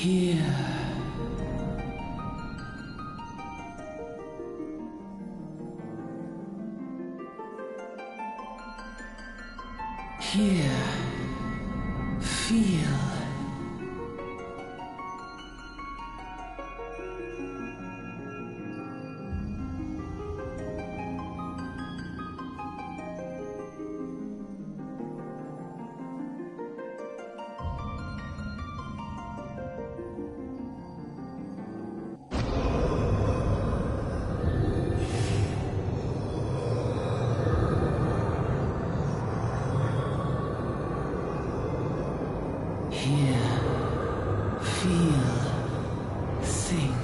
Here. Here. Feel. Here, feel, think.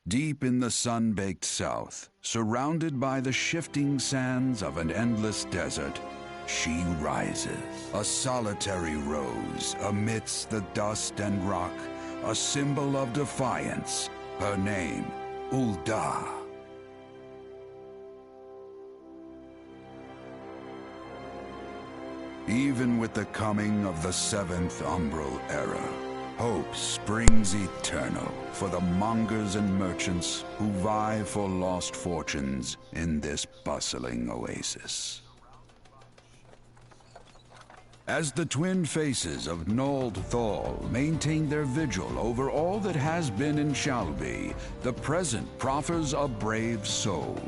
Deep in the sun-baked south, surrounded by the shifting sands of an endless desert, she rises, a solitary rose amidst the dust and rock, a symbol of defiance. Her name, Ul'dah. Even with the coming of the seventh umbral era, hope springs eternal for the mongers and merchants who vie for lost fortunes in this bustling oasis. As the twin faces of Nold Thal maintain their vigil over all that has been and shall be, the present proffers a brave soul.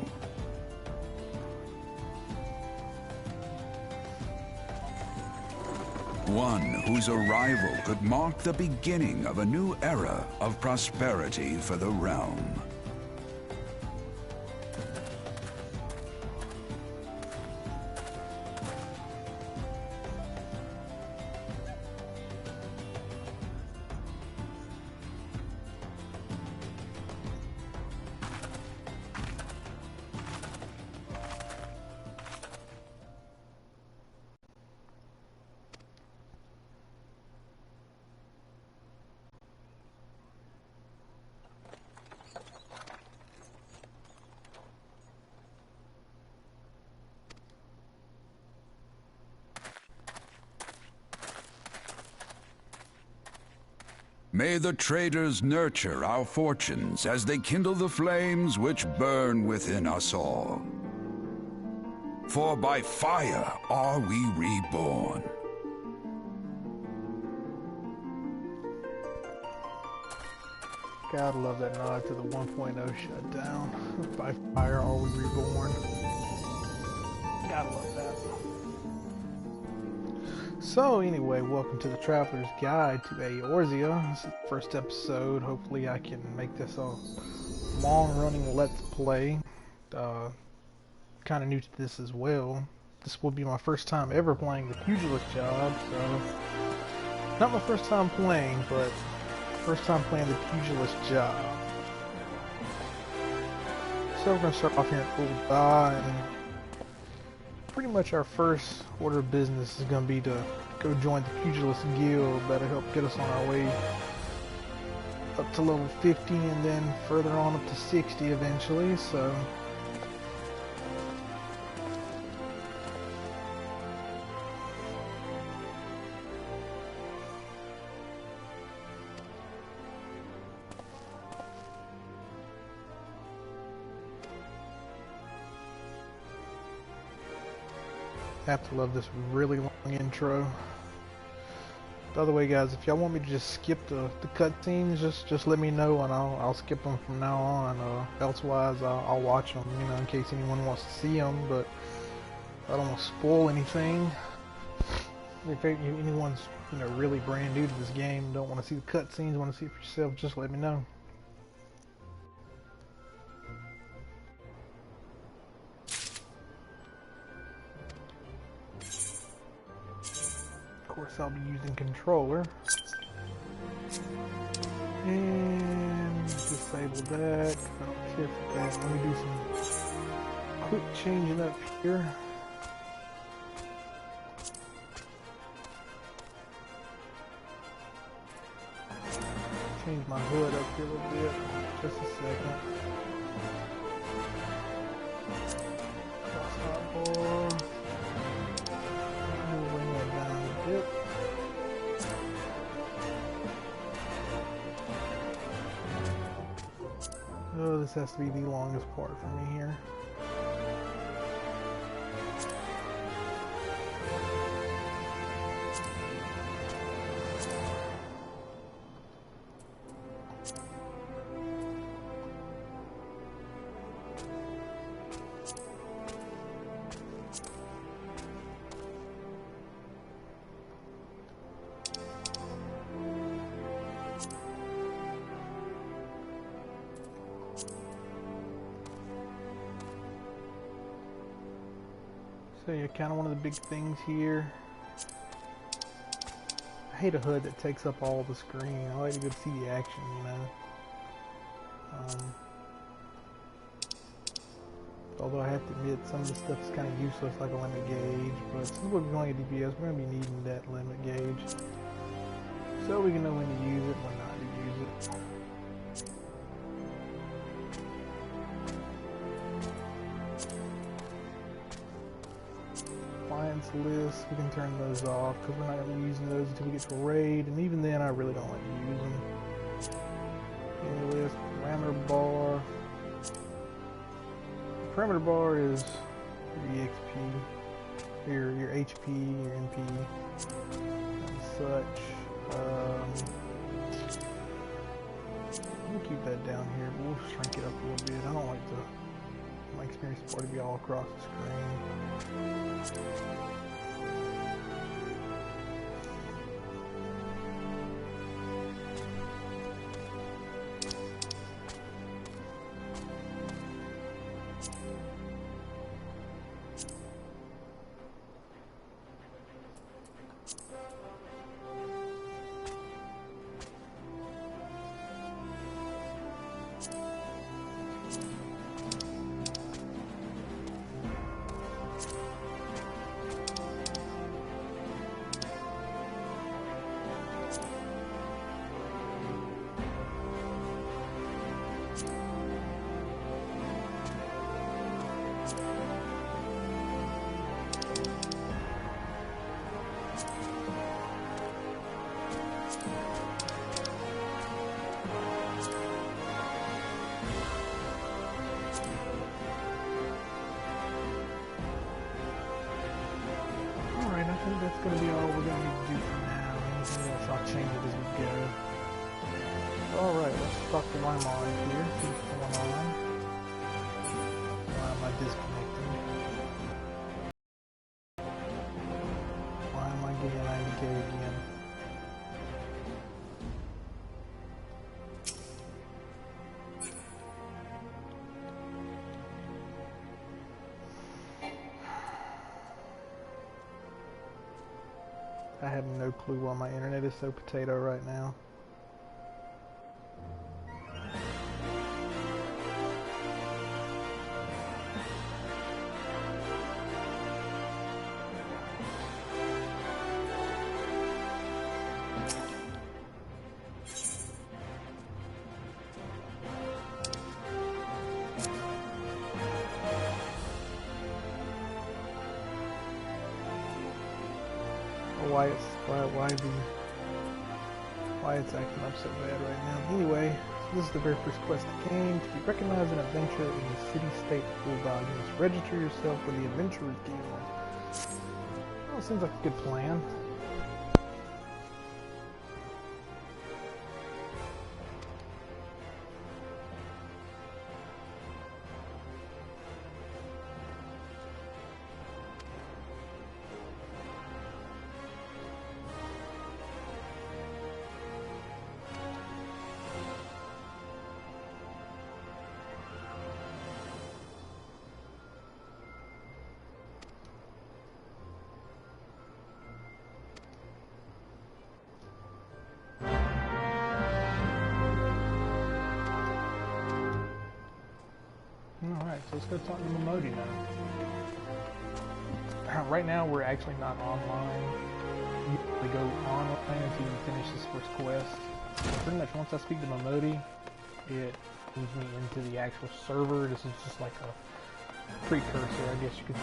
One whose arrival could mark the beginning of a new era of prosperity for the realm. May the traders nurture our fortunes as they kindle the flames which burn within us all. For by fire are we reborn. Gotta love that nod to the 1.0 shutdown. By fire are we reborn. Gotta love that. So anyway, welcome to the Traveler's Guide to Eorzea. This is the first episode. Hopefully I can make this a long-running Let's Play. Kind of new to this as well. This will be my first time ever playing the Pugilist job, so... Not my first time playing, but first time playing the Pugilist job. So we're going to start off here at Ul'dah, and pretty much our first order of business is going to be to go join the Pugilist Guild. That'll help get us on our way up to level 50 and then further on up to 60 eventually, so... Have to love this really long intro. By the way, guys, if y'all want me to just skip the cutscenes, just let me know and I'll skip them from now on. Elsewise, I'll watch them, you know, in case anyone wants to see them. But I don't want to spoil anything. If anyone's really brand new to this game, don't want to see the cutscenes, want to see it for yourself, just let me know. Of course, I'll be using controller. And disable that. I don't care for that. Let me do some quick changing up here. Change my hood up here a little bit. Just a second. Cross hotbar. Bring that down a bit. Oh, this has to be the longest part for me here. So yeah, kind of one of the big things here. I hate a HUD that takes up all the screen. I like to be able to see the action, you know. although I have to admit some of the stuff is kind of useless, like a limit gauge, but since we're going to DPS, we're going to be needing that limit gauge, so we can know when to use it and when not to use it. Appliance list, we can turn those off, because we're not going to be using those until we get to a raid, and even then I really don't like to use them. Any list, parameter bar. Perimeter bar is your EXP, your HP, your MP, and such. We'll keep that down here, but we'll shrink it up a little bit. I don't like my experience bar to be all across the screen. That's going to be all we're going to need to do for now. Anything else, I'll change it as we go. Alright, let's talk to Lymon here, see what's going on. Why am I disconnecting? Why am I getting 90k again? I have no clue why my internet is so potato right now. Why it's acting up so bad right now. Anyway, so this is the very first quest that came. To be recognized an adventurer in the city-state Bulldog, you must register yourself with the Adventurers Guild. Well, seems like a good plan. Alright, so let's go talk to Momodi now. Right now we're actually not online. You usually go online until you finish this first quest. Pretty much once I speak to Momodi, it moves me into the actual server. This is just like a precursor, I guess you could say.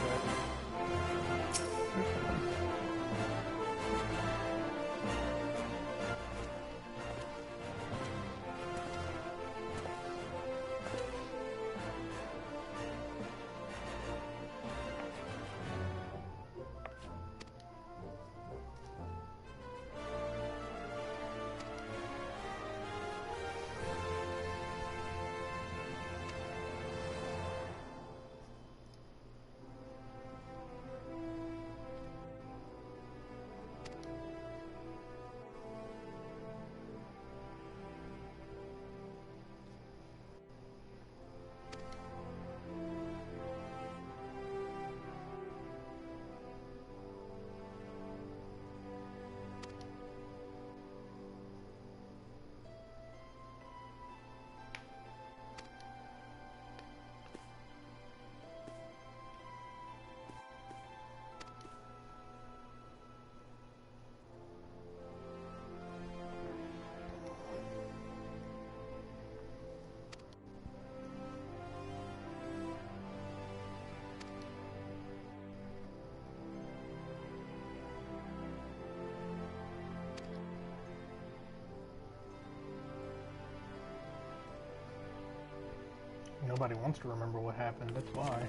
nobody wants to remember what happened, that's why.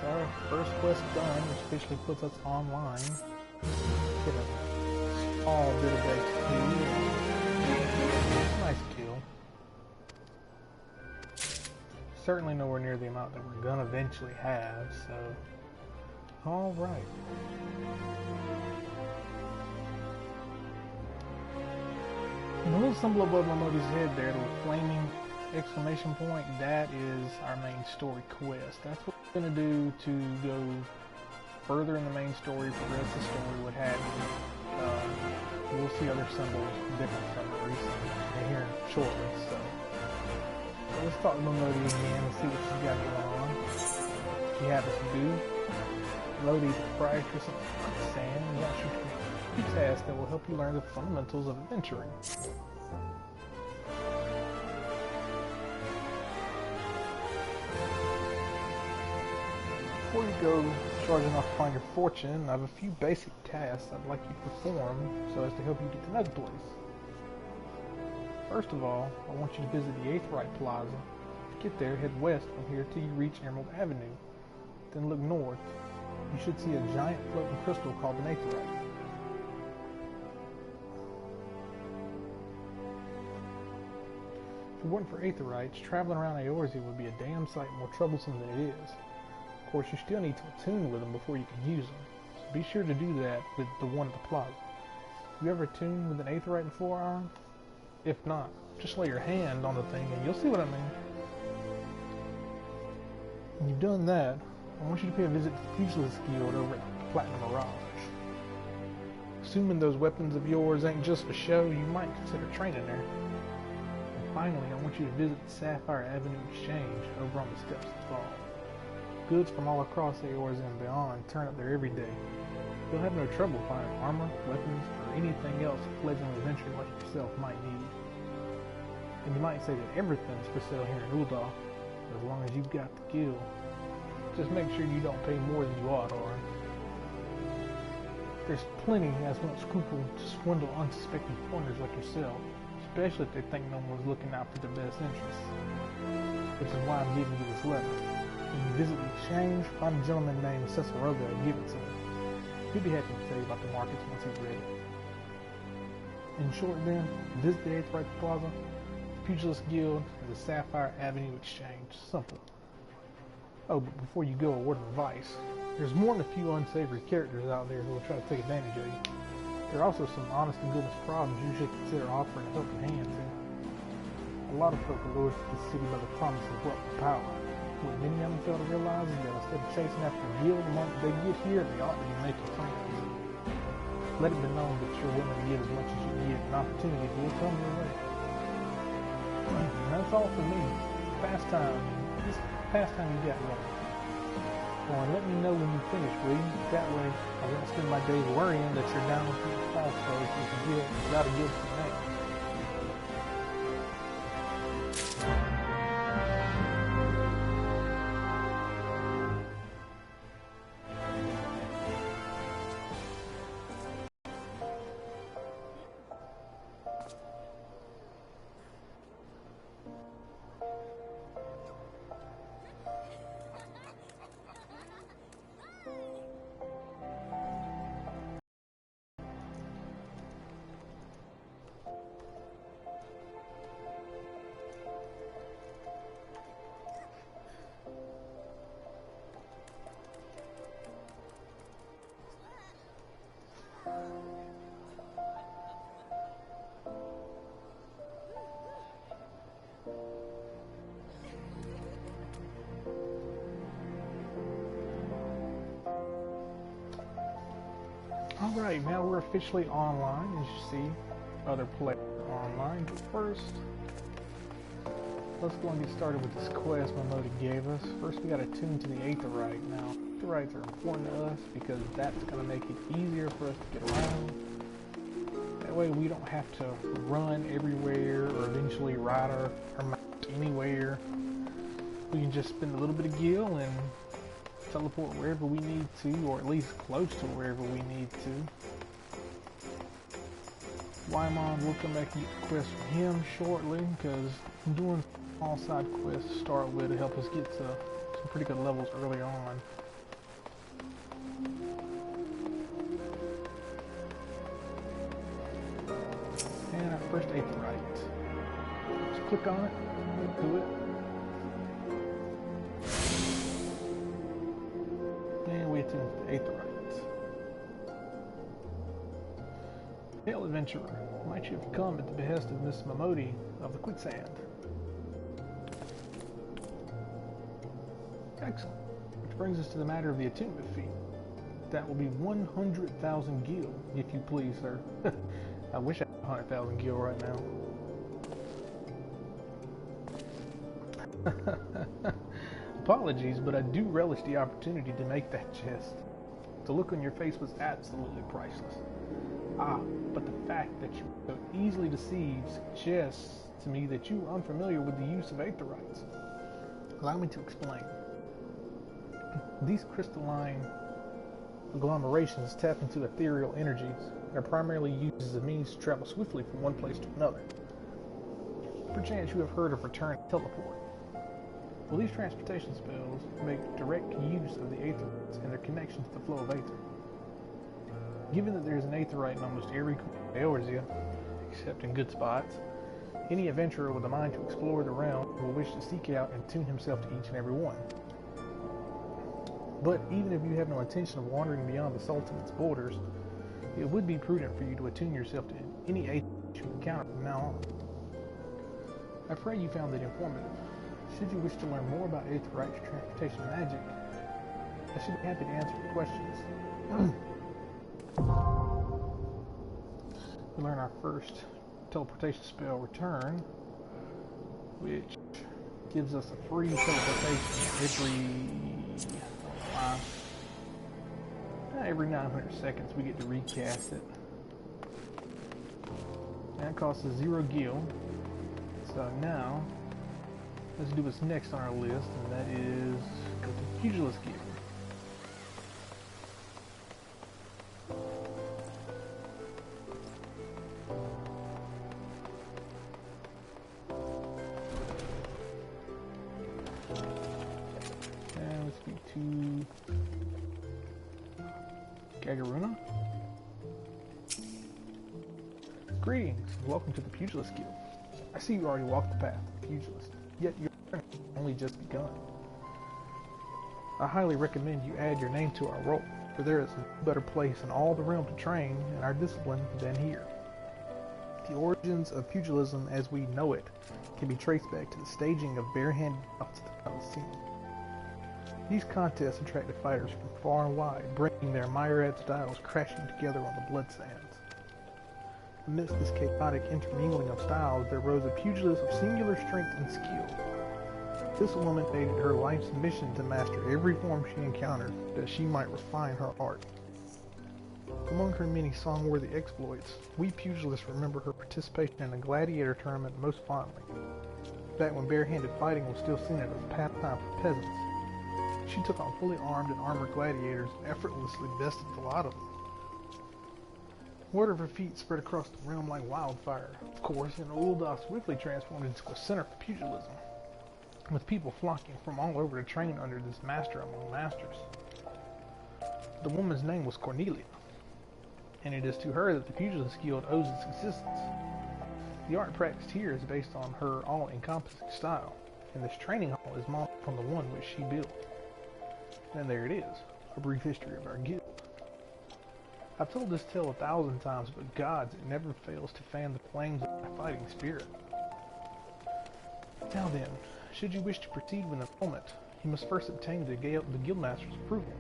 Our first quest done, which officially puts us online. Get a small bit of XP. Nice kill. Certainly nowhere near the amount that we're gonna eventually have, so. Alright. The little symbol above Momoti's head there, the flaming exclamation point, that is our main story quest. That's what we're going to do to go further in the main story, progress the story, what have you. We'll see other symbols different from the recent here shortly, so let's talk to Momoti again and see what she's got going on. She happens to be Lodi, the proprietress of Sand, and wants you to complete a task that will help you learn the fundamentals of adventuring. Before you go charging off to find your fortune, I have a few basic tasks I'd like you to perform so as to help you get to Nug Place. First of all, I want you to visit the Aetheryte Plaza. To get there, head west from here till you reach Emerald Avenue. Then look north. You should see a giant floating crystal called an Aetheryte. If it weren't for Aetherites, traveling around Eorzea would be a damn sight more troublesome than it is. Of course, you still need to attune with them before you can use them, so be sure to do that with the one at the plaza. Have you ever tuned with an Aetherite in Forearm? If not, just lay your hand on the thing and you'll see what I mean. When you've done that, I want you to pay a visit to the Pugilist Guild over at the Platinum Mirage. Assuming those weapons of yours ain't just for show, you might consider training there. Finally, I want you to visit the Sapphire Avenue Exchange over on the steps of the fall. Goods from all across Eorzea and beyond turn up there every day. You'll have no trouble finding armor, weapons, or anything else a fledgling adventurer like yourself might need. And you might say that everything's for sale here in Ul'dah, as long as you've got the gil. Just make sure you don't pay more than you ought, or there's plenty as won't scruple to swindle unsuspecting foreigners like yourself, especially if they think no one's looking out for their best interests. Which is why I'm giving you this letter. When you visit the exchange, find a gentleman named Eorzea and give it to him. He'll be happy to tell you about the markets once he's ready. In short then, visit the Aetheryte Plaza, the Pugilist Guild, and the Sapphire Avenue Exchange. Simple. Oh, but before you go, a word of advice. There's more than a few unsavory characters out there who will try to take advantage of you. There are also some honest and goodness problems you should consider offering a helping hand to. A lot of folk are lured to the city by the promise of wealth and power. What many of them fail to realize is that instead of chasing after the gil the moment they get here, they ought to be making friends. Let it be known that you're willing to give as much as you need, and opportunities will come your way. And that's all for me. This past time you got going. Well, and let me know when you finish, will you? That way, I won't spend my days worrying that you're down with the false folks with a gil without a gil to name. Alright, now we're officially online, as you see. Other players online. But first, let's go and get started with this quest Momodi gave us. First, we gotta tune to the Aetheryte. Now, Aetherites are important to us because that's gonna make it easier for us to get around. That way we don't have to run everywhere or eventually ride our mount anywhere. We can just spend a little bit of gil and teleport wherever we need to, or at least close to wherever we need to. Waimon will come back and get the quest from him shortly, because I'm doing small side quests to start with to help us get to some pretty good levels early on. And our first Aetheryte. Just click on it, do it. To the Aetheryte. Hail, adventurer. Might you have come at the behest of Miss Momodi of the Quicksand? Excellent. Which brings us to the matter of the attunement fee. That will be 100,000 gil, if you please, sir. I wish I had 100,000 gil right now. Apologies, but I do relish the opportunity to make that jest. The look on your face was absolutely priceless. Ah, but the fact that you were so easily deceived suggests to me that you are unfamiliar with the use of Aetherites. Allow me to explain. These crystalline agglomerations tap into ethereal energies and are primarily used as a means to travel swiftly from one place to another. Perchance you have heard of return teleport. Well, these transportation spells make direct use of the Aetherites and their connection to the flow of Aether. Given that there is an Aetherite in almost every corner of Eorzea, except in good spots, any adventurer with a mind to explore the realm will wish to seek out and tune himself to each and every one. But even if you have no intention of wandering beyond the Sultanate's borders, it would be prudent for you to attune yourself to any Aetherite you encounter from now on. I pray you found it informative. Should you wish to learn more about Aetherite transportation magic, I should be happy to answer your questions. We learn our first teleportation spell, Return. which gives us a free teleportation every 900 seconds. We get to recast it. That costs us 0 gil. So now, let's do what's next on our list, and that is go to Pugilist Guild. And let's speak to Gagaruna. Greetings, and welcome to the Pugilist Guild. I see you already walked the path of the Pugilist, yet your journey has only just begun. I highly recommend you add your name to our roll, for there is no better place in all the realm to train in our discipline than here. The origins of pugilism as we know it can be traced back to the staging of barehanded bouts at the Coliseum. These contests attracted fighters from far and wide, bringing their myriad styles crashing together on the blood sands. Amidst this chaotic intermingling of styles, there rose a pugilist of singular strength and skill. This woman made it her life's mission to master every form she encountered, that she might refine her art. Among her many song-worthy exploits, we pugilists remember her participation in a gladiator tournament most fondly. Back when barehanded fighting was still seen as a pastime for peasants, she took on fully armed and armored gladiators and effortlessly bested a lot of them. Word of her feat spread across the realm like wildfire, of course, and Ul'dah swiftly transformed into a center for pugilism, with people flocking from all over to train under this master among masters. The woman's name was Cornelia, and it is to her that the Pugilist Guild owes its existence. The art practiced here is based on her all-encompassing style, and this training hall is modeled from the one which she built. And there it is, a brief history of our guild. I've told this tale 1,000 times, but gods, it never fails to fan the flames of my fighting spirit. Now then, should you wish to proceed with enrollment, you must first obtain the Guildmaster's approval.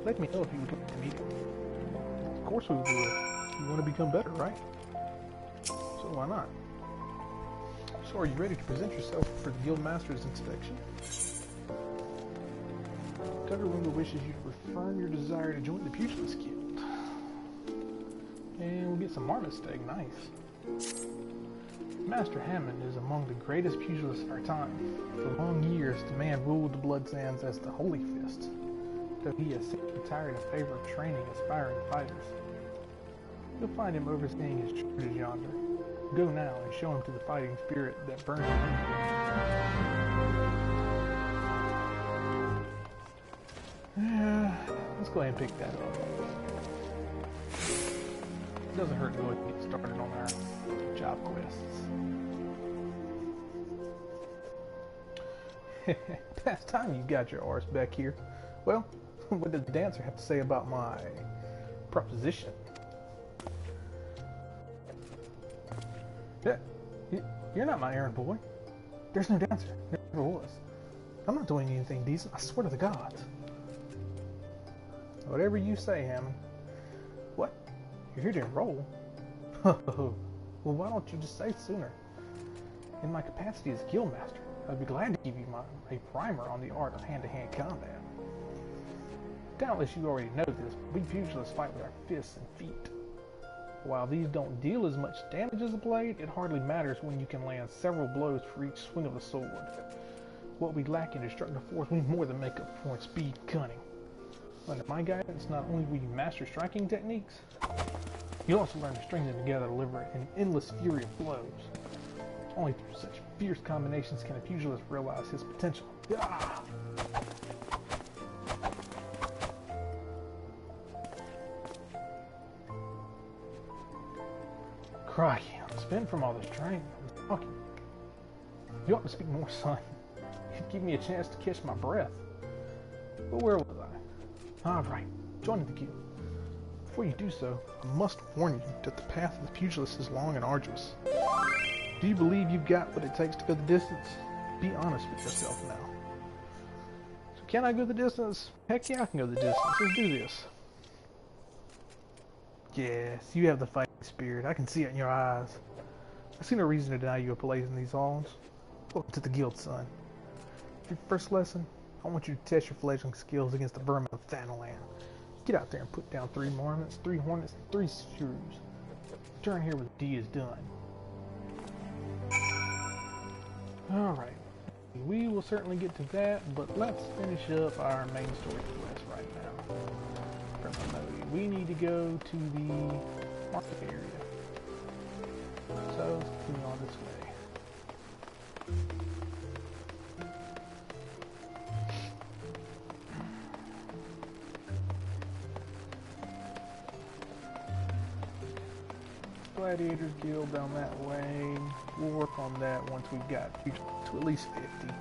Let me know if you would like to meet him. Of course we would. You want to become better, right? So why not? So are you ready to present yourself for the Guildmaster's inspection? Gagaruna wishes you to affirm your desire to join the Pugilist Guild. And we'll get some marmot steak, nice. Master Hammond is among the greatest pugilists of our time. For long years, the man ruled the Blood Sands as the Holy Fist, though he has since retired in favor of training aspiring fighters. You'll find him overseeing his charges yonder. Go now and show him to the fighting spirit that burns in him. Let's go ahead and pick that up. It doesn't hurt to go ahead and get started on our job quests. Past time you got your arse back here. Well, what does the dancer have to say about my proposition? Yeah, you're not my errand boy. There's no dancer. Never was. I'm not doing anything decent, I swear to the gods. Whatever you say, Hammond. What? You're here to enroll? Well, why don't you just say sooner? In my capacity as Guildmaster, I'd be glad to give you a primer on the art of hand-to-hand combat. Doubtless you already know this, but we pugilists fight with our fists and feet. While these don't deal as much damage as a blade, it hardly matters when you can land several blows for each swing of a sword. What we lack in destructive force, we more than make up for in speed and cunning. Under my guidance, not only will you master striking techniques, you'll also learn to string them together to deliver an endless fury of blows. Only through such fierce combinations can a pugilist realize his potential. Ah! Crikey, I'm spent from all this training. I was talking. You ought to speak more, son. It'd give me a chance to catch my breath. But where was I? Alright, join the guild. Before you do so, I must warn you that the path of the pugilist is long and arduous. Do you believe you've got what it takes to go the distance? Be honest with yourself now. So can I go the distance? Heck yeah, I can go the distance. Let's do this. Yes, you have the fighting spirit. I can see it in your eyes. I see no reason to deny you a place in these halls. Welcome to the guild, son. For your first lesson, I want you to test your fledgling skills against the vermin of Thanalan. Get out there and put down 3 marmots, 3 hornets, and 3 shrews. Return here with D is done. Alright. We will certainly get to that, but let's finish up our main story quest right now. From Modi. We need to go to the market area. So, let's continue on this way. Gladiators Guild down that way. We'll work on that once we've got to at least 50.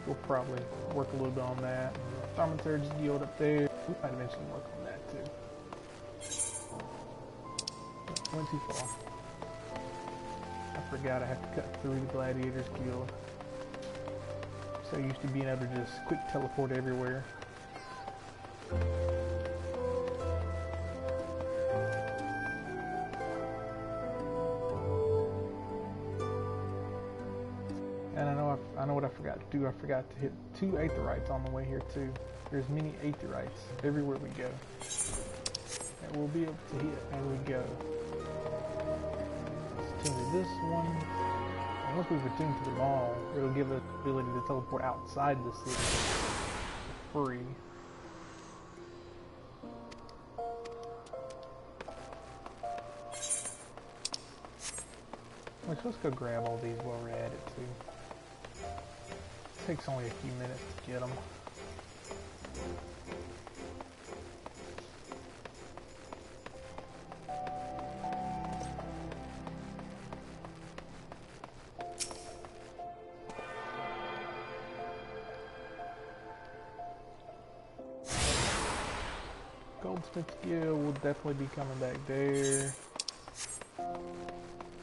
We'll probably work a little bit on that. Thaumaturge's Guild up there. We might eventually work on that too. Went too far. I forgot I have to cut through the Gladiators Guild. So used to being able to just quick teleport everywhere. And I know what I forgot to do. I forgot to hit 2 aetherites on the way here too. There's many aetherites everywhere we go. That we'll be able to hit as we go. Let's tune to this one. And once we've attuned to them all, it'll give us the ability to teleport outside the city for free. Let's go grab all these while we're at it too. Takes only a few minutes to get them. Goldsmith's Guild will definitely be coming back there.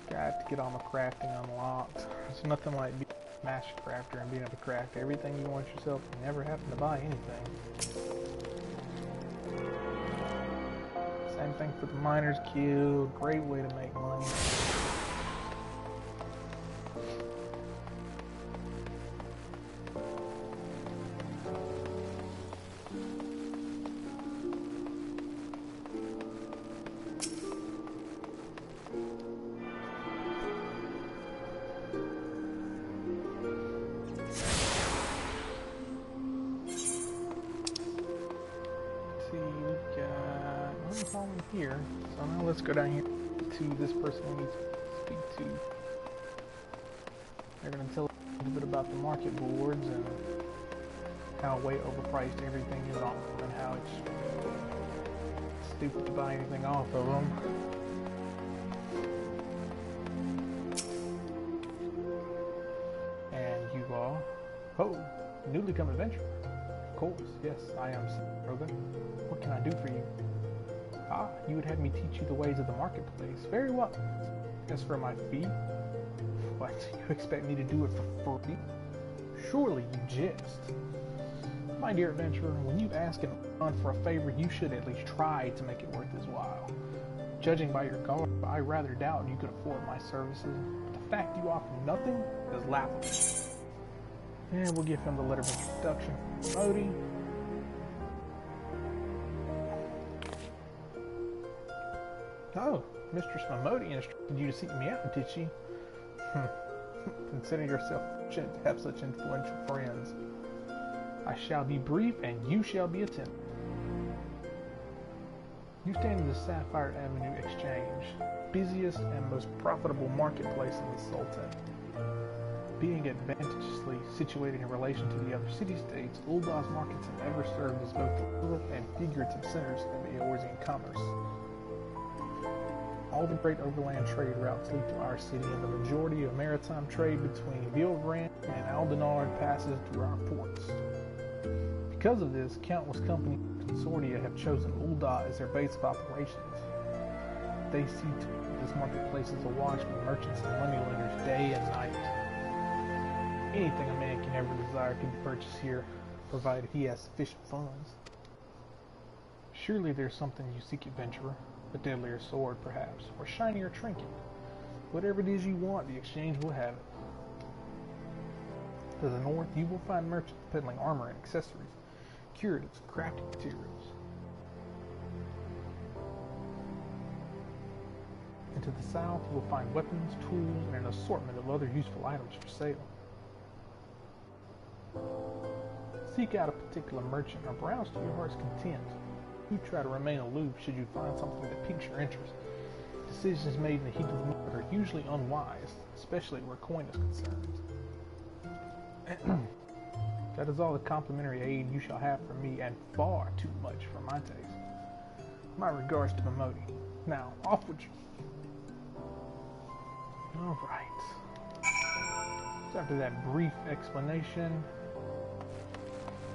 Got to get all my crafting unlocked. It's nothing like being a master crafter and being able to craft everything you want yourself and never having to buy anything. Same thing for the Miners Guild. Great way to make money. Here, so now let's go down here to this person we need to speak to. They're going to tell us a little bit about the market boards and how way overpriced everything is on them and how it's stupid to buy anything off of them. And you are, oh, newly come adventurer. Of course, yes, I am Rogan. What can I do for you? Ah, you would have me teach you the ways of the marketplace. Very well. As for my fee, what, you expect me to do it for free? Surely you jest. My dear adventurer, when you ask anyone for a favor, you should at least try to make it worth his while. Judging by your garb, I rather doubt you could afford my services. The fact you offer nothing is laughable. And we'll give him the letter of introduction. Modi. Oh, Mistress Mamodi instructed you to seek me out, did she? Consider yourself fortunate to have such influential friends. I shall be brief, and you shall be attentive. You stand in the Sapphire Avenue Exchange, busiest and most profitable marketplace in the Sultan. Being advantageously situated in relation to the other city-states, Uldah's markets have ever served as both the literal and figurative centers of the Eorzean commerce. All the great overland trade routes lead to our city, and the majority of maritime trade between Eorzea and Aldenard passes through our ports. Because of this, countless companies and consortia have chosen Uldah as their base of operations. They see to this marketplace as awash with merchants and moneylenders day and night. Anything a man can ever desire can be purchased here, provided he has sufficient funds. Surely there's something you seek, adventurer. A deadlier sword, perhaps, or shinier trinket. Whatever it is you want, the exchange will have it. To the north, you will find merchants peddling armor and accessories, curatives, and crafting materials. And to the south, you will find weapons, tools, and an assortment of other useful items for sale. Seek out a particular merchant or browse to your heart's content. You try to remain aloof should you find something that piques your interest. Decisions made in the heat of the moment are usually unwise, especially where coin is concerned. That is all the complimentary aid you shall have from me, and far too much for my taste. My regards to Momodi. Now, off with you. Alright. So after that brief explanation,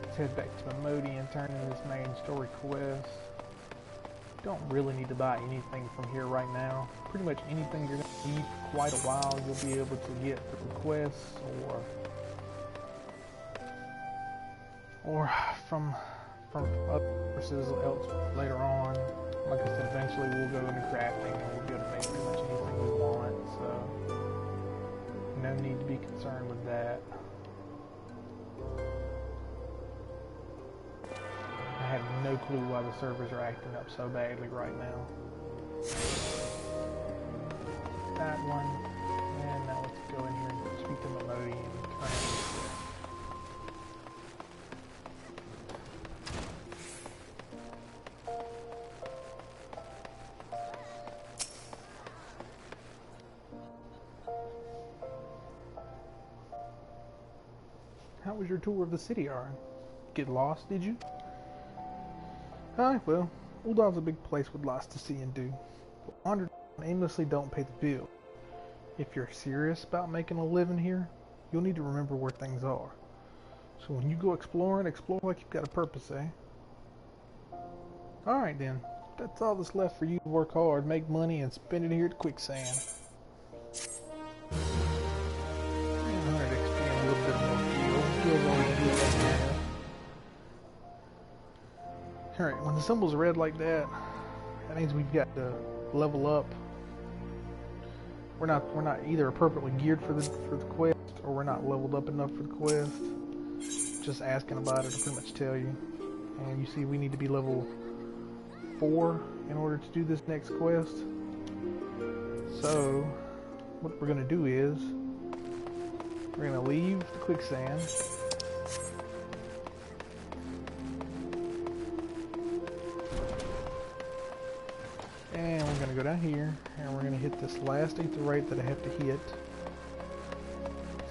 let's head back to Momodi and turn in this main story quest. Don't really need to buy anything from here right now. Pretty much anything you're going to need for quite a while you'll be able to get through quests or from other sources else later on. Like I said, eventually we'll go into crafting and we'll be able to make pretty much anything we want, so no need to be concerned with that. I have no clue why the servers are acting up so badly right now. That one, and now let's go in here and speak to Momodi and turn it. How was your tour of the city, Aaron? Get lost, did you? Aye, well, Uldov's a big place with lots to see and do. But wander aimlessly don't pay the bill. If you're serious about making a living here, you'll need to remember where things are. So when you go exploring, explore like you've got a purpose, eh? Alright then, that's all that's left for you to work hard, make money, and spend it here at Quicksand. 100 XP and a little bit more fuel. Fuel's always good right now. Alright, when the symbol's red like that, that means we've got to level up. We're not either appropriately geared for the quest, or we're not leveled up enough for the quest. Just asking about it will pretty much tell you. And you see we need to be level 4 in order to do this next quest. So what we're gonna do is we're gonna leave the Quicksand. And we're going to go down here, and we're going to hit this last aetheryte that I have to hit,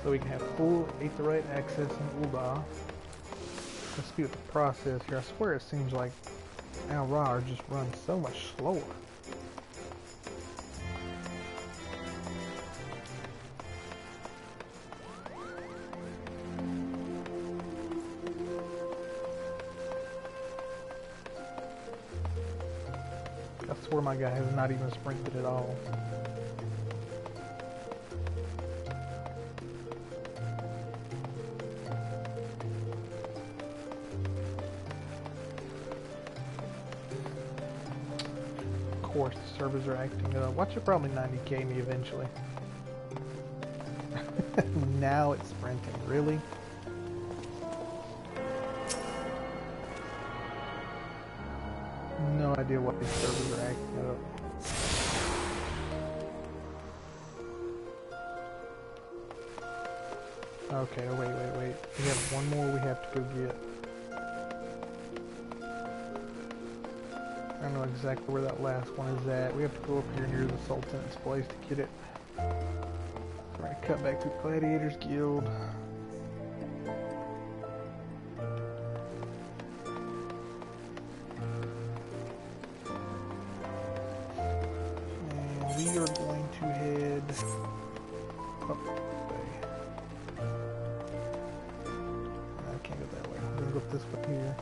so we can have full aetheryte access in Uldov. Let's speed up the process here. I swear it seems like Eorzea just runs so much slower. I swear my guy has not even sprinted at all. Of course, the servers are acting up. Watch it probably 90k me eventually. Now it's sprinting, really? No idea why these servers are acting up. Okay, wait. We have one more we have to go get. I don't know exactly where that last one is at. We have to go up here near the Sultan's place to get it. We're going to cut back to Gladiators Guild. We are going to head up this way. I can't go that way. I'm going to go up this way here.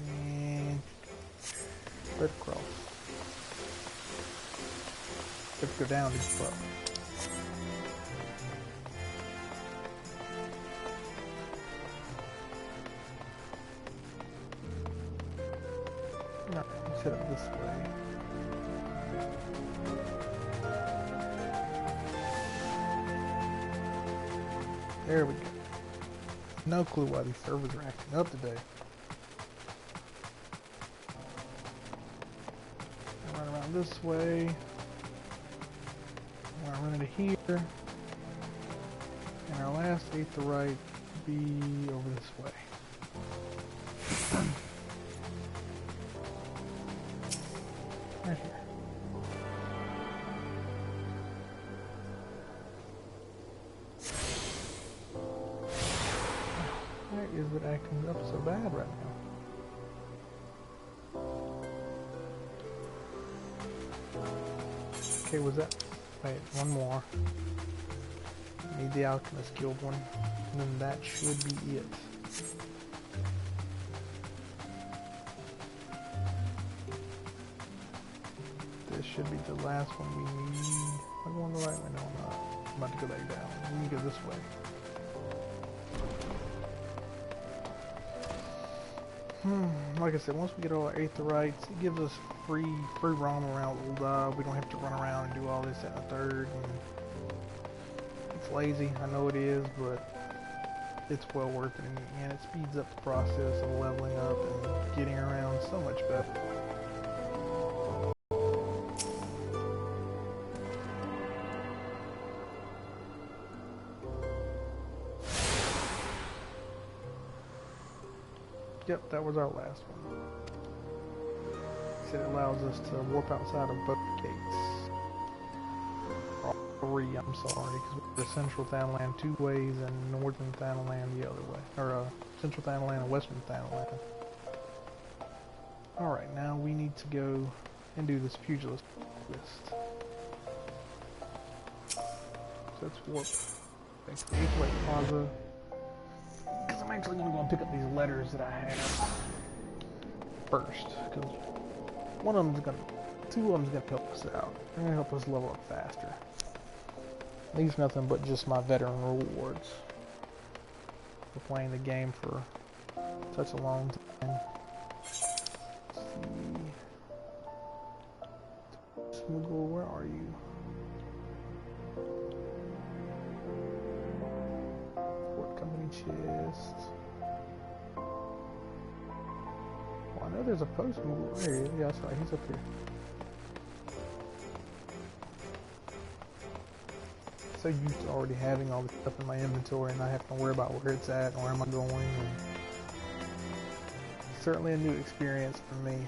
And straight across. Let's go down this way. No, let's head up this way. There we go. No clue why these servers are acting up today. Run around this way. I run into here. And our last aetheryte be over this way. Right here. Why is it acting up so bad right now? Okay, was that? Wait, one more. Need the alchemist guild one, and then that should be it. This should be the last one we need. Am I going the right way? No, I'm not. I'm about to go back down. We need to go this way. Like I said, once we get all our aetherytes, it gives us free roam around Ul'dah. We don't have to run around and do all this at the third. And it's lazy, I know it is, but it's well worth it in the end. It speeds up the process of leveling up and getting around so much better. Yep, that was our last one. It allows us to warp outside of both gates. All three, I'm sorry, because we're Central Thanalan 2 ways and Northern Thanalan the other way. Or Central Thanalan and Western Thanalan. Alright, now we need to go and do this pugilist list. So let's warp back to the 8th Way Plaza. Because I'm actually going to go and pick up these letters that I have first. Because one of them's two of them's gonna help us out. They're gonna help us level up faster. These nothing but just my veteran rewards for playing the game for such a long time. Let's see. Smuggle, where are you? Fort Company chest. I know there's a post move. There he is. Yeah, that's right. He's up here. So used to already having all this stuff in my inventory and not having to worry about where it's at and where am I going. And certainly a new experience for me.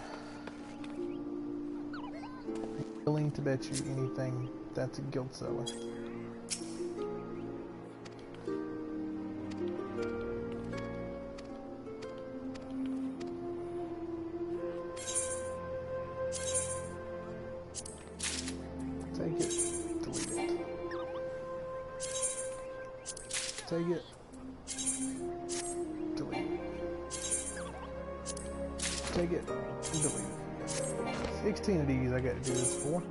I'm willing to bet you anything that's a guild seller. Take it, delete it. Take it, delete it. 16 of these I got to do this for.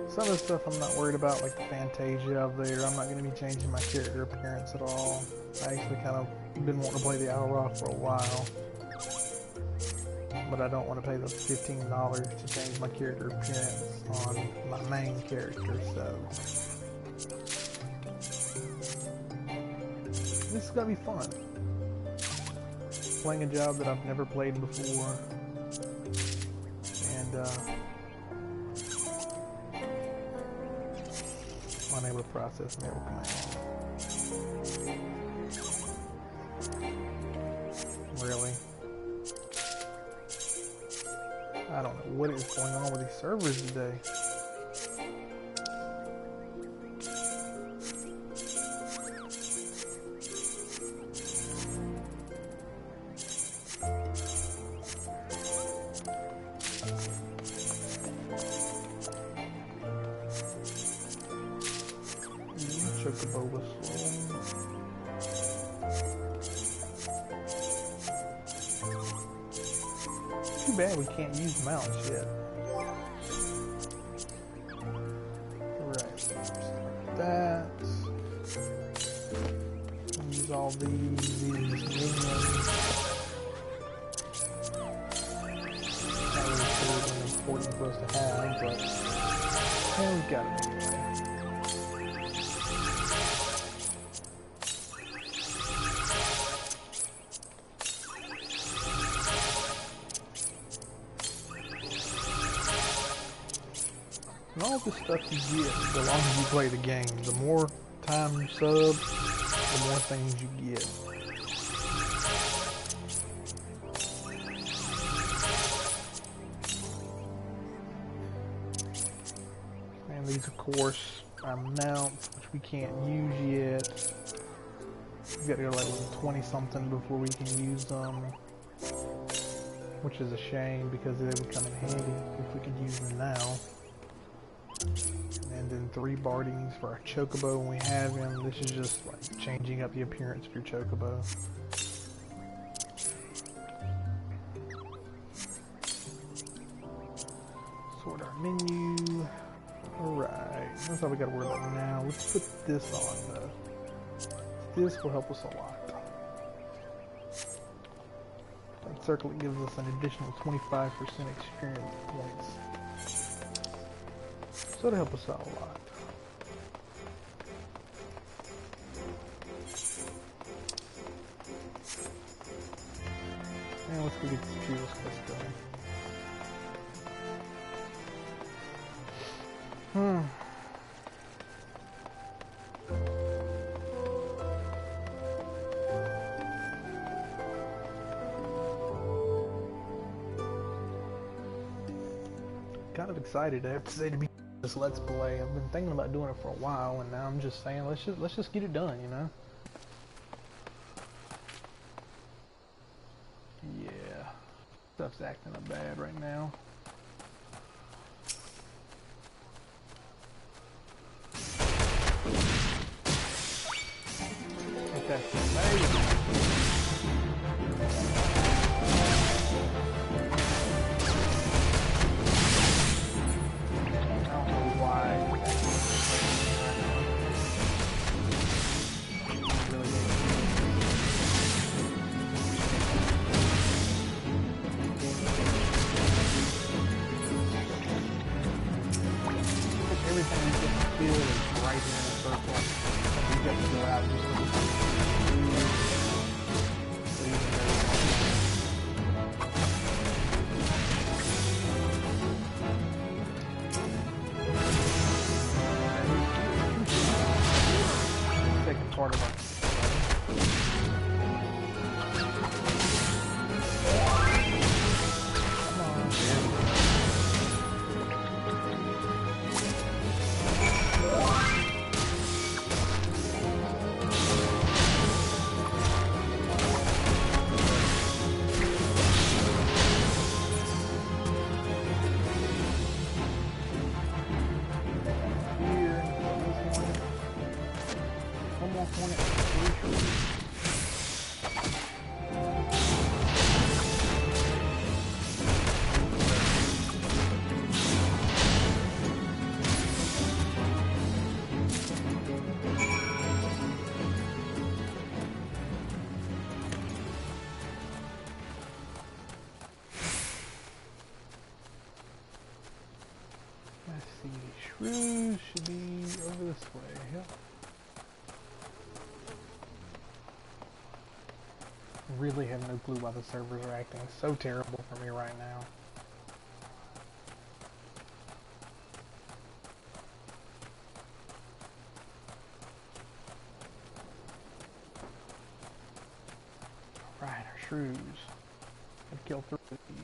Some of the stuff I'm not worried about, like the Fantasia up there. I'm not going to be changing my character appearance at all. I actually kind of been wanting to play the Alroth for a while. But I don't want to pay the $15 to change my character appearance on my main character, so this is gonna be fun. Playing a job that I've never played before, and unable to process naval command. Really? I don't know what is going on with these servers today. Chocobo whistle. Too bad we can't use mounts yet. Right. That. Use all these minions. Not really sure it's important for us to have, but And we've got it anyway. And all the stuff you get the longer you play the game. The more time you sub, the more things you get. And these, of course, are mounts, which we can't use yet. We've got to go to like level 20 something before we can use them. Which is a shame because they would come in handy if we could use them now. And then 3 bardings for our chocobo when we have him. This is just like changing up the appearance of your chocobo. Sort our menu. Alright, that's all we gotta worry about now. Let's put this on though. This will help us a lot. That circle gives us an additional 25% experience points. So it'll help us out a lot. And let's go get this fuel quest going. Kind of excited, I have to say, to be this Let's Play. I've been thinking about doing it for a while, and now I'm just saying, let's just get it done, you know? Yeah, stuff's acting up bad right now. Ain't that amazing? Part of it. Shrews should be over this way, yep. Really have no clue why the servers are acting so terrible for me right now. Alright, our shrews. I've killed 3 of these.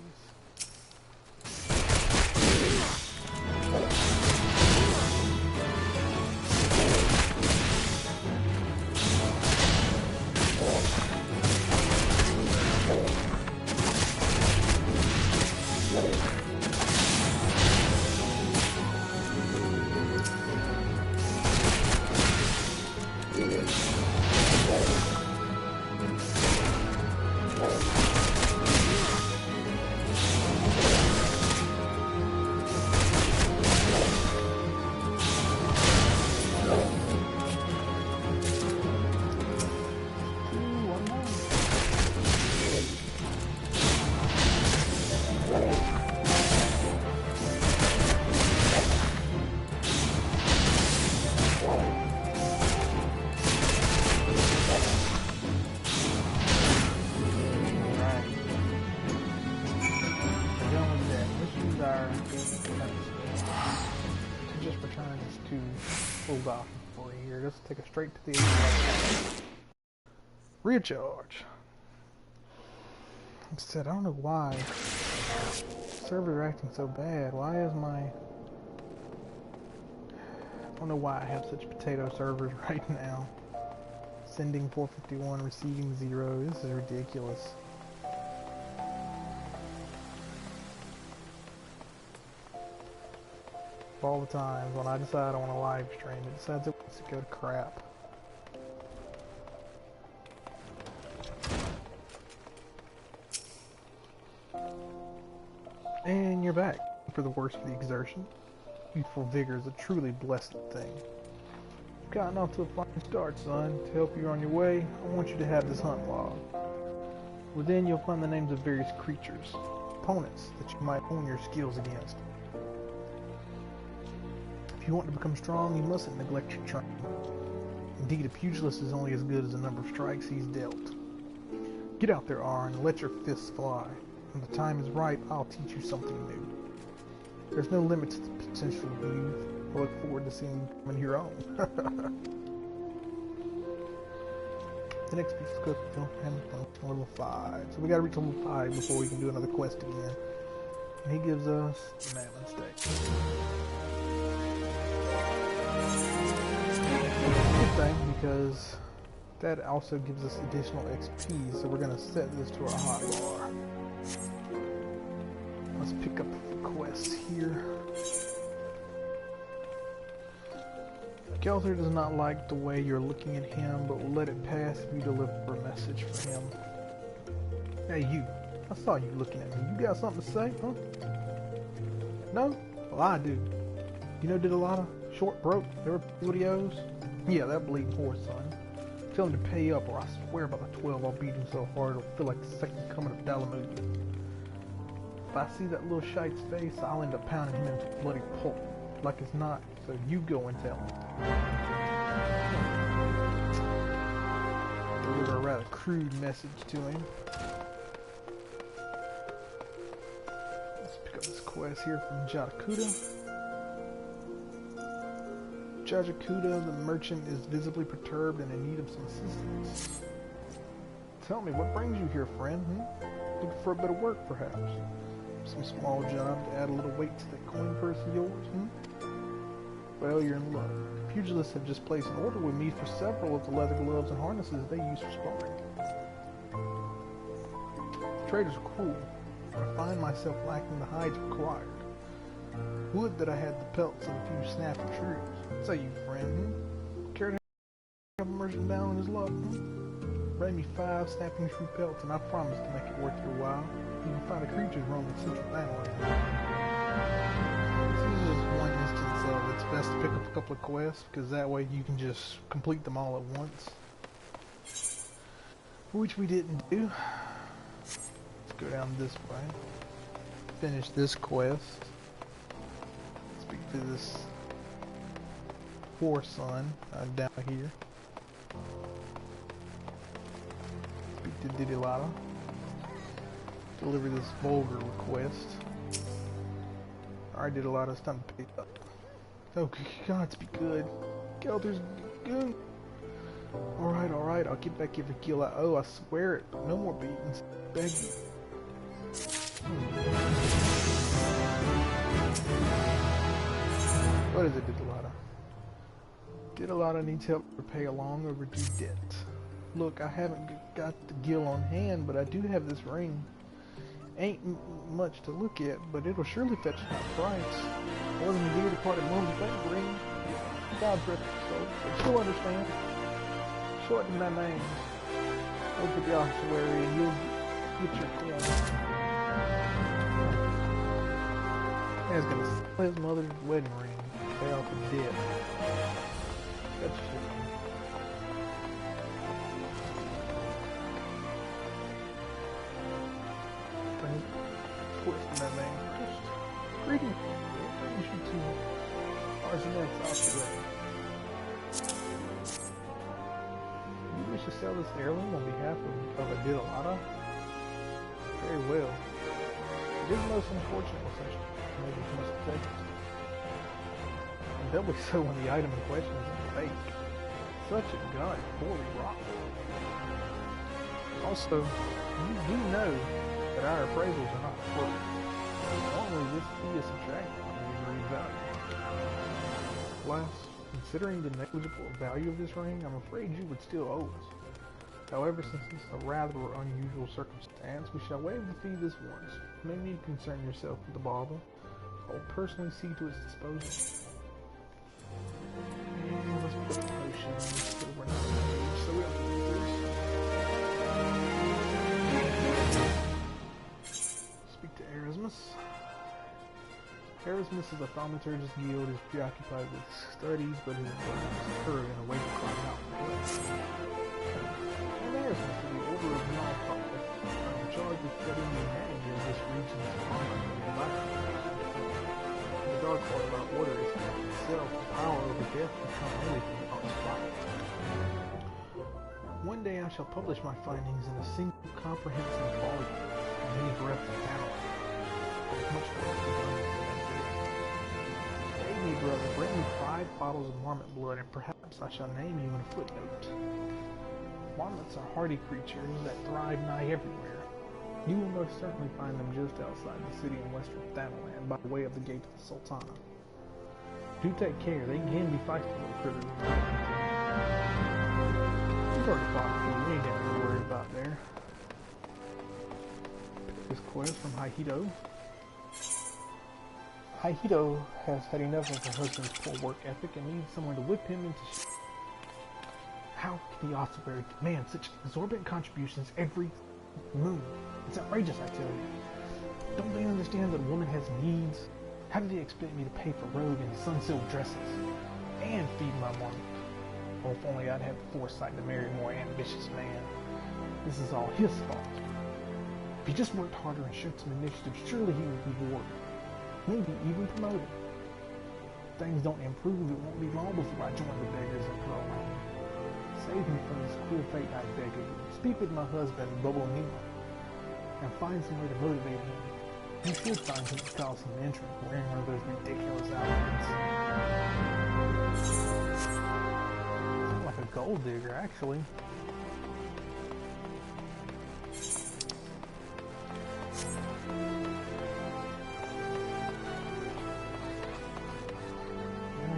hold off for here. Let's take us straight to the ATM. Recharge. Instead, I don't know why servers are acting so bad. Why is my... I don't know why I have such potato servers right now. Sending 451, receiving 0. This is ridiculous. All the times when I decide I want to live stream, it decides it wants to go to crap. And you're back. For the worst of the exertion, youthful vigor is a truly blessed thing. You've gotten off to a fine start, son. To help you on your way, I want you to have this hunt log. Within, you'll find the names of various creatures, opponents that you might hone your skills against. If you want to become strong, you mustn't neglect your training. Indeed, a pugilist is only as good as the number of strikes he's dealt. Get out there, Arn, and let your fists fly. When the time is right, I'll teach you something new. There's no limit to the potential of youth. I look forward to seeing you come in your own. The next piece of cooking and level 5. So we gotta reach level 5 before we can do another quest again. And he gives us Mammon Steak. Good thing, because that also gives us additional XP, so we're gonna set this to our hotbar. Let's pick up the quests here. Kelter does not like the way you're looking at him, but will let it pass if you deliver a message for him. Hey you, I saw you looking at me. You got something to say, huh? No? Well, I do. You know Didalada? Short broke, never pays what he owes? Yeah, that bleeding horse, son. Tell him to pay up, or I swear by the 12 I'll beat him so hard it'll feel like the second coming of Dalamugi. If I see that little shite's face, I'll end up pounding him into bloody pulp, like it's not, so you go and tell him. Deliver a rather crude message to him. Let's pick up this quest here from Jatakuda. Jatakuda, the merchant, is visibly perturbed and in need of some assistance. Tell me, what brings you here, friend? Looking for a bit of work, perhaps? Some small job to add a little weight to that coin purse of yours, Well, you're in luck. The pugilists have just placed an order with me for several of the leather gloves and harnesses they use for sparring. The traders are cruel, but I find myself lacking the hides required. Would that I had the pelts of a few snappy shrews. Say you, friend, Care to have a merchant down on his luck, Bring me 5 snapping shrew pelts, and I promise to make it worth your while. You can find the creatures roaming central bound. This is just one instance of it's best to pick up a couple of quests, because that way you can just complete them all at once. Which we didn't do. Let's go down this way. Finish this quest. Speak to this poor son down here. Speak to Didilada. Deliver this vulgar request. Alright, Didilada, it's time to pay up. Oh, God, be good. Kelter's good. Alright, I'll get back every kill I owe, I swear it. No more beatings. Beg you. What is it, Didilada? Didilada needs help to repay a long overdue debt. Look, I haven't got the gil on hand, but I do have this ring. Ain't much to look at, but it'll surely fetch a high price. More than a dear departed mom's bank ring. God's rest her soul, but she'll understand. Show it in my name. Look at the ossuary and you'll get your coin. Man's gonna sell his mother's wedding ring to pay off the debt. That's shit. Twist in that name first. Greetings. You should too. Arsenex ossuary. You wish to sell this heirloom on behalf of a Didilada? Very well. It is most unfortunate with such maybe must take it. doubly so when the item in question is a fake. Such a gun, poorly wrought. Also, you do know that our appraisals are not full. Normally this fee is subtracted when we agree value. Last, considering the negligible value of this ring, I'm afraid you would still owe us. However, since this is a rather unusual circumstance, we shall waive the fee this once. No need to concern yourself with the bauble. I will personally see to its disposal. And let's put a potion so we're not engaged, so we have to do this. Speak to Erasmus. Erasmus is a thaumaturgist guild, is preoccupied with studies, but his brain is thorough in a way to cry out for blood. And Erasmus of the Order of Malpractice, in charge of studying the manager of this region's fauna and environment. The dark part about order is that itself, the power over death can come only from God's fire. One day I shall publish my findings in a single comprehensive volume, many breaths of talent. There's much work to be done. Aid me, brother, bring me 5 bottles of marmot blood, and perhaps I shall name you in a footnote. Marmots are hardy creatures that thrive nigh everywhere. You will most certainly find them just outside the city in western Thanaland, by way of the gate of the Sultana. Do take care, they can be feisty little critters. You've already fought before, we ain't got to worry about there. Pick this quest from Haihito. Haihito has had enough of her husband's poor work ethic and needs someone to whip him into shape. How can the Ossuary demand such exorbitant contributions every moon? It's outrageous, I tell you. Don't they understand that a woman has needs? How do they expect me to pay for robe and sun-silk dresses? And feed my marmot? Oh, if only I'd had the foresight to marry a more ambitious man. This is all his fault. If he just worked harder and showed some initiative, surely he would be rewarded. Maybe even promoted. If things don't improve, it won't be long before I join the beggars in Pearl Lane. Save me from this cruel fate, I beg of you. Speak with my husband, Bobo Nima, and find some way to motivate him. You should find him to cause some entrance wearing one of those ridiculous outfits. Sounds like a gold digger, actually.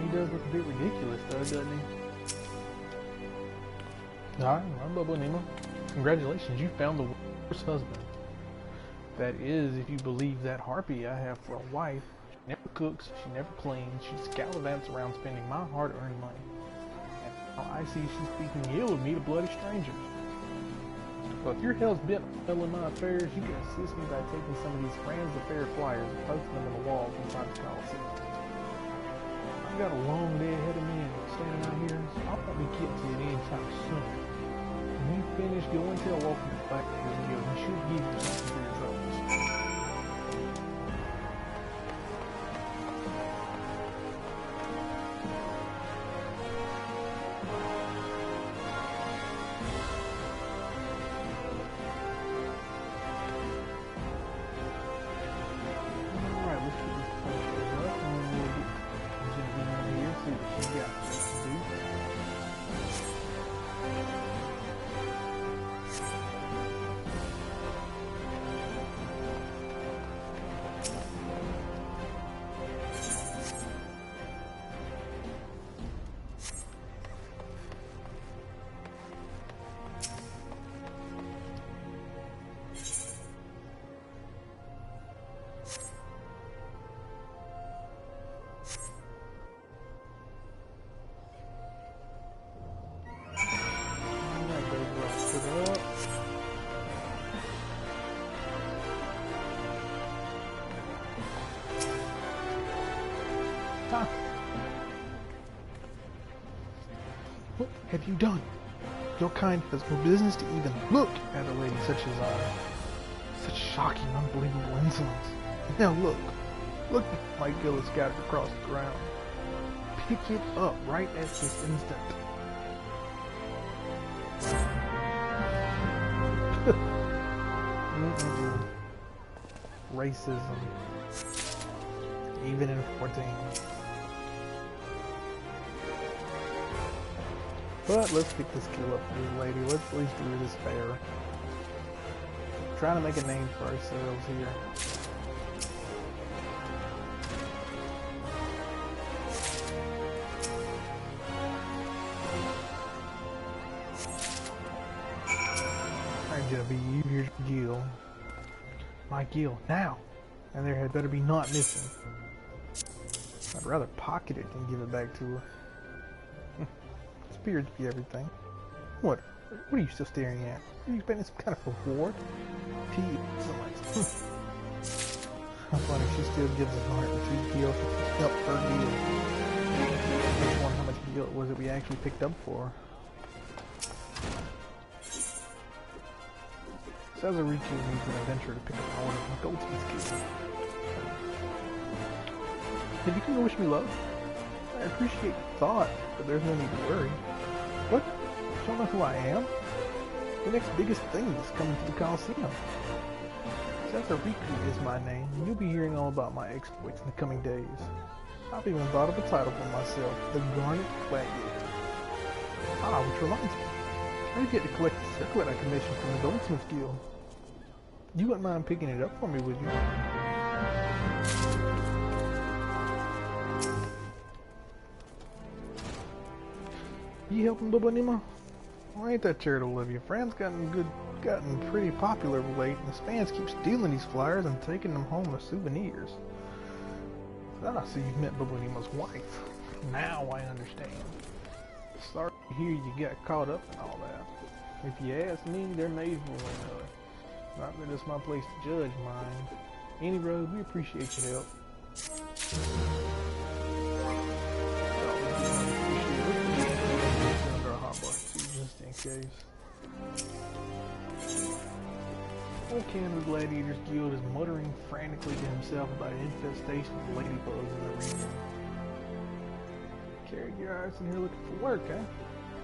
He does look a bit ridiculous, though, doesn't he? Alright, I'm Bobo Nemo. Congratulations, you found the worst husband. That is, if you believe that harpy I have for a wife. She never cooks, she never cleans, she just gallivants around spending my hard-earned money. And now I see she's speaking ill of me to bloody strangers. Well, if your hell's bent on meddling my affairs, you can assist me by taking some of these Friends of Fair flyers and posting them on the walls inside the Coliseum. I've got a long day ahead of me and standing out here, so I won't be getting to it anytime soon. When you finish, go and tell Walker back to his guild. He should give you something for your troubles. Alright, let's get this place up and then we'll get Jimmy in here, see what she got to do. What have you done? Your kind has no business to even look at a lady such as I. Such shocking, unbelievable insolence. Now look. Look at my gillet scattered across the ground. Pick it up right at this instant. Racism. Even in 14. But let's pick this kill up for this lady. Let's at least do this fair. We're trying to make a name for ourselves here. Alright, Jubby, here's Gil. My Gil, now! And there had better be not missing. I'd rather pocket it than give it back to her. Appears to be everything. What are you still staring at? Are you expecting some kind of reward? How funny, she still gives us 102 deals to help her deal. I just wonder how much deal it was that we actually picked up for. Says Riku needs an adventure to pick up an order from Goldsmith's Guild. If you can go wish me luck, I appreciate the thought, but there's no need to worry. What? You don't know who I am? The next biggest thing is coming to the Coliseum. Riku is my name, and you'll be hearing all about my exploits in the coming days. I've even thought of a title for myself, the Garnet Gladiator. Ah, which reminds me, I get to collect the circlet I commissioned from the Goldsmith Guild. You wouldn't mind picking it up for me, would you? You helping Bubba Nima? Well, ain't that charitable of you? Fran's gotten pretty popular of late, and his fans keep stealing these flyers and taking them home as souvenirs. Ah, so you've met Bubba Nima's wife. Now I understand. Sorry to hear you got caught up in all that. If you ask me, they're made for one another. Not that it's my place to judge mine. Any road, we appreciate your help. Just in case. Old Canada Gladiators Guild is muttering frantically to himself about an infestation of ladybugs in the region. Carry your eyes in here looking for work, eh?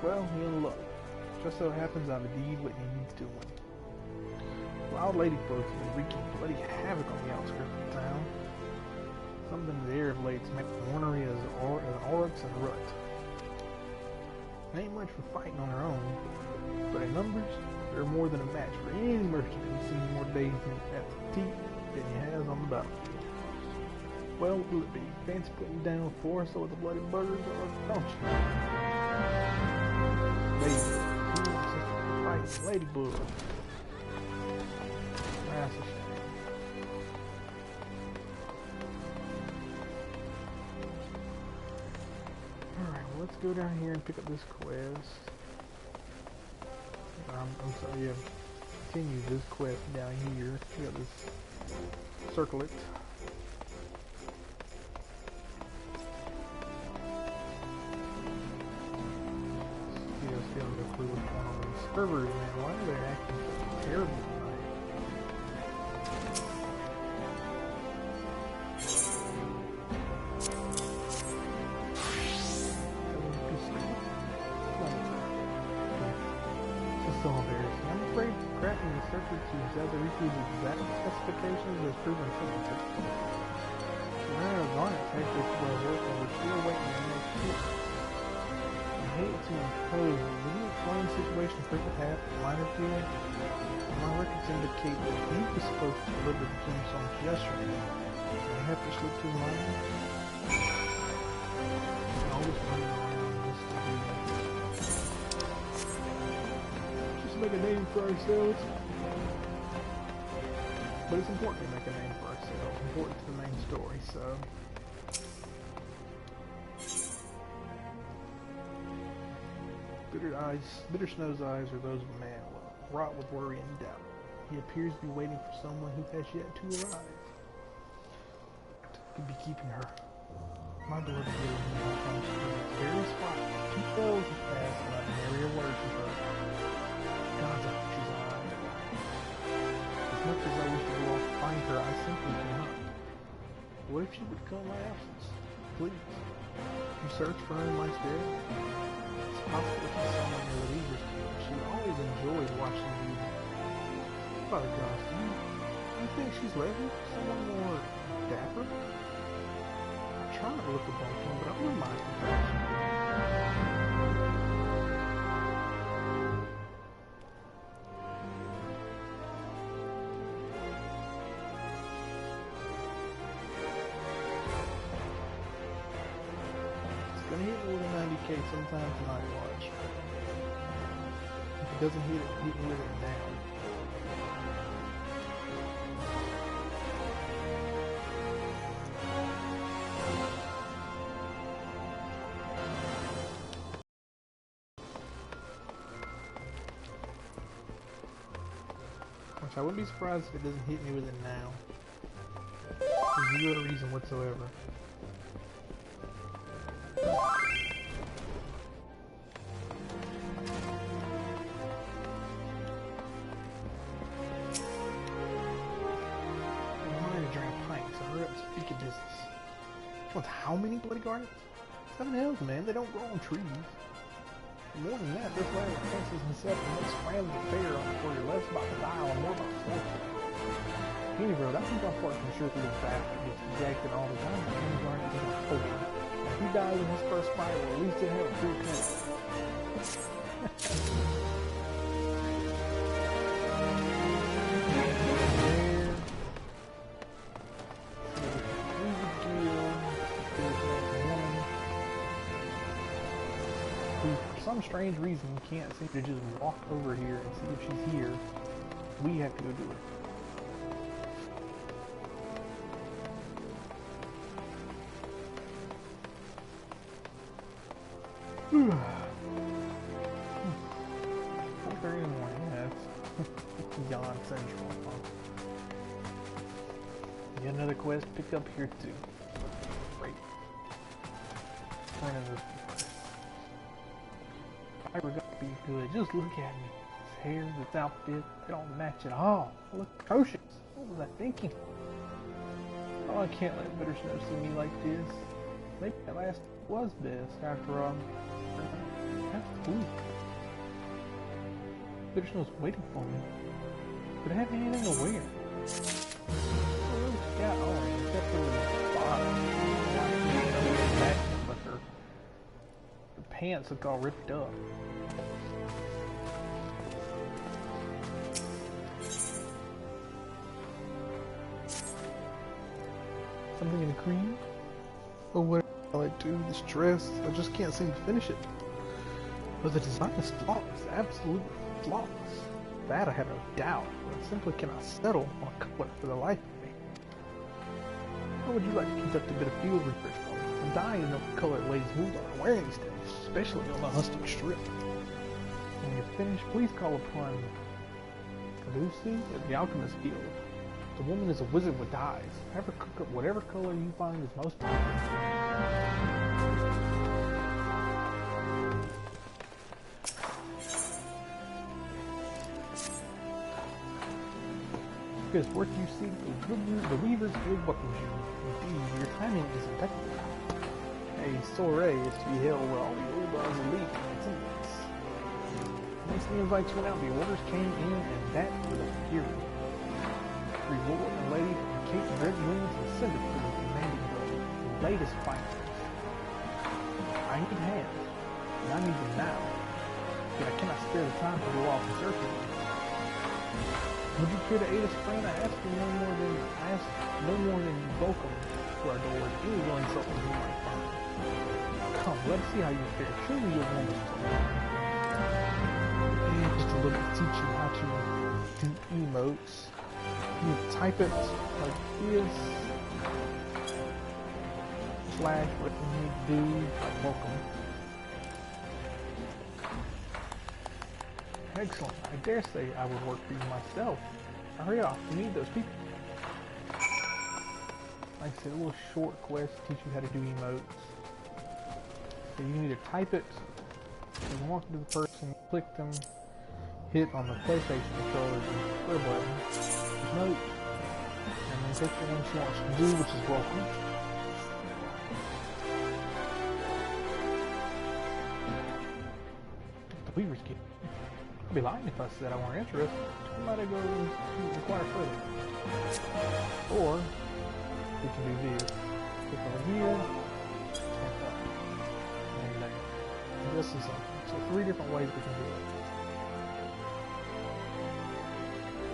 Well, you're in luck. Just so happens I've indeed what you need doing. Wild ladybugs have been wreaking bloody havoc on the outskirts of the town. Something in the air of late's making ornery as an oryx and rut. Ain't much for fighting on her own, but in numbers, they're more than a match for any merchant who's seen more days at the teeth than he has on the battlefield. Well, will it be? Fancy putting you down with Forrest with the bloody burgers, or don't you? Ladybug. Ladybug. That's a shame. Alright, well, let's go down here and pick up this quest. I'm sorry, yeah. Continue this quest down here. We got this circlet. Still no clue what's going on with servers, man. Why are they acting so terrible tonight? It's so embarrassing. I'm afraid crafting the circuit to Riku's exact specifications has proven something difficult. The rare Garnet tactics will work, and we're still waiting on next year. I hate to impose, but would you explain the situation Cricket had at Minerfield? My records indicate that he was supposed to deliver the gemstones yesterday. Did I have to slip to the mine? Always running around this to do. Just make a name for ourselves. But it's important to make a name for ourselves. Important to the main story, so. Bitter Snow's eyes are those of a man wrought with worry and doubt. He appears to be waiting for someone who has yet to arrive. Could be keeping her. My beloved girl now comes to this very spot. 2 bells have passed and I've nary a word from her. God's up, she's alive. As much as I wish to go off to find her, I simply cannot. What if she would come my absence? Please. You search for her in my stead? It's possible to see someone in the Leader's Guild. She always enjoyed watching you. Father Goss, do you think she's left someone more dapper? I try not to look above him, but I wouldn't mind compassion. okay sometime tonight, watch. If it doesn't hit me with it now. Which I wouldn't be surprised if it doesn't hit me with it now. For zero reason whatsoever. With how many bloody gardens? 7 hills, man. They don't grow on trees. More than that, there's land with fences and stuff, and that's random fair for your less about the dial and more about the fortune. Any road, I think I'm fortunate sure through the fact that gets rejected all the time, but any garden is a potion. If he dies in his first fight, well, at least he'll have a free point. For some strange reason, can't seem to just walk over here and see if she's here. We have to go do it. Whew. 4:30 in the morning, yeah, it's yawn central. Yet another quest picked up here too. Great. If I were gonna be good, just look at me. This hair, this outfit, they don't match at all. I look atrocious. What was I thinking? Oh, I can't let Bitter Snow see me like this. Maybe that last was best after all. That's the week. Bitter Snow's waiting for me. But I have anything to wear. Yeah, oh, except for the bottom. But her pants look all ripped up. Something in the cream? Oh, what I do, this dress, I just can't seem to finish it. But the design is flawless, absolutely flawless. That I have no doubt, but I simply cannot settle on a color for the life of me. How would you like to conduct a bit of field research for me? I'm dying to know what color Lady's moves are wearing these days, especially on the Huston Strip. When you're finished, please call upon Lucy at the Alchemist Guild. The woman is a wizard with dyes. Ever cook up whatever color you find is most popular. Because work you see, the Weaver's Guild welcomes you. Indeed, your timing is impeccable. A soiree is to be held where all the old gods elite and teammates. Once the invites went out, the orders came in, and that was a fury. Reward a lady from Kate Red Wings and send it to the commanding role, the latest fighters. I need hands, and I need them now, yet I cannot spare the time to go off and search for them. Would you care to aid us, friend? I ask no more than welcome to our door and any willing trouble you might find. Come, let's see how you fare. Surely you'll want us to learn. And just a little to teach you how to do emotes. You type it like this, / what you need to do, like welcome. Excellent. I dare say I would work for you myself. Now hurry off, you need those people. Like I said, a little short quest to teach you how to do emotes. So you can either type it, you can walk to the person, click them, hit on the PlayStation controller and square button. Note, and then pick the one she wants to do, which is welcome. The Weaver's Guild. I'd be lying if I said I weren't interested. I might go inquire further. Or we can do this. Click over here, and up, and there. And this is something. So 3 different ways we can do it.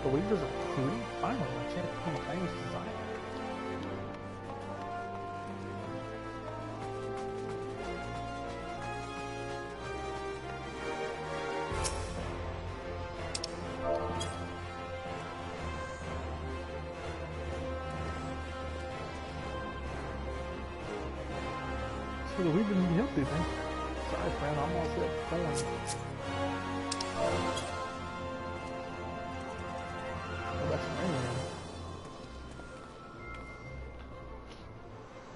The Weavers are recruiting? Finally, my chance to become a famous designer. Well, we didn't help you, man. Sorry, friend, I'm all set for going. Oh, that's raining.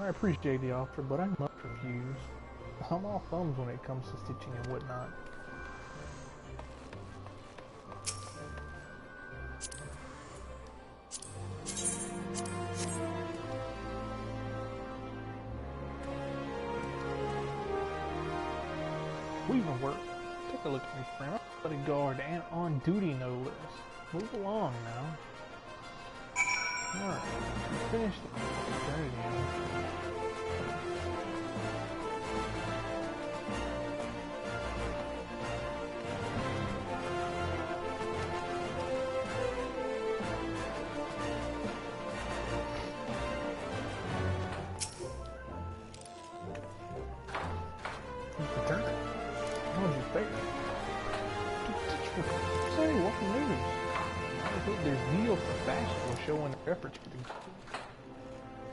I appreciate the offer, but I must refuse. I'm all thumbs when it comes to stitching and whatnot. Weaving work. Take a look at me, friend. I'm a bodyguard and on duty, no less. Move along now. Alright, finish the journey now. Say, what news? I hope there's zeal for fashion will show in their efforts for the good.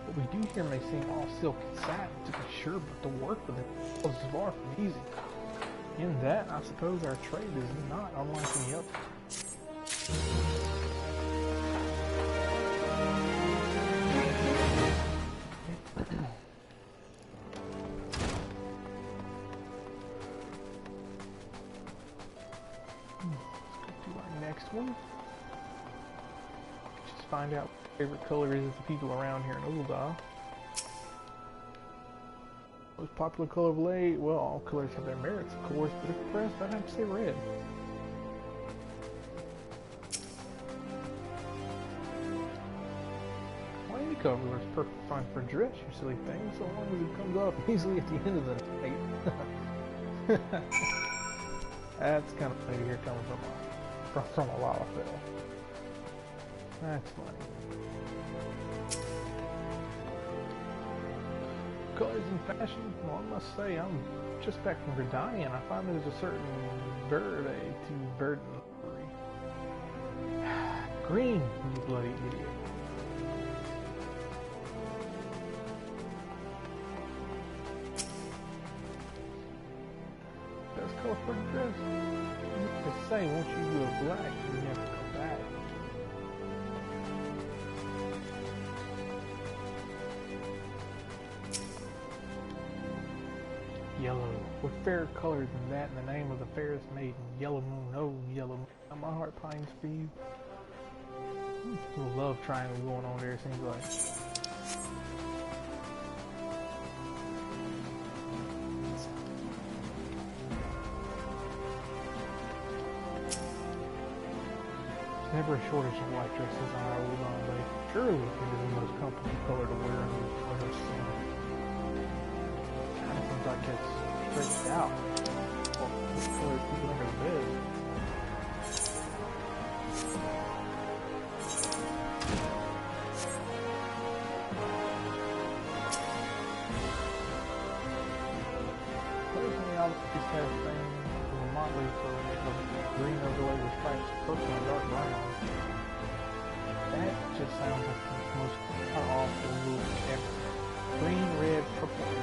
What we do here may seem all silk and satin, to be sure, but the work with it is far from easy. In that, I suppose our trade is not unlike any other. Next one. Just find out what your favorite color is of the people around here in Uldal. Most popular color of late? Well, all colors have their merits, of course, but if pressed, I'd have to say red. Well, any color is perfect fine for dress, you silly thing, so long as it comes off easily at the end of the night. That's kind of funny to hear coming from a Lalafell. That's funny. Colors and fashion? Well, I must say, I'm just back from Verdania, and I find there's a certain verde to verdantry. Green, you bloody idiot. Best color for the dress. To say, once you go black, you never come back. Yellow. What fairer color than that in the name of the fairest maiden? Yellow moon, oh yellow moon. My heart pines for you. A little love triangle going on there, seems like. Never a shortage of white dresses on our old way. Surely it is the most comfortable color to wear in the winter sun. Kind of seems like it's stretched out. Well, this color is people under the bed. Personally, I just have a thing from a motley for green overlay with stripes, purple and dark brown. That just sounds like the most awful move ever. Green, red, purple, and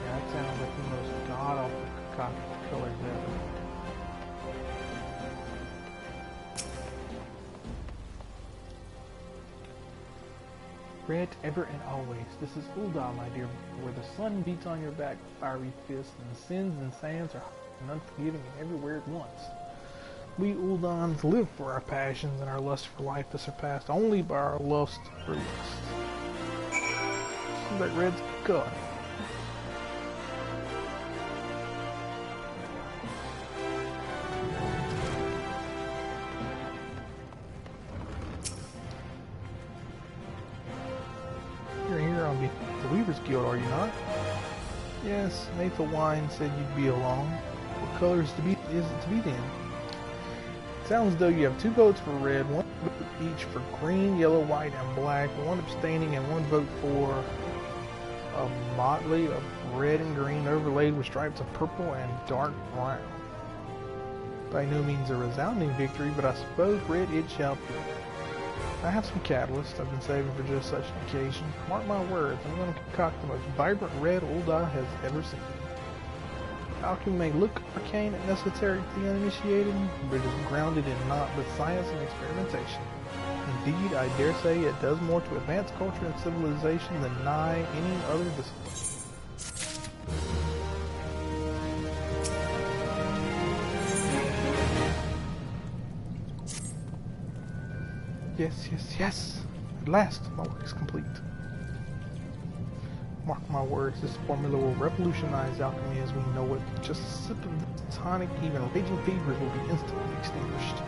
yeah, that sounds like the most god-awful concoction of colors ever. Red ever and always. This is Uldal, my dear, where the sun beats on your back with fiery fists, and the sins and sands are and unforgiving and everywhere at once. We Uldans live for our passions, and our lust for life is surpassed only by our lust for lust. Seems like red's good. You're here on the Weaver's Guild, are you not? Yes, Nathan Wine said you'd be along. What color is it to be then? Sounds as though you have 2 votes for red, 1 vote each for green, yellow, white, and black, 1 abstaining, and 1 vote for a motley of red and green overlaid with stripes of purple and dark brown. By no means a resounding victory, but I suppose red it shall be. I have some catalyst I've been saving for just such an occasion. Mark my words, I'm going to concoct the most vibrant red old eye has ever seen. Alchemy may look arcane and necessary to the uninitiated, but it is grounded in naught but science and experimentation. Indeed, I dare say it does more to advance culture and civilization than nigh any other discipline. Yes, yes, yes! At last, my work is complete. Mark my words, this formula will revolutionize alchemy as we know it. Just a sip of this tonic, even raging fevers will be instantly extinguished.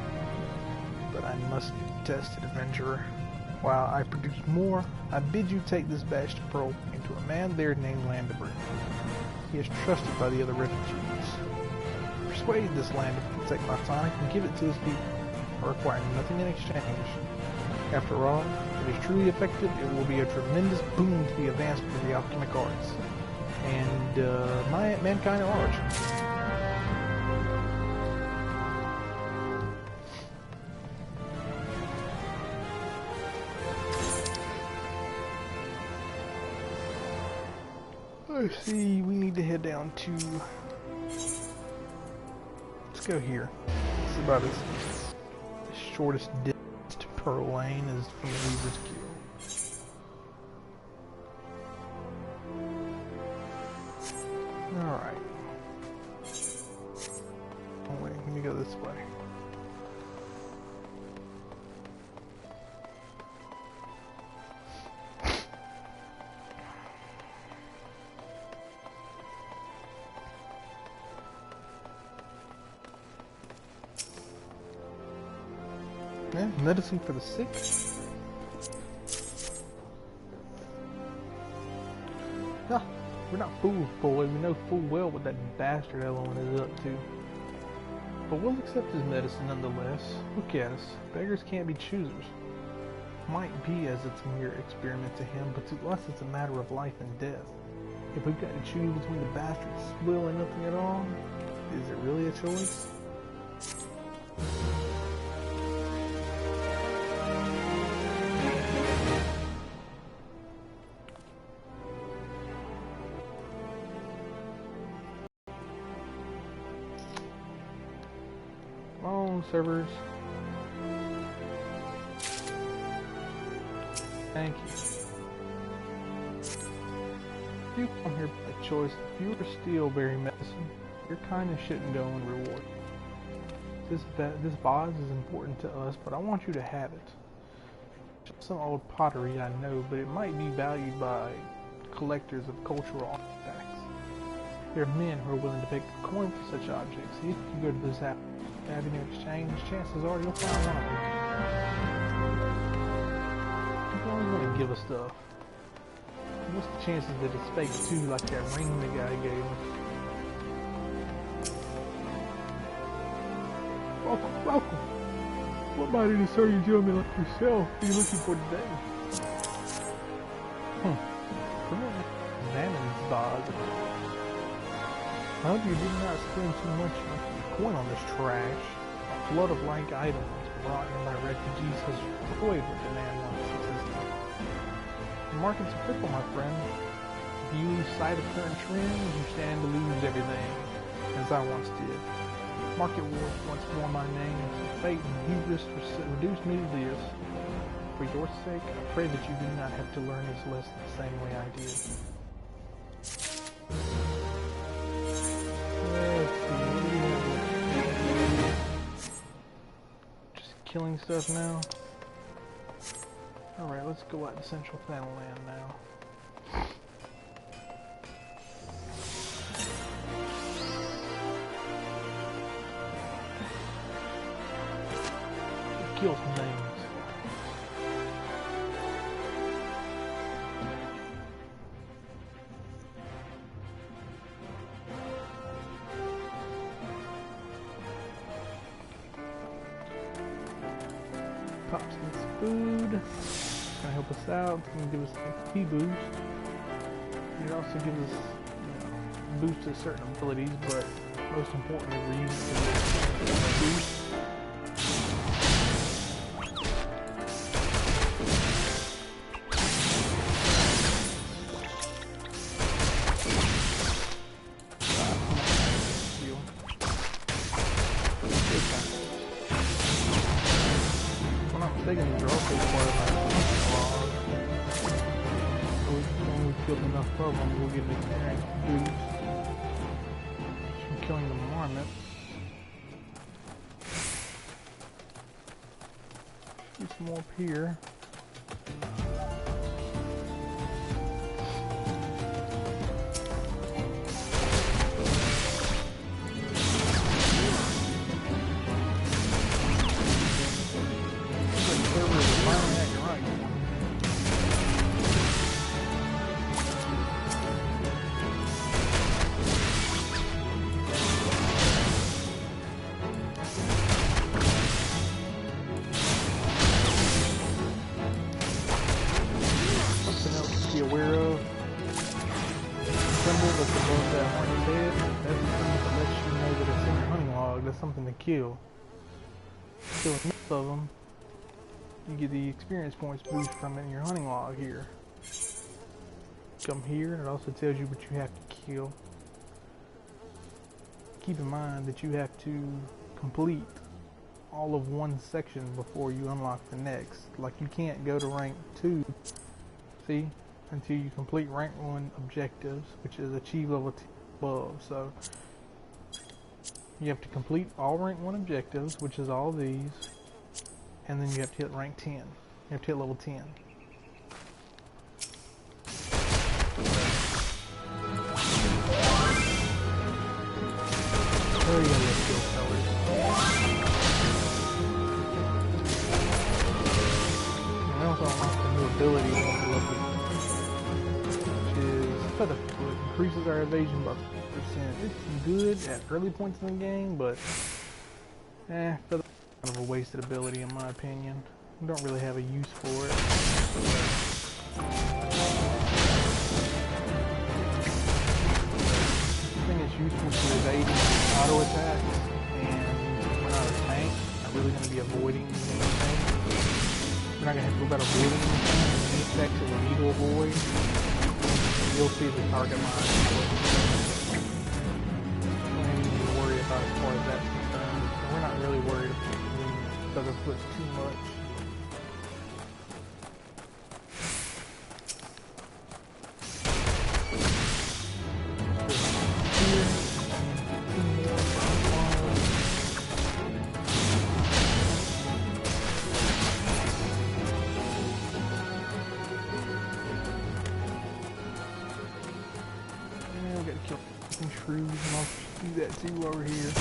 But I must be tested, adventurer. While I produce more, I bid you take this badge to Pearl to a man there named Landibert. He is trusted by the other refugees. Persuade this Landibert to take my tonic and give it to his people. I require nothing in exchange. After all, if it is truly effective, it will be a tremendous boon to the advancement of the alchemic arts and mankind at large. Let's see, we need to head down to... Let's go here. It's about as shortest distance to Pearl Lane is from the Weaver's Kill. Alright. Oh wait, let me go this way. Yeah, medicine for the sick. No, we're not fools, boy. We know full well what that bastard Eloin is up to. But we'll accept his medicine nonetheless. Look at us. Beggars can't be choosers. Might be as it's a mere experiment to him, but to us it's a matter of life and death. If we've got to choose between the bastard's swill and nothing at all, is it really a choice? Servers. Thank you. If you come here by choice, if you are steelberry medicine, your kindness shouldn't go unrewarded. This vase is important to us, but I want you to have it. Just some old pottery, I know, but it might be valued by collectors of cultural artifacts. There are men who are willing to pay a coin for such objects. If you go to this avenue exchange, chances are you'll find one of them. People always want to give us stuff. What's the chances that it's fake too, like that ring the guy gave us? Welcome, welcome. What mighty discerning gentleman like yourself are you looking for today? Examine this vase. I hope you did not spend too much coin on this trash. A flood of like items brought in by refugees has destroyed what the man once existed. The market's fickle, my friend. If you lose sight of current trends, you stand to lose everything, as I once did. Market wars once more my name, so fate and hubris reduced me to this. For your sake, I pray that you do not have to learn this lesson the same way I did. Killing stuff now. Alright, let's go out to Central Final Land now. Kill some things. Pop some food. Gonna help us out. It's gonna give us an XP boost. It also gives us, boost to certain abilities, but most importantly, we're using the boost. mistaken, these are also part of our log. So when we killed enough of them, we'll get an experience boost from killing the marmot. Do some more up here. Something to kill. Kill enough of them, you get the experience points boost from it in your hunting log here. Come here, and it also tells you what you have to kill. Keep in mind that you have to complete all of one section before you unlock the next. Like, you can't go to rank 2, see, until you complete rank 1 objectives, which is achieve level 10 above. So you have to complete all rank 1 objectives, which is all these, and then you have to hit rank 10. You have to hit level 10. There you go, skill colors. And I also unlocked a new ability which is Feather Foot. Increases our evasion by 50%. It's good at early points in the game, but Feather Foot is kind of a wasted ability in my opinion. I don't really have a use for it. I think it's useful for evading auto attacks, and we're not a tank. I'm really going to be avoiding anything. We're not going to have to go about avoiding anything. Any attacks that we need to avoid, you'll see the target line. Don't need to worry about as far as that's concerned. So we're not really worried about Feather Foot too much. Shrews, and I'll do that too over here.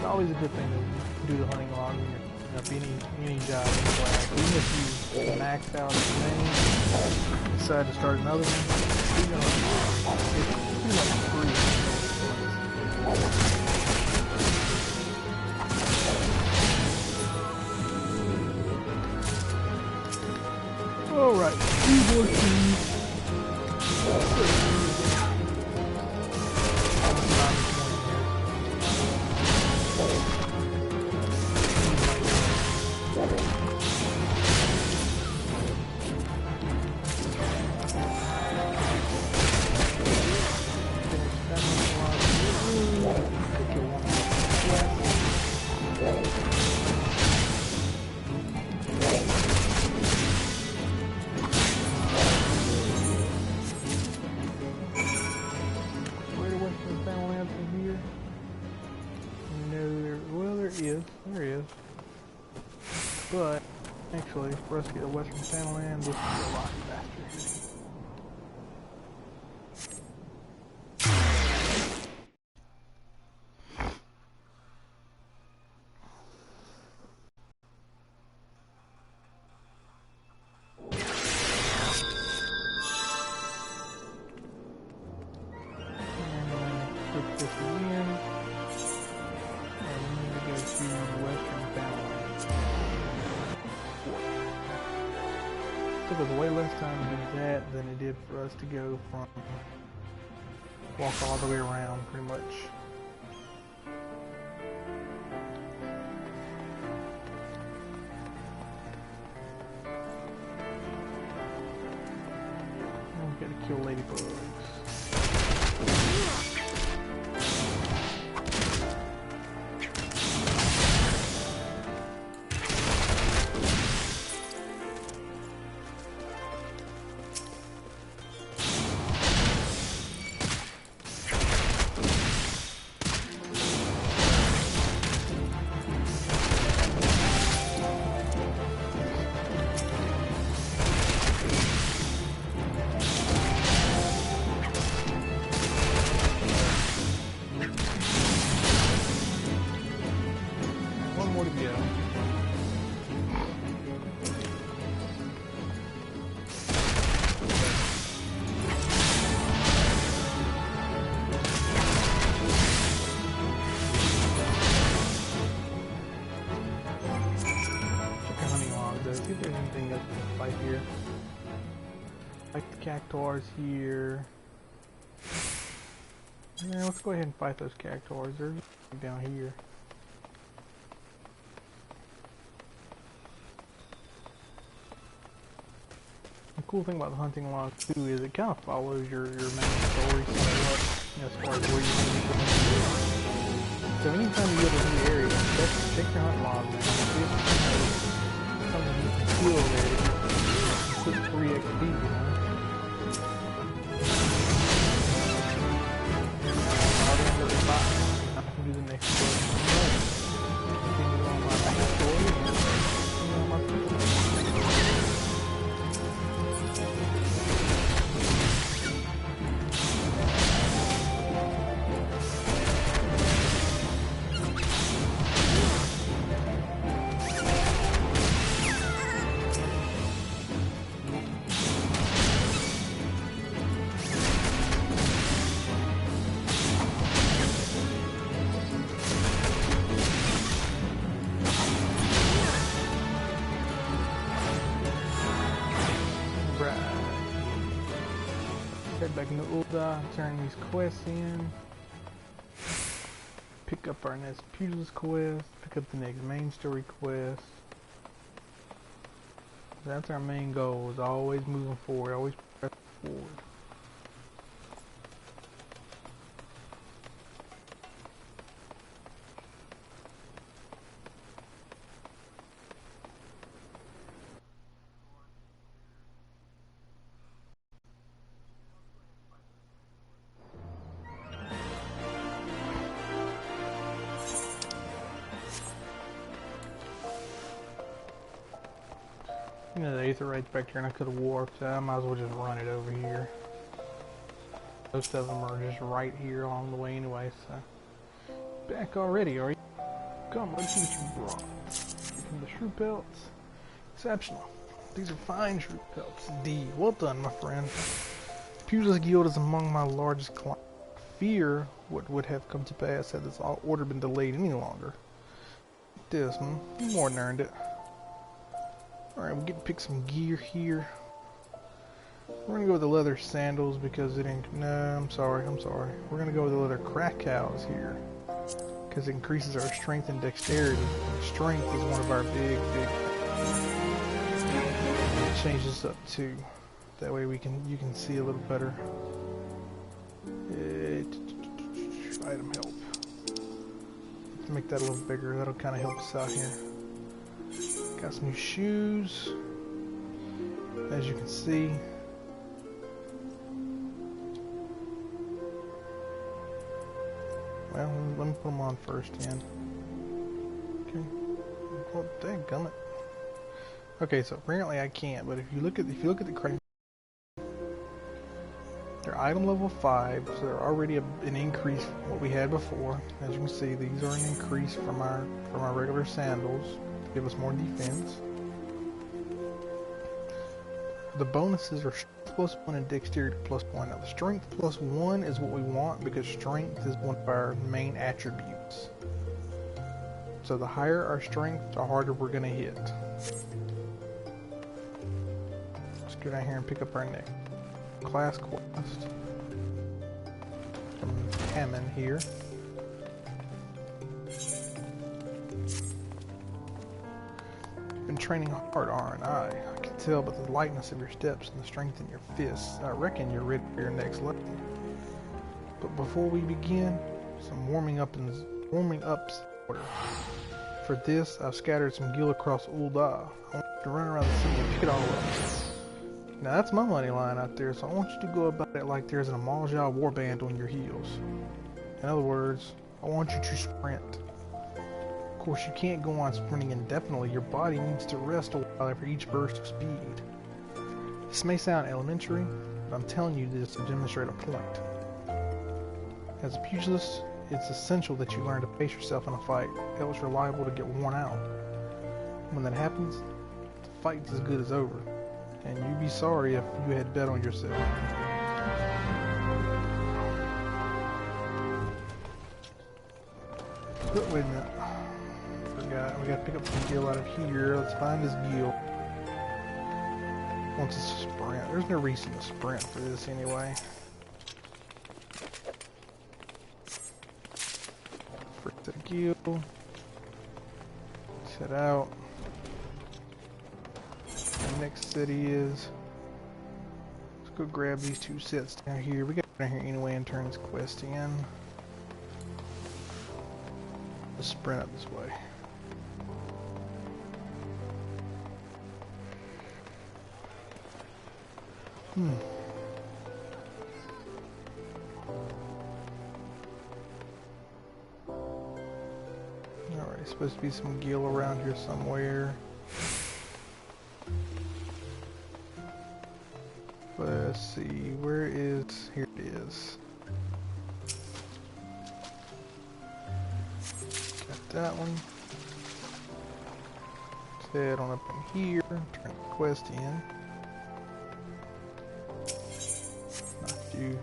Always a good thing to do the hunting log when you're up any job anyway. Even if you max out the main, decide to start another one, you're gonna it's pretty much free. Alright, 2 more keys. There is. But, actually, for us to get a Western Sandland, this is a lot faster. this again. And we need to go to Western Boundary. Took us way less time to do that than it did for us to go from walk all the way around, pretty much. And we gotta kill ladybugs. Cactuars here. Yeah, let's go ahead and fight those cactuars. They're down here. The cool thing about the hunting log too is it kind of follows your main story, as far as where you want to go. So anytime you go to a new area, check your hunt log, man. See if something you can kill there. Put 3 XP, you know. I can do the next one. Continue on my main story and continue on my back into Eorzea, turn these quests in, pick up our next Pugilist quest, pick up the next main story quest. That's our main goal, is always moving forward, always pressing forward. You know, the Aetherite's back here and I could have warped, so I might as well just run it over here. Most of them are just right here along the way anyway, so. Back already, are you? Come, let's see what you brought. From the shrew pelts. Exceptional. These are fine shrew pelts. D. Well done, my friend. Pugilist Guild is among my largest clients. Fear what would have come to pass had this order been delayed any longer. This, you more than earned it. Alright, we get to pick some gear here. We're gonna go with the leather sandals because it ain't. No, I'm sorry. We're gonna go with the leather crackhows here because it increases our strength and dexterity. Strength is one of our big. Change this up too. That way you can see a little better. Item help. Let's make that a little bigger. That'll kind of help us out here. Got some new shoes, as you can see. Well, let me put them on first, then. Okay. Well, dadgummit. Okay, so apparently I can't. But if you look at the crate, they're item level 5, so they're already an increase from what we had before. As you can see, these are an increase from our regular sandals. Give us more defense. The bonuses are +1 and dexterity +1. Now the strength +1 is what we want because strength is one of our main attributes. So the higher our strength, the harder we're going to hit. Let's go down here and pick up our next class quest from Hammond here. You've been training hard, aren't I? I can tell by the lightness of your steps and the strength in your fists. I reckon you're ready for your next lesson. But before we begin, some warming up's in order. For this, I've scattered some gil across Ul'dah. I want you to run around the city and pick it all up. Now that's my money line out there, so I want you to go about it like there's an Eorzea warband on your heels. In other words, I want you to sprint. Of course, you can't go on sprinting indefinitely. Your body needs to rest a while after each burst of speed. This may sound elementary, but I'm telling you this to demonstrate a point. As a pugilist, it's essential that you learn to pace yourself in a fight, else you're liable to get worn out. When that happens, the fight's as good as over, and you'd be sorry if you had bet on yourself. But wait a minute. We gotta pick up some gil out of here. Let's find this gil. Wants us to sprint. There's no reason to sprint for this anyway. The gil. Set out. The next city is. Let's go grab these 2 sets down here. We got down here anyway and turn this quest in. Let's sprint up this way. Alright, supposed to be some gil around here somewhere. Let's see, where is... here it is. Got that one. Let's head on up in here, turn the quest in. Not you.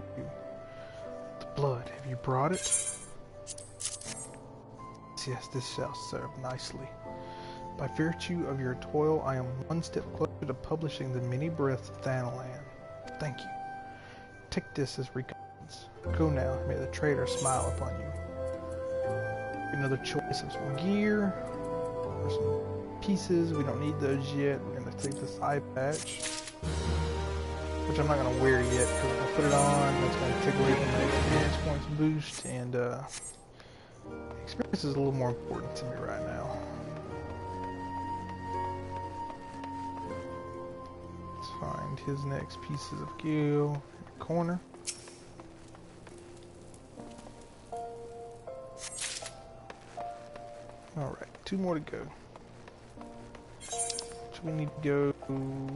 The blood, have you brought it? Yes, this shall serve nicely. By virtue of your toil, I am one step closer to publishing the many breaths of Thanalan. Thank you. Take this as recompense. Go now, may the traitor smile upon you. Another choice of some gear, or some pieces. We don't need those yet. We're going to take this eye patch, which I'm not going to wear yet, because if I put it on, it's going to take away from the experience points boost, and experience is a little more important to me right now. Let's find his next pieces of gil in the corner. Alright, 2 more to go. So we need to go...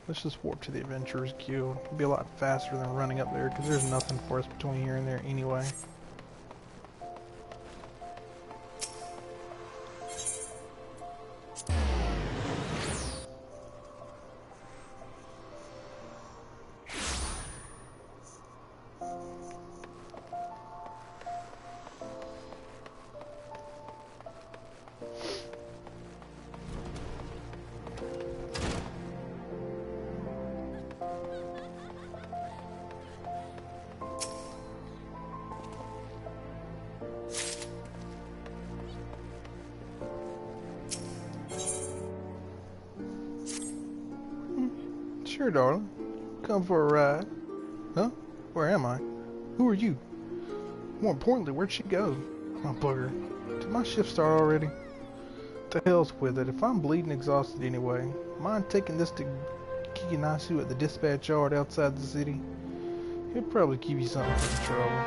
Let's just warp to the Adventurers Guild. It'll be a lot faster than running up there, because there's nothing for us between here and there anyway. Sure, darling. Come for a ride. Huh? Where am I? Who are you? More importantly, where'd she go? Oh, bugger. Did my shift start already? The hell's with it. If I'm bleeding exhausted anyway, mind taking this to Kikinasu at the dispatch yard outside the city? He'll probably give you something for the trouble.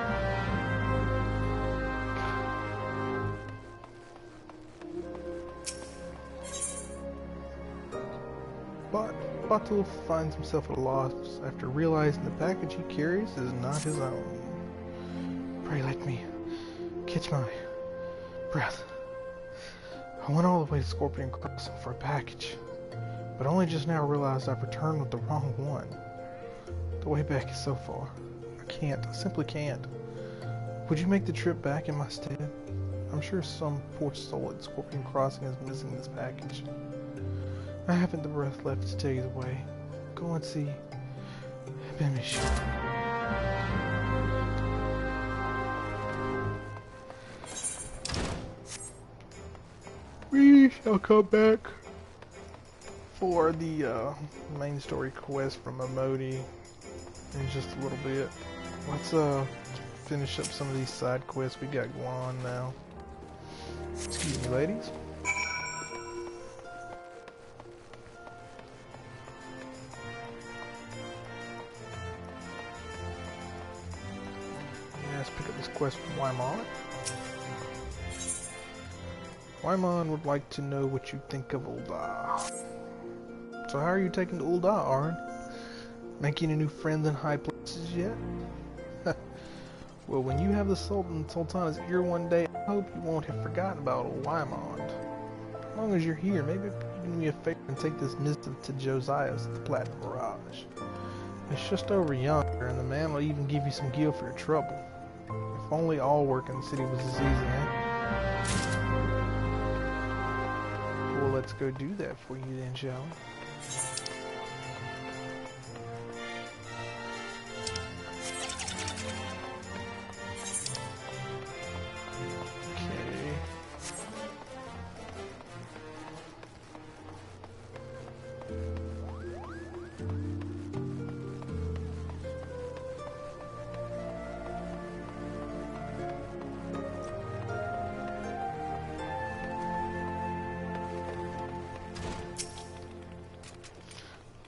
But Batul finds himself at a loss after realizing the package he carries is not his own. Pray let me catch my breath. I went all the way to Scorpion Crossing for a package. but only just now realized I've returned with the wrong one. The way back is so far. I simply can't. Would you make the trip back in my stead? I'm sure some poor soul at Scorpion Crossing is missing this package. I haven't the breath left to tell you the way. Go and see Bemish. We shall come back for the main story quest from Amodi in just a little bit. Let's finish up some of these side quests we got going on now. Excuse me, ladies. Let's pick up this quest from Wyman. Wyman would like to know what you think of Ul'dah. So how are you taking to Ul'dah, Arn? Making any new friends in high places yet? Well, when you have the Sultana's ear one day, I hope you won't have forgotten about old Wyman. As long as you're here, maybe you can do me a favor and take this missive to Josiah's at the Platinum Mirage. It's just over yonder, and the man will even give you some gil for your trouble. If only all work in the city was as easy, eh? Well, let's go do that for you then, shall we?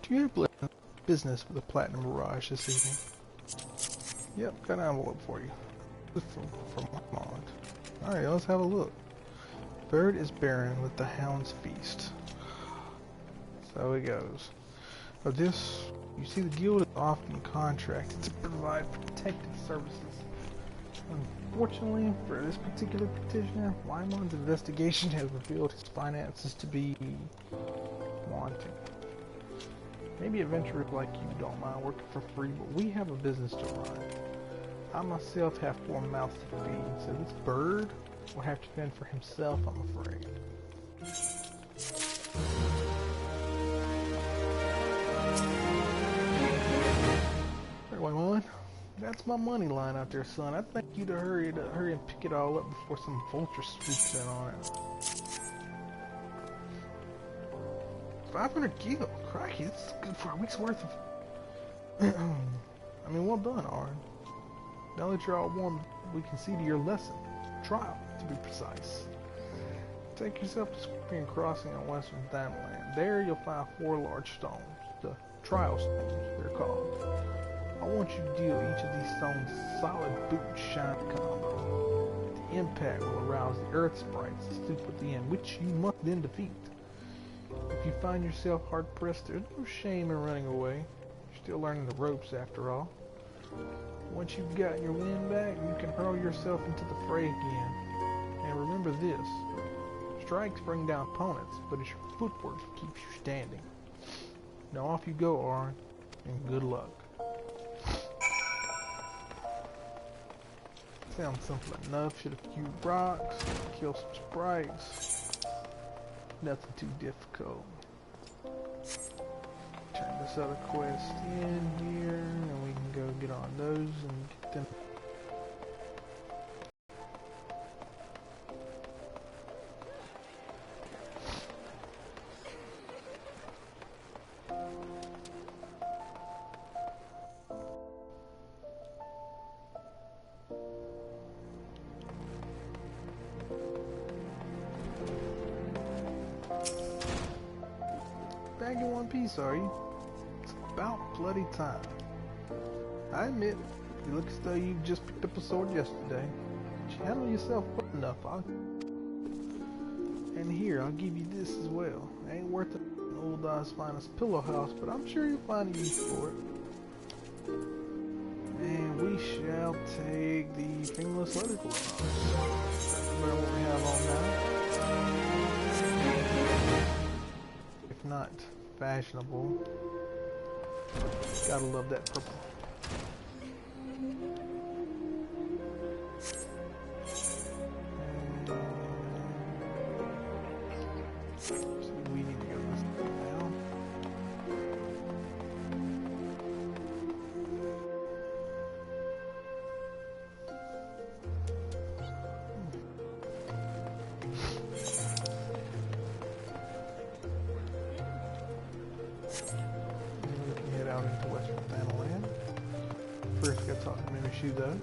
Do you have business with the Platinum Mirage this evening? Yep, got an envelope for you. From Mont. Alright, let's have a look. Bird is barren with the hound's feast. So it goes. But this, you see, the guild is often contracted to provide protective services. Unfortunately, for this particular petitioner, Wyman's investigation has revealed his finances to be wanting. Maybe adventurers like you don't mind working for free, but we have a business to run. I myself have 4 mouths to feed, so this bird will have to fend for himself, I'm afraid. Anyway, man, that's my money line out there, son. I think you'd hurry and pick it all up before some vulture swoops in on it. 500 gil, crikey, this is good for a week's worth of... I mean, well done, Arn. Now that you're all warm, we can see to your lesson. Trial, to be precise. Take yourself to Scorpion Crossing on Western Thanaland. There you'll find 4 large stones. The trial stones, they're called. I want you to deal each of these stones a solid boot shine combo. The impact will arouse the earth sprites to stoop at the end, which you must then defeat. If you find yourself hard-pressed, there's no shame in running away. You're still learning the ropes, after all. Once you've gotten your wind back, you can hurl yourself into the fray again. And remember this, strikes bring down opponents, but it's your footwork that keeps you standing. Now off you go, Arn, and good luck. Sounds simple enough. Hit a few rocks, kill some sprites. Nothing too difficult. Turn this other quest in here, and we can go get on those and get them. Back in one piece, are you? It's about bloody time. I admit, you look as though you just picked up a sword yesterday. But you handle yourself well enough. And here, I'll give you this as well. It ain't worth it in Ul'dah's finest pillow house, but I'm sure you'll find a use for it. And we shall take the fingerless leather gloves. That's about what we have on now. If not, fashionable. Gotta love that purple. We need to go this way now. We can head out into Western Thanaland. First, gotta talk to Mimishu though.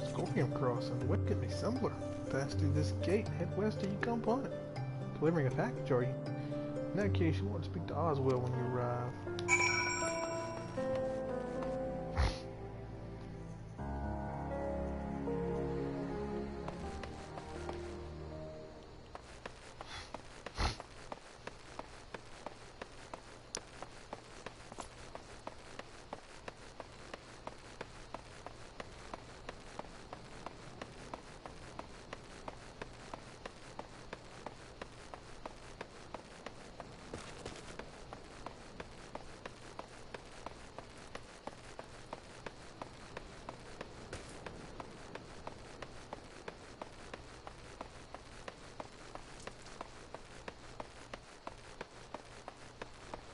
Scorpion Crossing. What could be simpler? Pass through this gate, head west till you come upon it. Delivering a package, are you? In that case, you want to speak to Oswell when you arrive.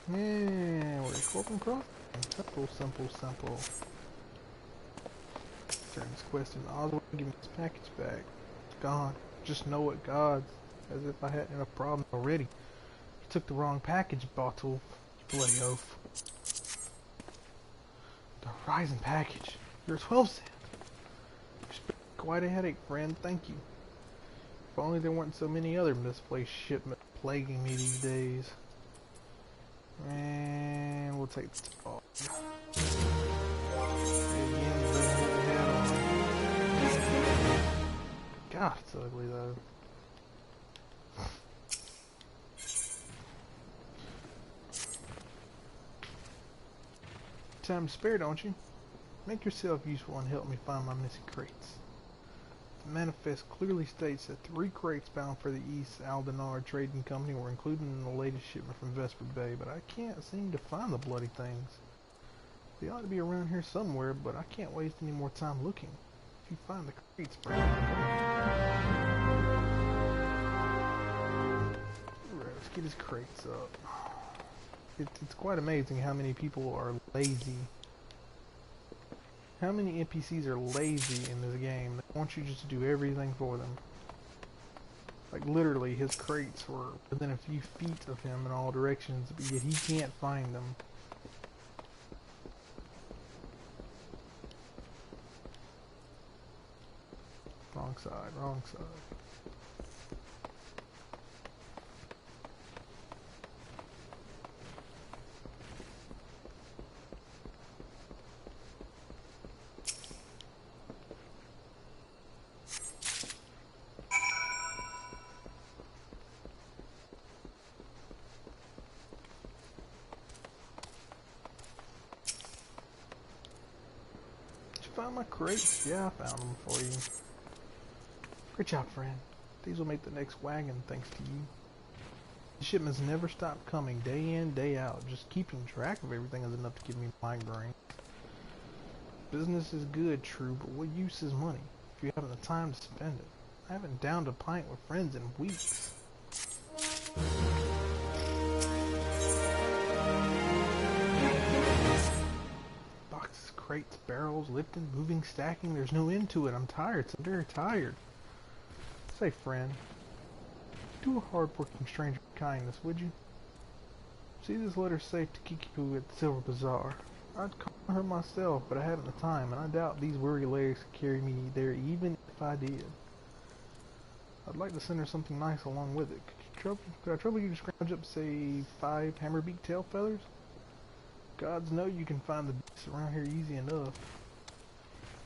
Yeah, we're Scorpion Crossing. Simple, simple, simple. Turn this quest in Oswald, give me this package back. It's gone. Just know it, gods. As if I hadn't enough problems already. You took the wrong package, bottle. You bloody oaf. The Horizon package. You're 12 cents. Quite a headache, friend. Thank you. If only there weren't so many other misplaced shipments plaguing me these days. And we'll take this off. God, it's ugly though. Time to spare, don't you? Make yourself useful and help me find my missing crates. The manifest clearly states that 3 crates bound for the East Aldenar Trading Company were included in the latest shipment from Vesper Bay, but I can't seem to find the bloody things. They ought to be around here somewhere, but I can't waste any more time looking. If you find the crates, bring them. Alright, let's get his crates up. It's quite amazing how many people are lazy. How many NPCs are lazy in this game? They want you just to do everything for them. Like literally, his crates were within a few feet of him in all directions, but yet he can't find them. Wrong side, wrong side. Found my crates? Yeah, I found them for you. Great job, friend. These will make the next wagon thanks to you. The shipments never stop coming, day in, day out. Just keeping track of everything is enough to give me migraine. Business is good, true, but what use is money if you haven't the time to spend it? I haven't downed a pint with friends in weeks. Boxes, crates, barrels, lifting, moving, stacking. There's no end to it. I'm tired. So very tired. Say, friend, do a hard-working stranger kindness, would you? See this letter safe to Kikipu at the Silver Bazaar. I'd call her myself, but I haven't the time, and I doubt these weary legs could carry me there even if I did. I'd like to send her something nice along with it. Could I trouble you to scrounge up, say, 5 hammerbeak tail feathers? Gods know you can find the beasts around here easy enough.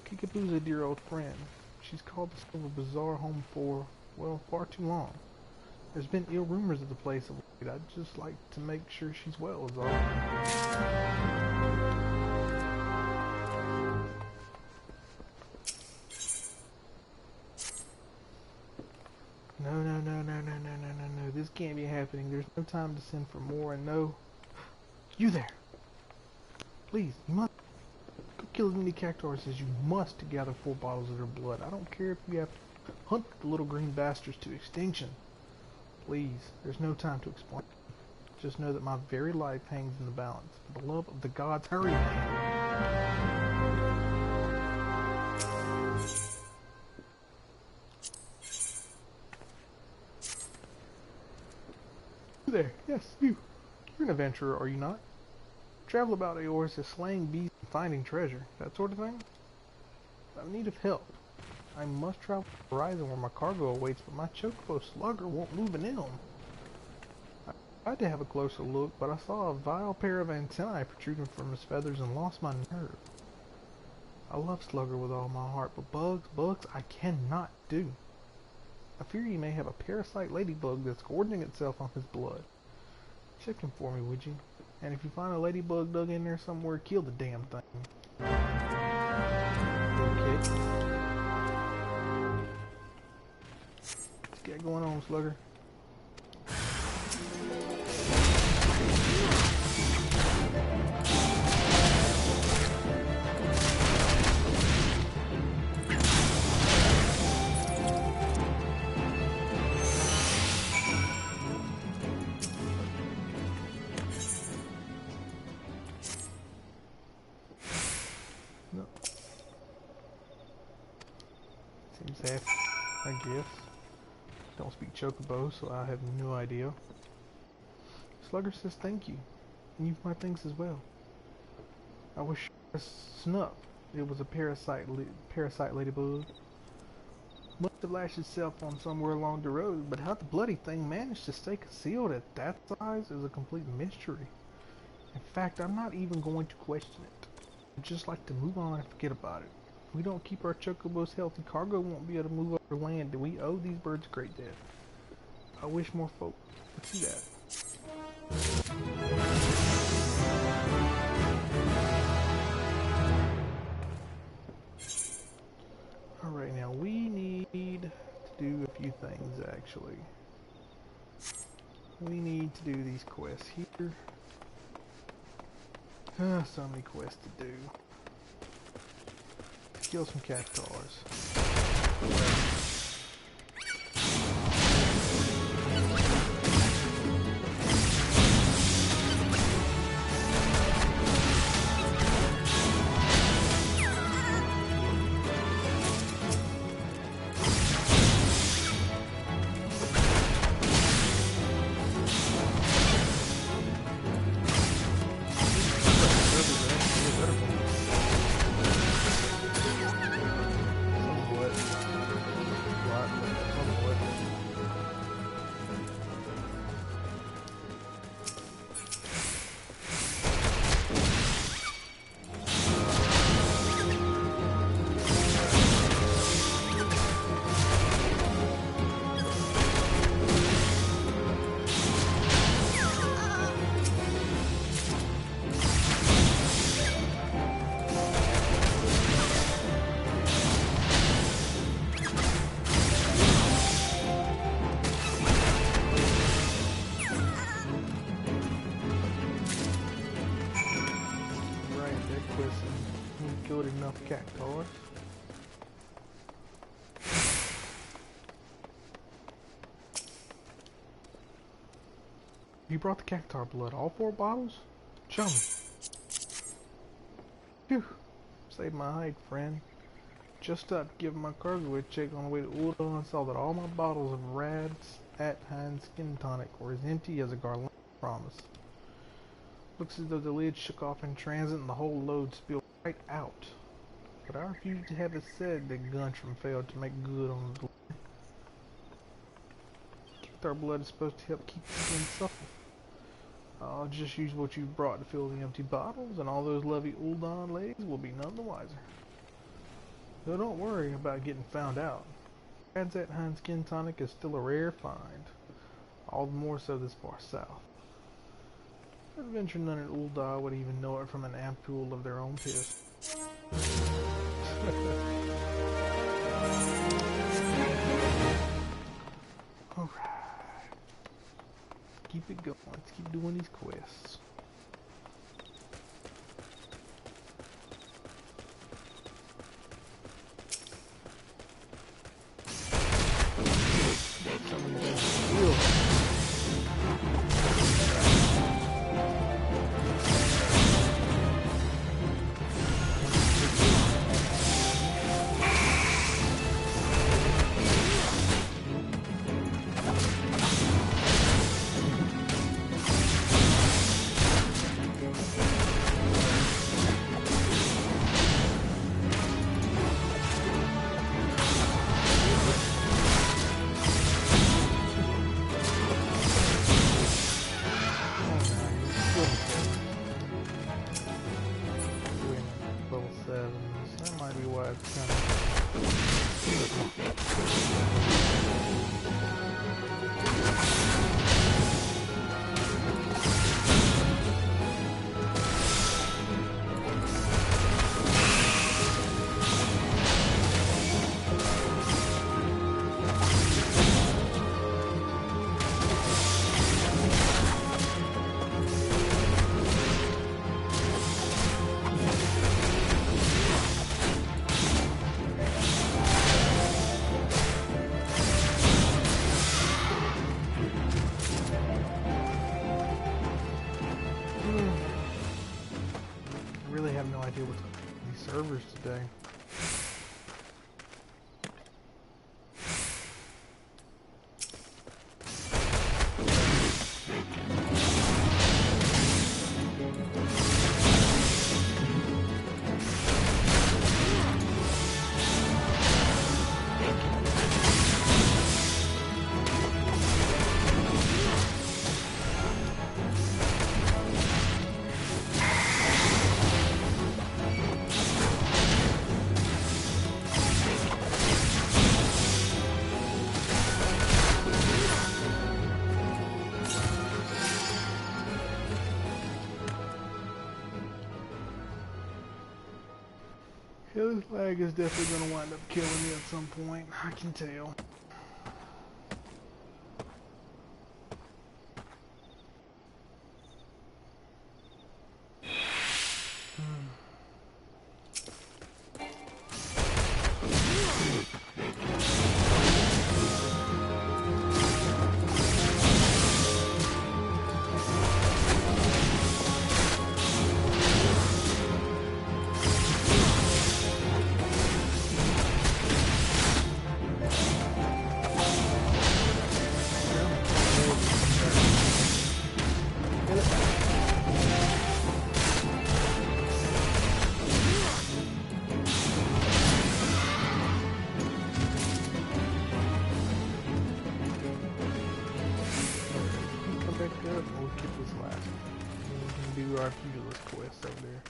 Kikipu's a dear old friend. She's called the Silver Bazaar home for, well, far too long. There's been ill rumors of the place of late. I'd just like to make sure she's well, is all. No. This can't be happening. There's no time to send for more, and no... You there! Please, you must go kill as many cactuars as you must to gather 4 bottles of their blood. I don't care if you have to hunt the little green bastards to extinction. Please, there's no time to explain. Just know that my very life hangs in the balance. For the love of the gods, hurry! You there? Yes, you. You're an adventurer, are you not? Travel about Eorzea, slaying beasts and finding treasure, that sort of thing? I'm in need of help. I must travel to the horizon where my cargo awaits, but my chocobo slugger won't move an elm. I tried to have a closer look, but I saw a vile pair of antennae protruding from his feathers and lost my nerve. I love Slugger with all my heart, but bugs, I cannot do. I fear he may have a parasite ladybug that's gorging itself on his blood. Check him for me, would you? And if you find a ladybug dug in there somewhere, kill the damn thing. Okay. What's got going on, Slugger? No. Seems half, I guess. Don't speak chocobo, so I have no idea. Slugger says thank you, and you've my things as well. I wish I snuff. It was a parasite ladybug. Must have lashed itself on somewhere along the road, but how the bloody thing managed to stay concealed at that size is a complete mystery. In fact, I'm not even going to question it. I'd just like to move on and forget about it. If we don't keep our chocobos healthy, cargo won't be able to move over land, and we owe these birds a great debt. I wish more folk would see that. Alright, now we need to do a few things, actually. We need to do these quests here. So many quests to do. Kill some cactuars. Killed enough cactuars. You brought the cactuar blood, all 4 bottles? Show me. Phew. Saved my hide, friend. Just stopped giving my cargo a check on the way to Uldo and saw that all my bottles of Rad's at-hand skin tonic were as empty as a garland promise. Looks as though the lid shook off in transit and the whole load spilled right out. But I refuse to have it said that Guntram failed to make good on his blood. Cactuar blood is supposed to help keep the skin supple. I'll just use what you brought to fill the empty bottles, and all those lovely Uldon ladies will be none the wiser. So don't worry about getting found out. Rad's at-hand skin tonic is still a rare find. All the more so this far south. I'd venture none at Ulda would even know it from an ampule of their own piss. Alright. keep it going. Let's keep doing these quests. Some of these real level 7s. That might be why it's kind I really have no idea what's going on with these servers today. Yeah, this lag is definitely going to wind up killing me at some point. I can tell. We'll skip this last one. We can do our pugilist quest over there.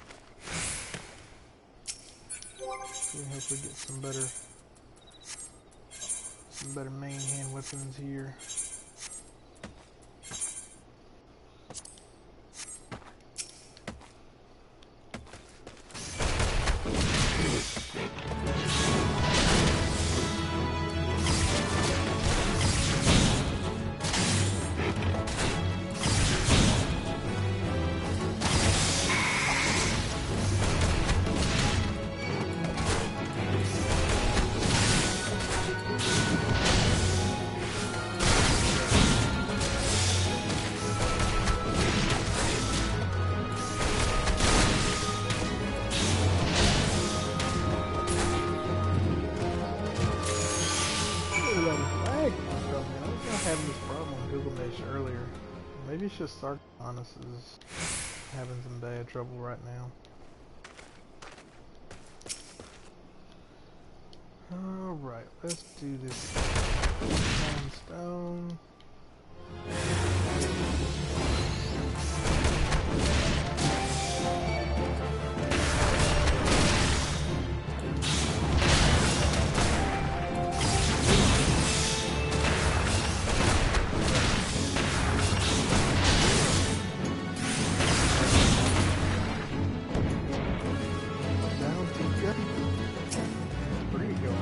We hopefully get some better main hand weapons here. Having this problem on Gilgamesh earlier. Maybe it's just Sarkonis is having some bad trouble right now. Alright, let's do this. Stone. There you go.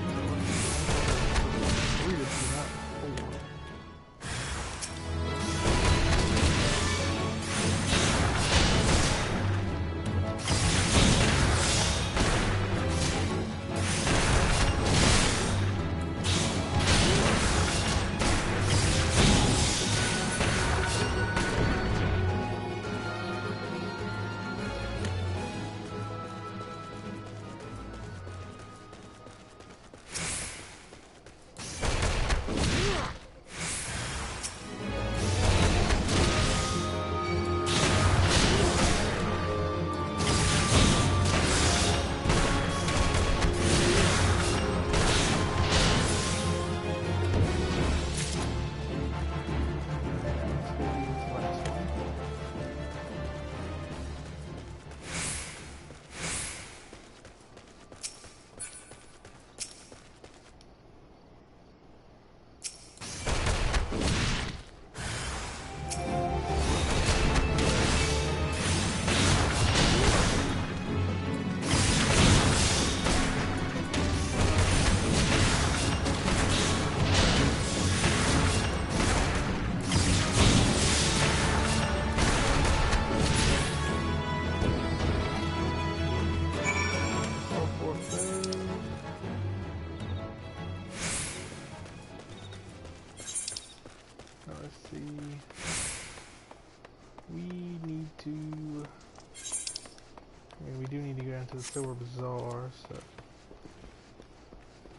into the Silver Bazaar, so...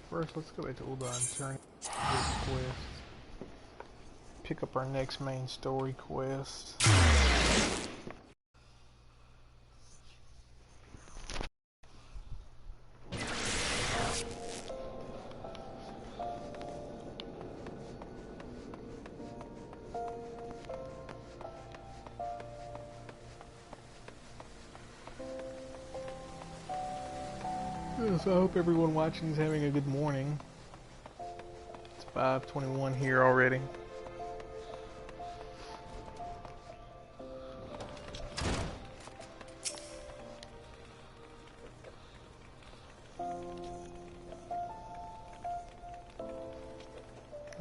First, let's go back to Ul'dah and turn this quest. Pick up our next main story quest. So I hope everyone watching is having a good morning. It's 5:21 here already.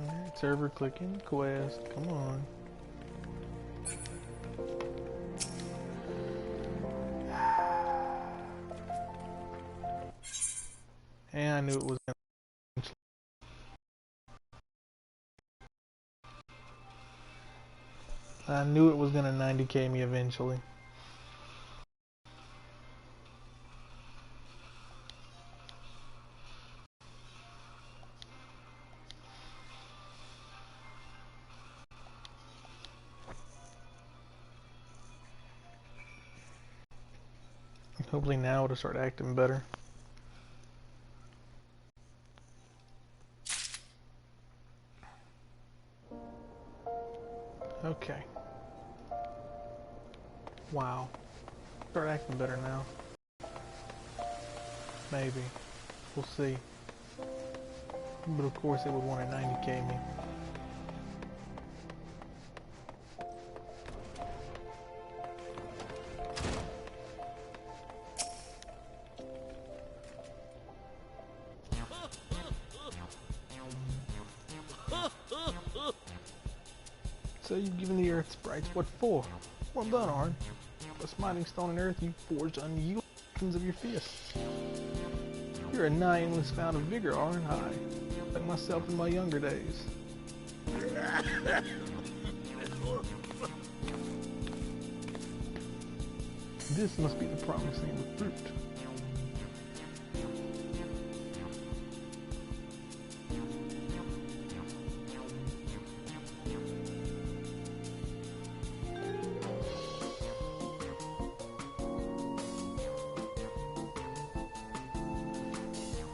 Alright, server clicking quest. Come on. And I knew it was gonna... I knew it was gonna 90k me eventually. Hopefully now it'll start acting better. Okay. Wow. Start acting better now. Maybe. We'll see. But of course it would want to 90k me. So you've given the earth sprites what for? Well done, Arn. A smiting stone and earth you forged unyielding weapons of your fists. You're a nigh endless fount of vigor, Arn, I, like myself in my younger days. This must be the promising recruit.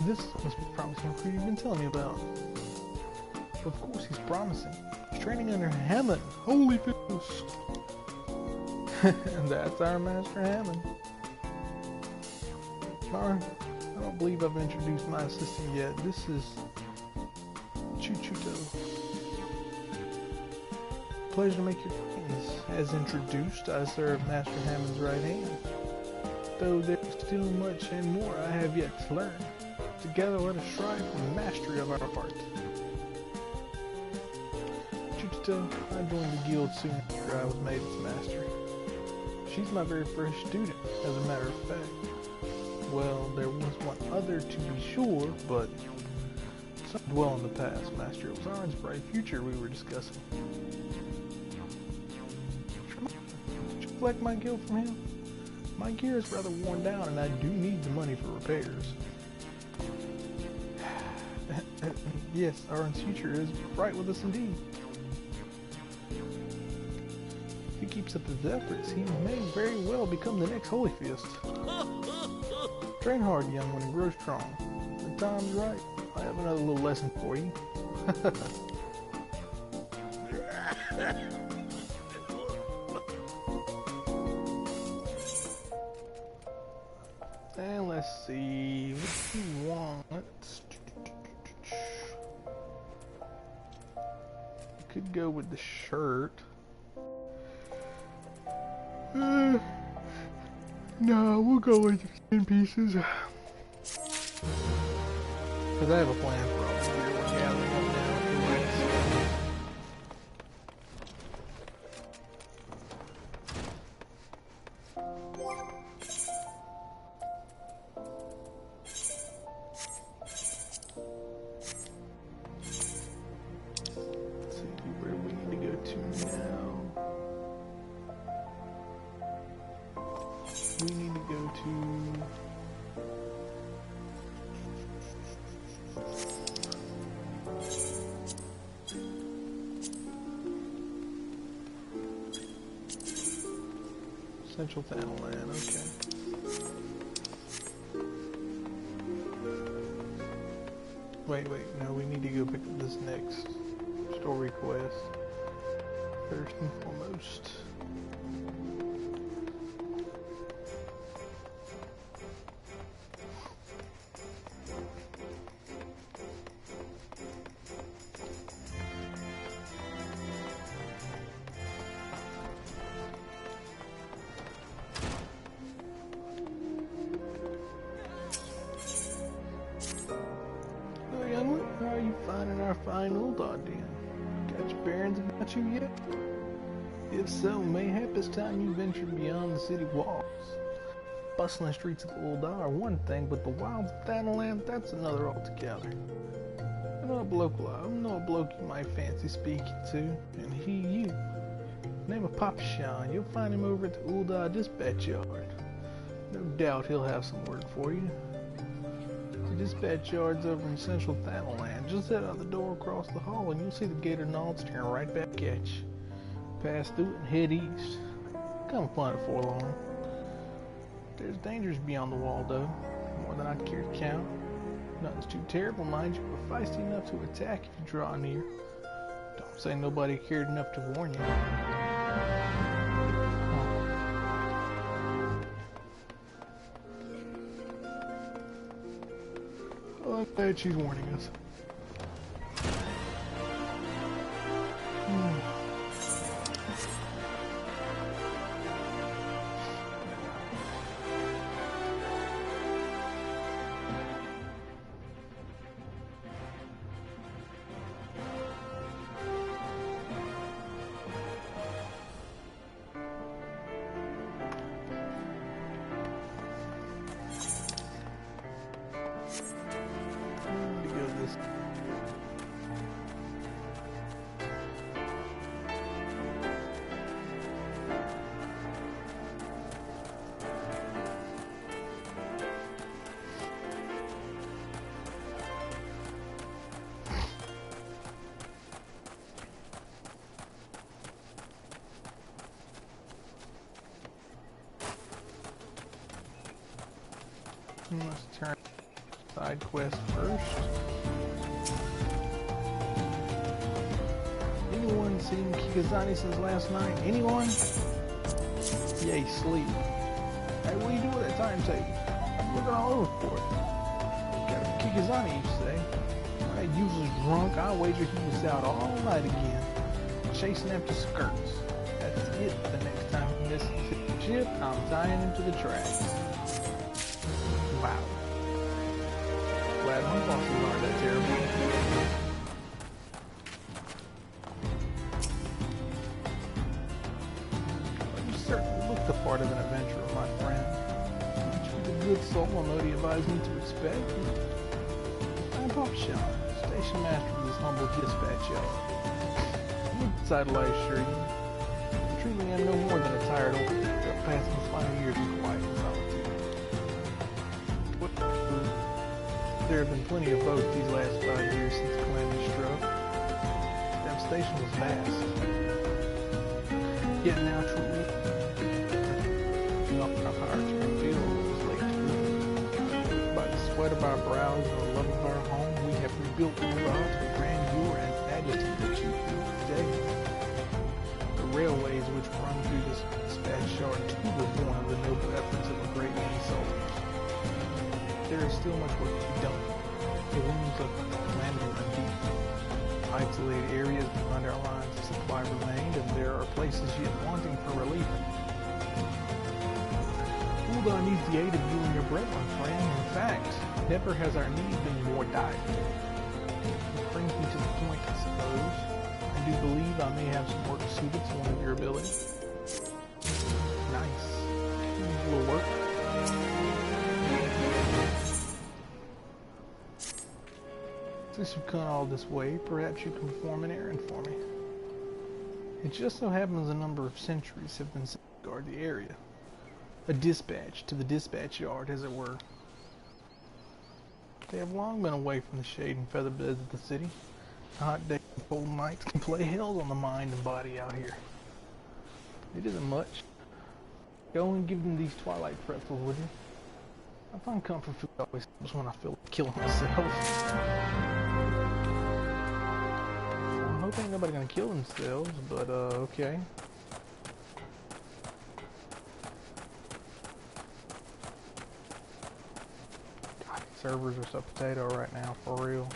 This must be the promising recruit you've been telling me about. Of course he's promising. He's training under Hammond. Holy Ghost. That's our Master Hammond. Arn, I don't believe I've introduced my assistant yet. This is Chuchuto. Pleasure to make your acquaintance. As introduced, I serve Master Hammond's right hand. Though there's still much and more I have yet to learn. Together let us strive for mastery of our art. Chuchuto, I joined the guild soon after I was made its master. She's my very first student, as a matter of fact. Well, there was one other to be sure, but some dwell in the past, Master. It was Arn's bright future we were discussing. Did you collect my guild from him? My gear is rather worn down, and I do need the money for repairs. Yes, Arn's future is bright with us indeed. If he keeps up his efforts, he may very well become the next Holy Fist. Train hard, young one, and grow strong. When the time's right, I have another little lesson for you. And let's see, what do you want? Could go with the shirt. No, we'll go with the 10 pieces. Because I have a plan for all the gear we're gathering up now. Let's see where we need to go to now. We need to go to Central Thanalan, okay. Wait, no, we need to go pick up this next story quest. First and foremost. How are you finding our fine old den? Got your bearings about you yet? If so, mayhap it's time you ventured beyond the city walls. Bustling streets of Ul'dah are one thing, but the wilds of Thanalan, that's another altogether. I know a bloke you might fancy speaking to, and he you. Name of Papa Sean, you'll find him over at the Ul'dah Dispatch Yard. No doubt he'll have some word for you. The dispatch yard's over in Central Thanalan. Just head out the door across the hall and you'll see the gator nods staring right back at you. Pass through it and head east. Come find it for long. There's dangers beyond the wall though, more than I'd care to count. Nothing's too terrible, mind you, but feisty enough to attack if you draw near. Don't say nobody cared enough to warn you. I'm glad she's warning us. Let's turn side quest first. Anyone seen Kikazani since last night? Anyone? Yay, sleep. Hey, what do you do with that time tape? I'm looking all over for it. Got a Kikazani, you say? That useless drunk, I wager he was out all night again, chasing after skirts. That's it. The next time he misses the ship, I'm tying him to the tracks. Wow. Glad my bosses aren't that terrible. Well, you certainly look the part of an adventurer, my friend. With a good soul, I know what you advise me to expect. I'm Papa Sean, station master of this humble dispatch yard. You title, I assure you. Truly, I'm no more than a tired old man passing his final years in quiet and solitude. There have been plenty of boats these last 5 years since Calamity struck. Devastation was vast. Yet now, truly, our hearts are filled with this lake truth. By the sweat of our brows and the love of our home, we have rebuilt Ul'dah to the grandeur and majesty that you feel today. The railways which run through this dispatch yard too were born of the noble efforts of a great many soldiers. There is still much work to be done. The wounds of Calamity run deep. Isolated areas behind our lines of supply remained, and there are places yet wanting for relief. Ul'dah needs the aid of you and your brother, my friend. In fact, never has our need been more dire. It brings me to the point, I suppose. I do believe I may have some work suited to one of your abilities. Nice. Usual work. Since you've come all this way, perhaps you can perform an errand for me. It just so happens a number of sentries have been sent to guard the area. A dispatch to the dispatch yard, as it were. They have long been away from the shade and feather beds of the city. Hot days and cold nights can play hell on the mind and body out here. It isn't much. Go and give them these Twilight pretzels, would you? I find comfort food always helps when I feel like killing myself. I hope ain't nobody gonna kill themselves, but okay. God, servers are so potato right now, for real.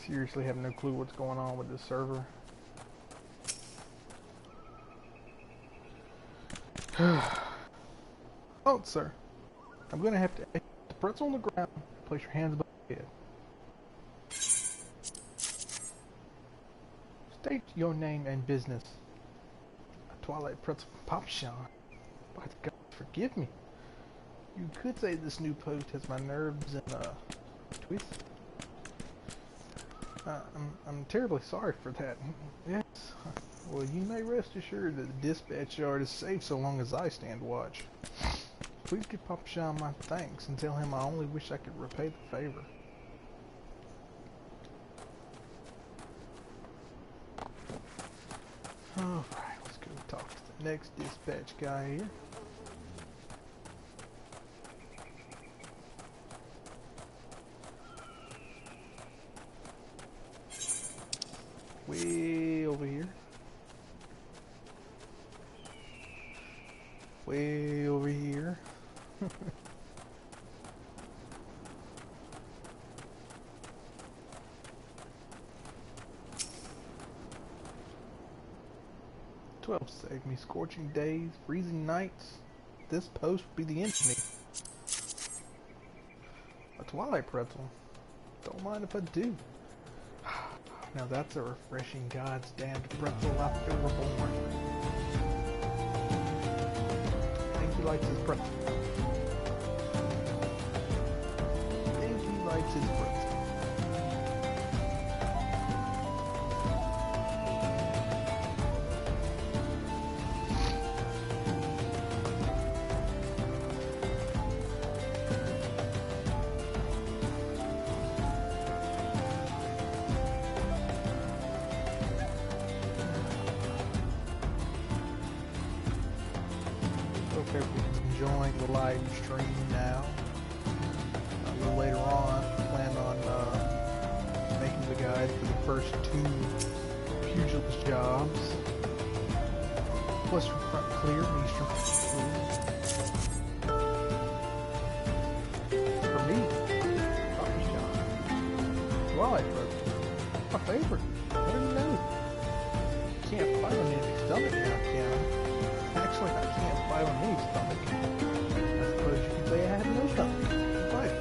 Seriously have no clue what's going on with this server. Oh, sir. I'm gonna have to put the pretzel on the ground. Place your hands above your head. State your name and business. A Twilight pretzel from Pop Sean. By God, forgive me. You could say this new post has my nerves in a twist. I'm terribly sorry for that. Yes. Well, you may rest assured that the dispatch yard is safe so long as I stand watch. Please give Papa Sean my thanks and tell him I only wish I could repay the favor. Alright, let's go talk to the next dispatch guy here. Way over here. Way over here. 12 saved me scorching days, freezing nights. This post would be the end of me. A Twilight pretzel. Don't mind if I do. Now that's a refreshing God's damned pretzel after we're born. I think he likes his pretzel. I think he likes his pretzel. Hope everyone's enjoying the live stream now. A little later on, I plan on making the guide for the first 2 pugilist jobs. Western front clear, eastern front clear. For me, Papa John. Right, folks. My favorite. I don't know. Can't fight on any stomach now, can I? Actually, I can't fight on any stomach. I suppose you could say I have no stomach. Right.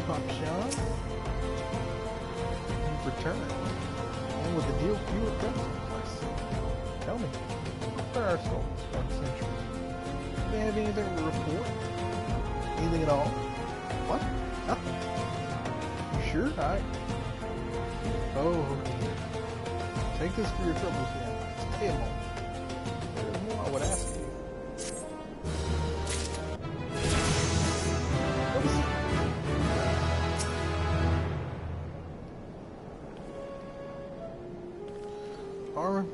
Pop Sean, you've returned. And with the deal fewer customs, I see. Tell me, where are souls 1 century? Do they have anything to report? Anything at all? What? Nothing? You sure? Oh dear. Take this for your troubles then. Stay a moment. There is more I would ask you. What is it? Armin,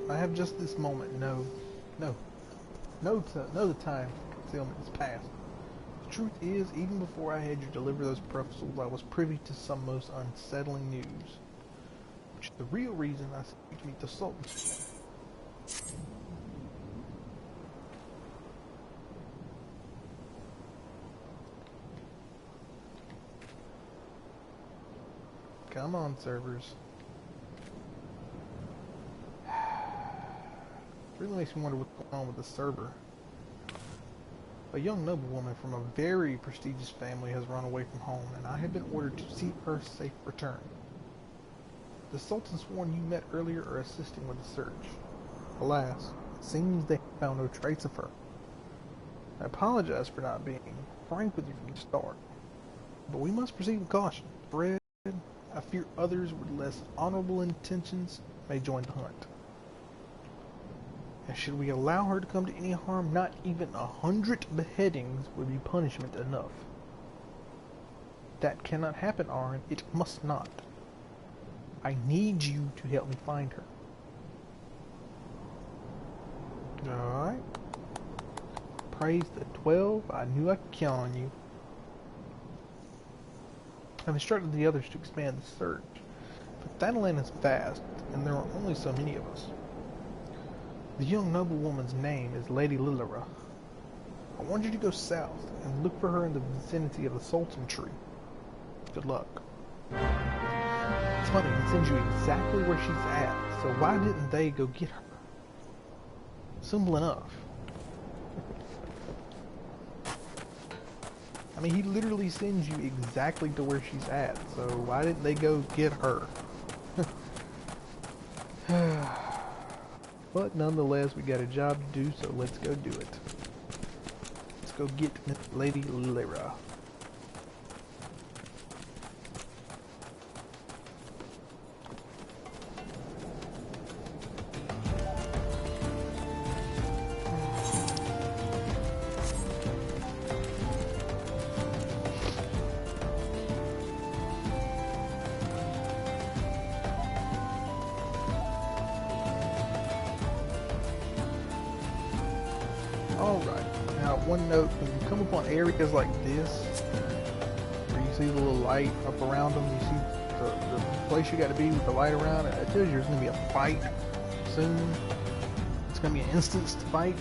I have just this moment. No, the time for concealment is past. The truth is, even before I had you deliver those pretzels, I was privy to some most unsettling news, which is the real reason I seek to meet the Sultan. Come on, servers. Really makes me wonder what's going on with the server. A young noblewoman from a very prestigious family has run away from home, and I have been ordered to see her safe return. The Sultan sworn you met earlier are assisting with the search. Alas, it seems they have found no trace of her. I apologize for not being frank with you from the start, but we must proceed with caution. Fred, I fear others with less honorable intentions may join the hunt. And should we allow her to come to any harm, not even 100 beheadings would be punishment enough. That cannot happen, Arn. It must not. I need you to help me find her. Alright. Praise the 12. I knew I could count on you. I've instructed the others to expand the search. But that land is vast, and there are only so many of us. The young noblewoman's name is Lady Lilira. I want you to go south and look for her in the vicinity of the Sultan Tree. Good luck. It's funny, it sends you exactly where she's at, so why didn't they go get her? Simple enough. I mean, he literally sends you exactly to where she's at, so why didn't they go get her? But nonetheless, we got a job to do, so let's go do it. Let's go get Miss Lady Lilira. Alright, now one note, when you come upon areas like this, where you see the little light up around them, you see the place you got to be with the light around it, it tells you there's going to be a fight soon. It's going to be an instanced fight.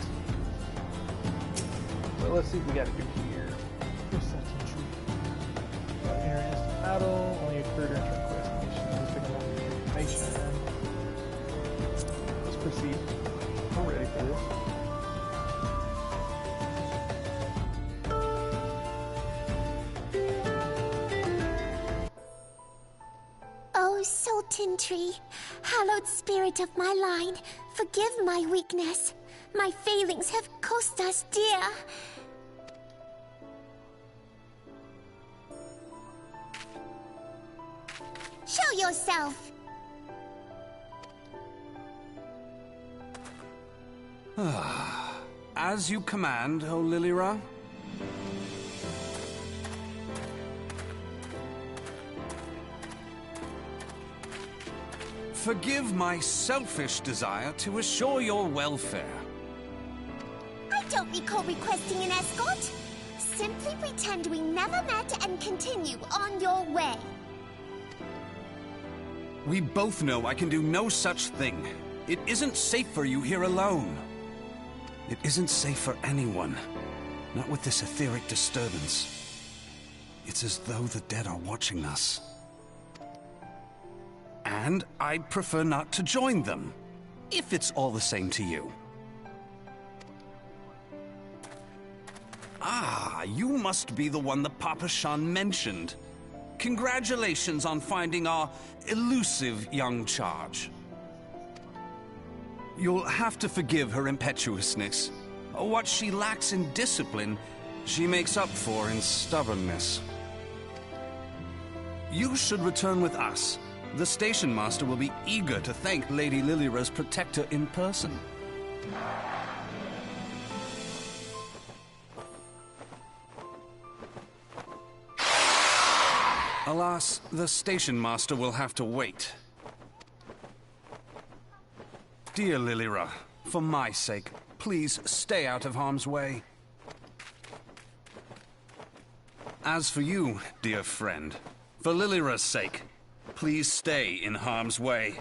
So let's see what we got to do here. Enter instant battle, only occur during request missions. Let's proceed. I'm ready for this. Sultan Tree, hallowed spirit of my line, forgive my weakness. My failings have cost us dear. Show yourself. As you command, O Lilira. Forgive my selfish desire to assure your welfare. I don't recall requesting an escort. Simply pretend we never met and continue on your way. We both know I can do no such thing. It isn't safe for you here alone. It isn't safe for anyone. Not with this etheric disturbance. It's as though the dead are watching us. And I'd prefer not to join them, if it's all the same to you. Ah, you must be the one that Papa Shan mentioned. Congratulations on finding our elusive young charge. You'll have to forgive her impetuousness. What she lacks in discipline, she makes up for in stubbornness. You should return with us. The station master will be eager to thank Lady Lilira's protector in person. Alas, the station master will have to wait. Dear Lilira, for my sake, please stay out of harm's way. As for you, dear friend, for Lilira's sake, please stay in harm's way.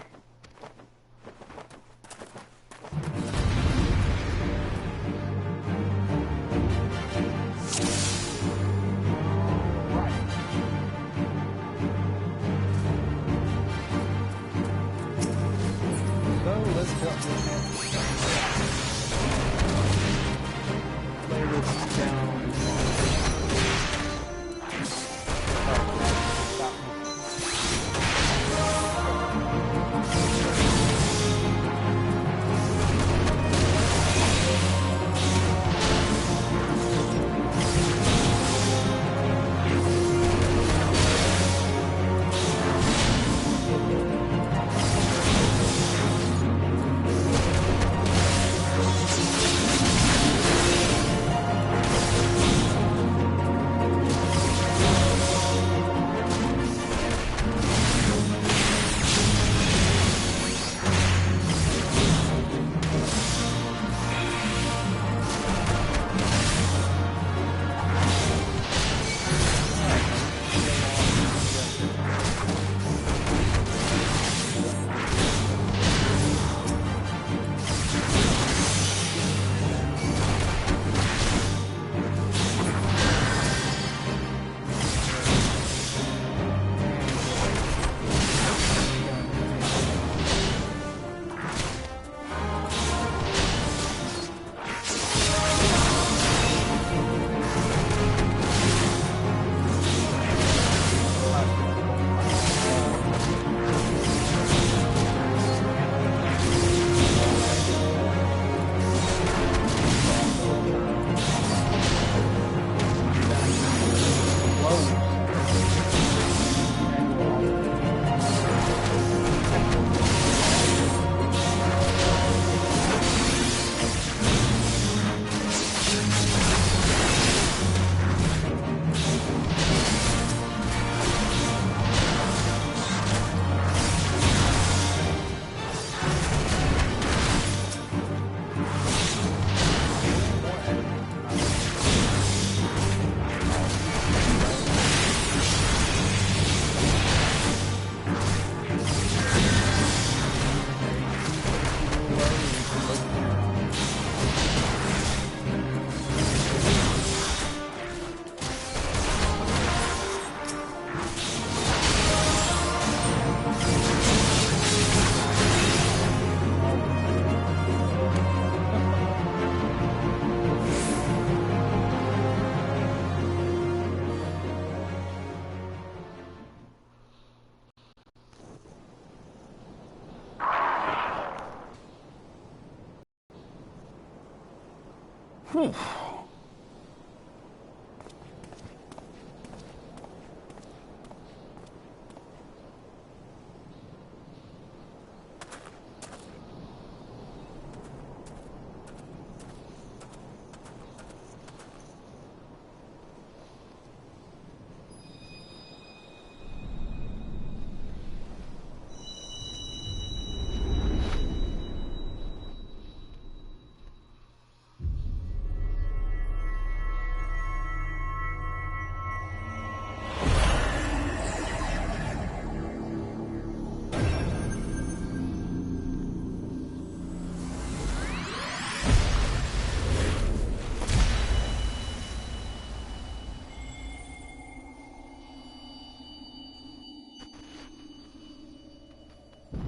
Whew.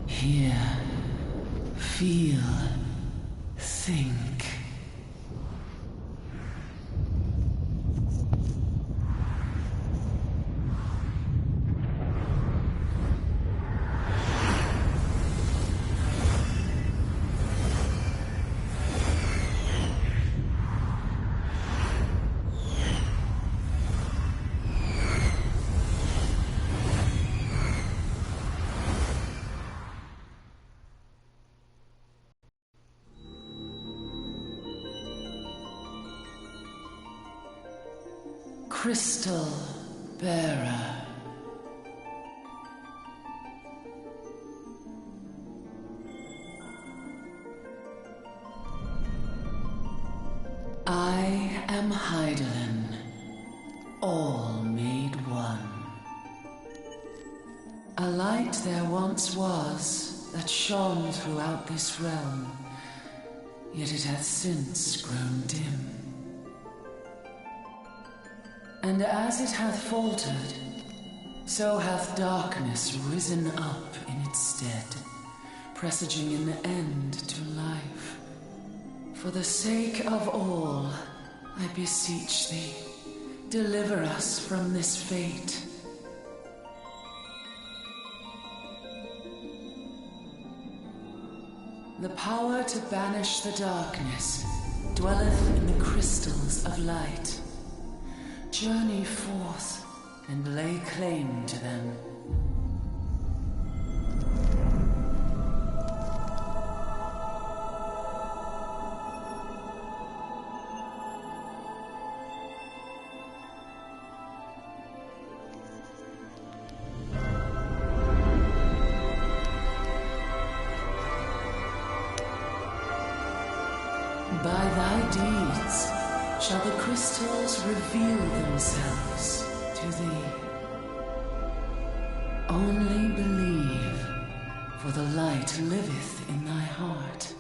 Hear, feel, think. Crystal Bearer. I am Hydaelyn, all made one. A light there once was that shone throughout this realm, yet it hath since grown dim. And as it hath faltered, so hath darkness risen up in its stead, presaging an end to life. For the sake of all, I beseech thee, deliver us from this fate. The power to banish the darkness dwelleth in the crystals of light. Journey forth and lay claim to them. By thy deeds shall the crystals reveal themselves to thee. Only believe, for the light liveth in thy heart.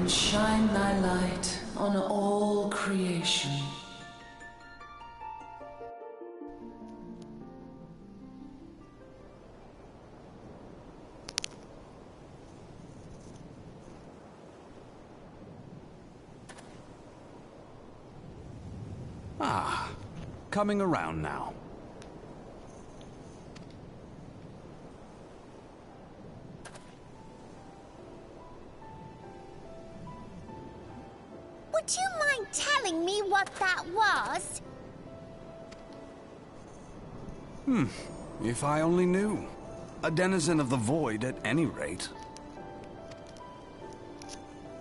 Shine thy light on all creation. Ah, coming around now. Would you mind telling me what that was? If I only knew. A denizen of the Void at any rate.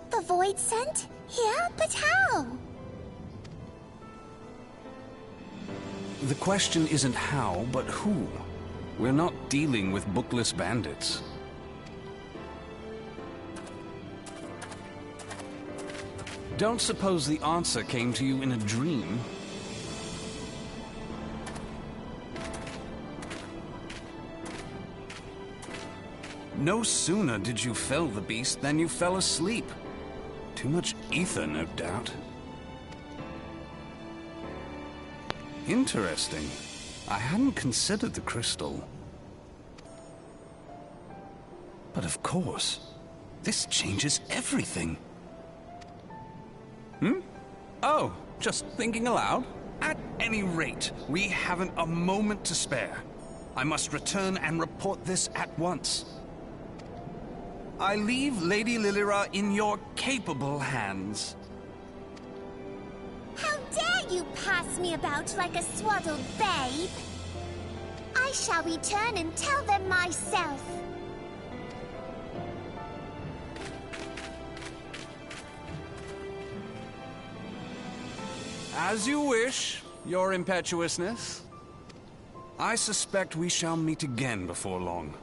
The Void sent? Here? But how? The question isn't how, but who. We're not dealing with bookless bandits. Don't suppose the answer came to you in a dream? No sooner did you fell the beast than you fell asleep. Too much ether, no doubt. Interesting. I hadn't considered the crystal. But of course, this changes everything. Oh, just thinking aloud? At any rate, we haven't a moment to spare. I must return and report this at once. I leave Lady Lilira in your capable hands. How dare you pass me about like a swaddled babe? I shall return and tell them myself. As you wish, your impetuousness. I suspect we shall meet again before long.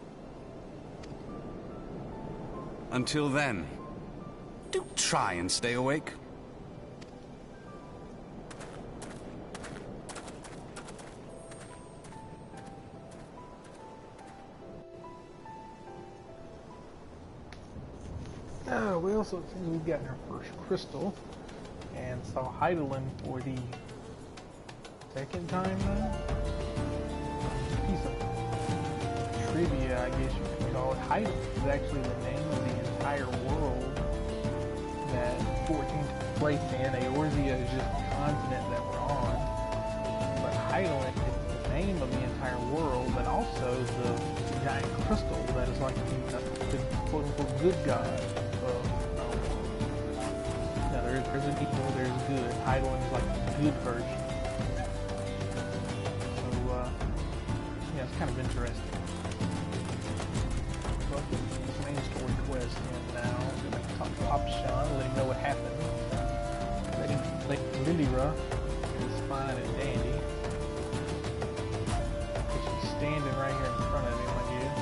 Until then, do try and stay awake. We also think we've gotten our first crystal and saw Heidelin for the second time now. Piece of trivia, I guess you could call it. Heidelin is actually the name of the entire world that 14 took place in. Eorzea is just the continent that we're on. But Heidelin is the name of the entire world, but also the giant crystal that is like the quote-unquote good god. There's an evil, there's good. Heidelin is like the good version. So, yeah, it's kind of interesting. So let's get this main story quest in now. I'm going to talk to Option, let him know what happened. Lady Lilira is fine and dandy. She's standing right here in front of him, I guess.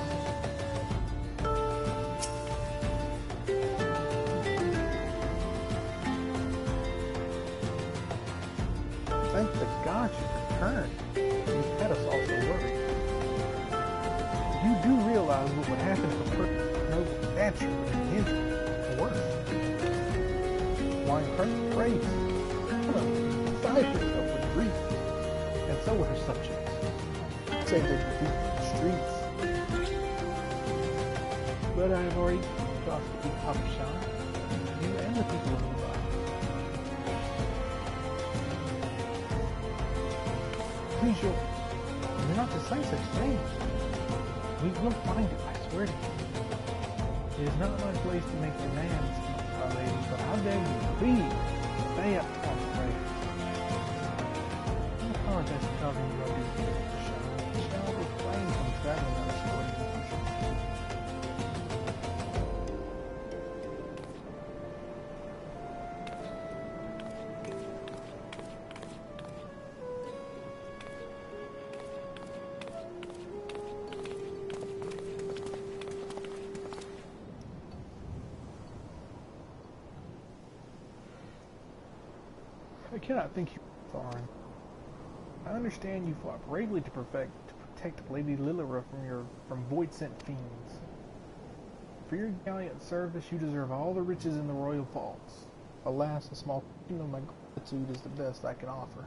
Thank the gods you returned. You've had us all so worried. You do realize what would happen if a person of noble stature was injured or worse. Why incredible praise? Beside yourself with grief, and so were her subjects. Save those defeat from the streets. But I have already talked to Papa Shan, you and the people of the body. Please, you're not to say such things. We will find it, I swear to you. It is not my place to make demands, my lady, but how dare you please stay up on the prayer. I apologize for causing you no duty. Shall refrain from traveling on this story. I cannot think you foreign. I understand you fought bravely to protect Lady Lilira from void-sent fiends. For your gallant service, you deserve all the riches in the royal vaults. Alas, a small portion of my gratitude is the best I can offer.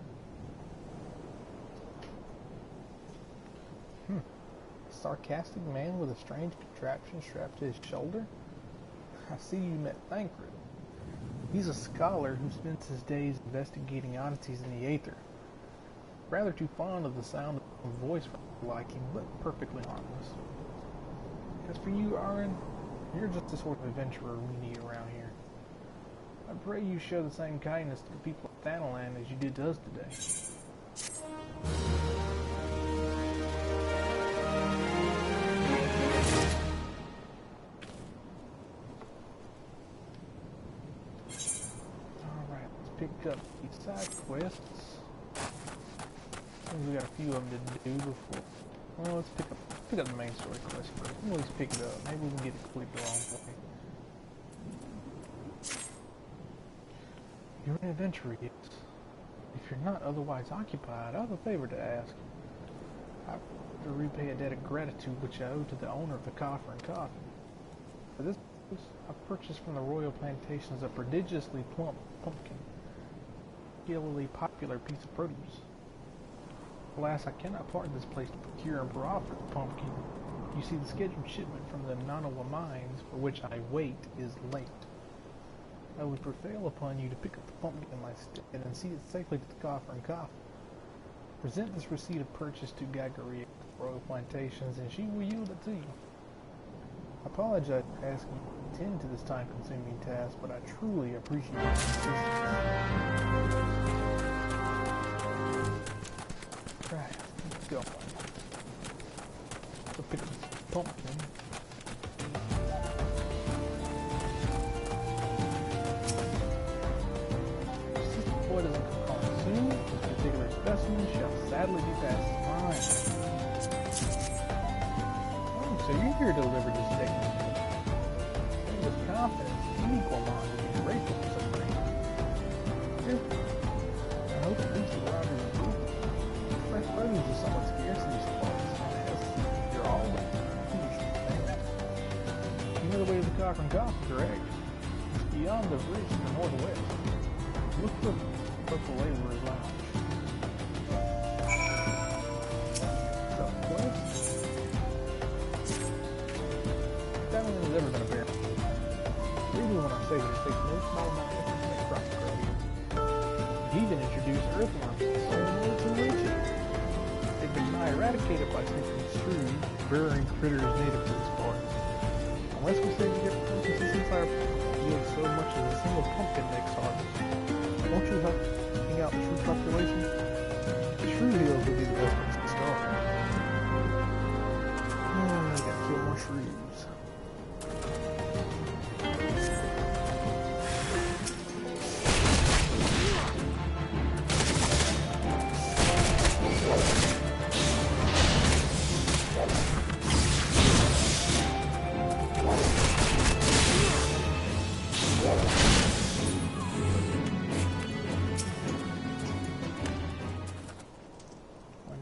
A sarcastic man with a strange contraption strapped to his shoulder? I see you met Thancred. He's a scholar who spends his days investigating oddities in the aether. Rather too fond of the sound of his voice for my liking, but perfectly harmless. As for you, Aaron, you're just the sort of adventurer we need around here. I pray you show the same kindness to the people of Thanalan as you did to us today. Pick up these side quests. I think we got a few of them to do before. Well, let's pick up the main story quest first. We'll at least pick it up. Maybe we can get it completely the wrong way. You're an adventurer, yes. If you're not otherwise occupied, I have a favor to ask. I have to repay a debt of gratitude which I owe to the owner of the coffer and coffin. For this, I purchased from the royal plantations a prodigiously plump pumpkin, a particularly popular piece of produce. Alas, I cannot part this place to procure and profit the pumpkin. You see, the scheduled shipment from the Nanawa mines, for which I wait, is late. I would prevail upon you to pick up the pumpkin in my stead and see it safely to the coffer and coffin. Present this receipt of purchase to Gagaria Royal Plantations, and she will yield it to you. I apologize for asking you to attend to this time-consuming task, but I truly appreciate your assistance. Right, let's go. So pick up this pumpkin. Since the boy doesn't come home soon, this particular specimen shall sadly be past his prime. Oh, so you're here to deliver this technique. With confidence, any gourmand will be grateful for such rain. I hope at least the rider is good. Fresh produce is somewhat scarce in these parts, and as you're always finished. You know the way to the Cochrane Coffin, correct? It's beyond the bridge to the northwest. Look for the laborer's lounge. Southwest? That one has ever been a bear. Even when I say that it takes no small amount of effort to make crops grow here. He even introduced earthworms to the soil to witches. They've been nigh eradicated by taking shrews, burrowing critters native to this part. Unless we say we get purchases this entire yield so much as a single pumpkin next harvest. Won't you help hang out the shrew population? The shrew hills would be the best place to start. I gotta kill more shrews.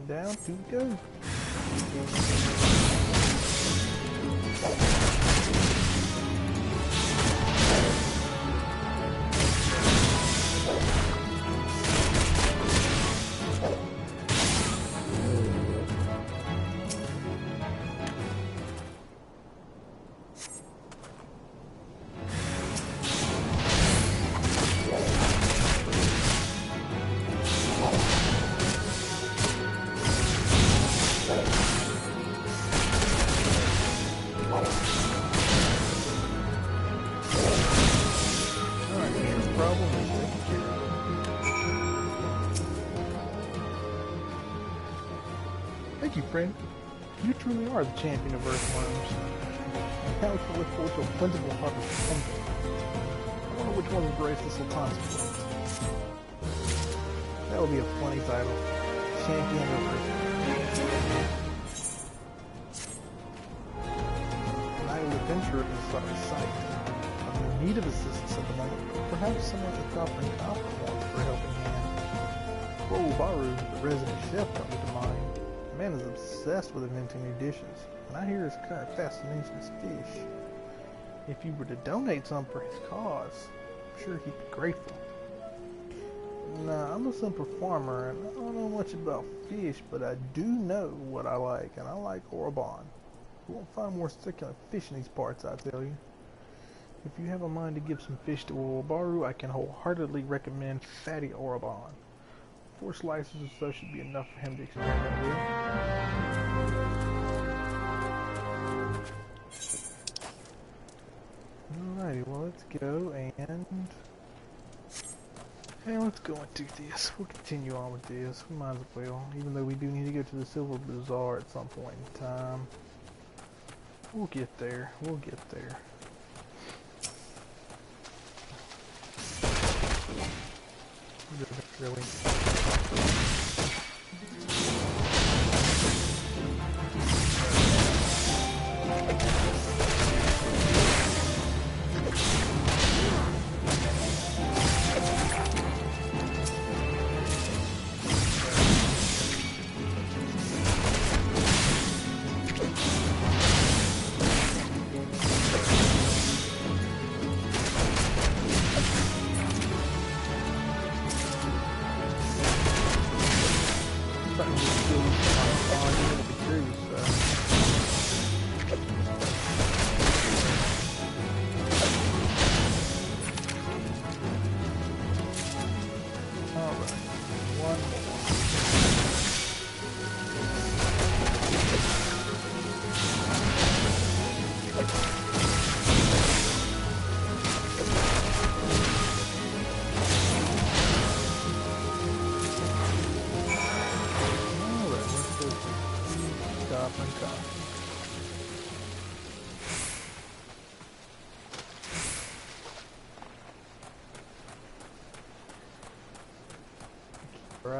Down, two to go. Thank you, friend. You truly are the champion of earthworms. Now we can look forward to a plentiful harvest of pumpkin. I wonder which one will grace the Sultan's plate. That would be a funny title. Champion of earthworms. An idle adventurer is out of sight. I'm in need of assistance at the moment. Perhaps someone at the Copper and Copper wants for a helping hand. Baru, the resident chef, comes to mind. The man is obsessed with inventing new dishes, and I hear his current fascination is fish. If you were to donate some for his cause, I'm sure he'd be grateful. Nah, I'm a simple farmer, and I don't know much about fish, but I do know what I like, and I like Orobon. You won't find more succulent fish in these parts, I tell you. If you have a mind to give some fish to Orobaru, I can wholeheartedly recommend fatty Orobon. 4 slices or so should be enough for him to experiment with. Alrighty, well let's go and let's go and do this. We'll continue on with this. We might as well, even though we do need to go to the Silver Bazaar at some point in time. We'll get there. We'll get there. Really.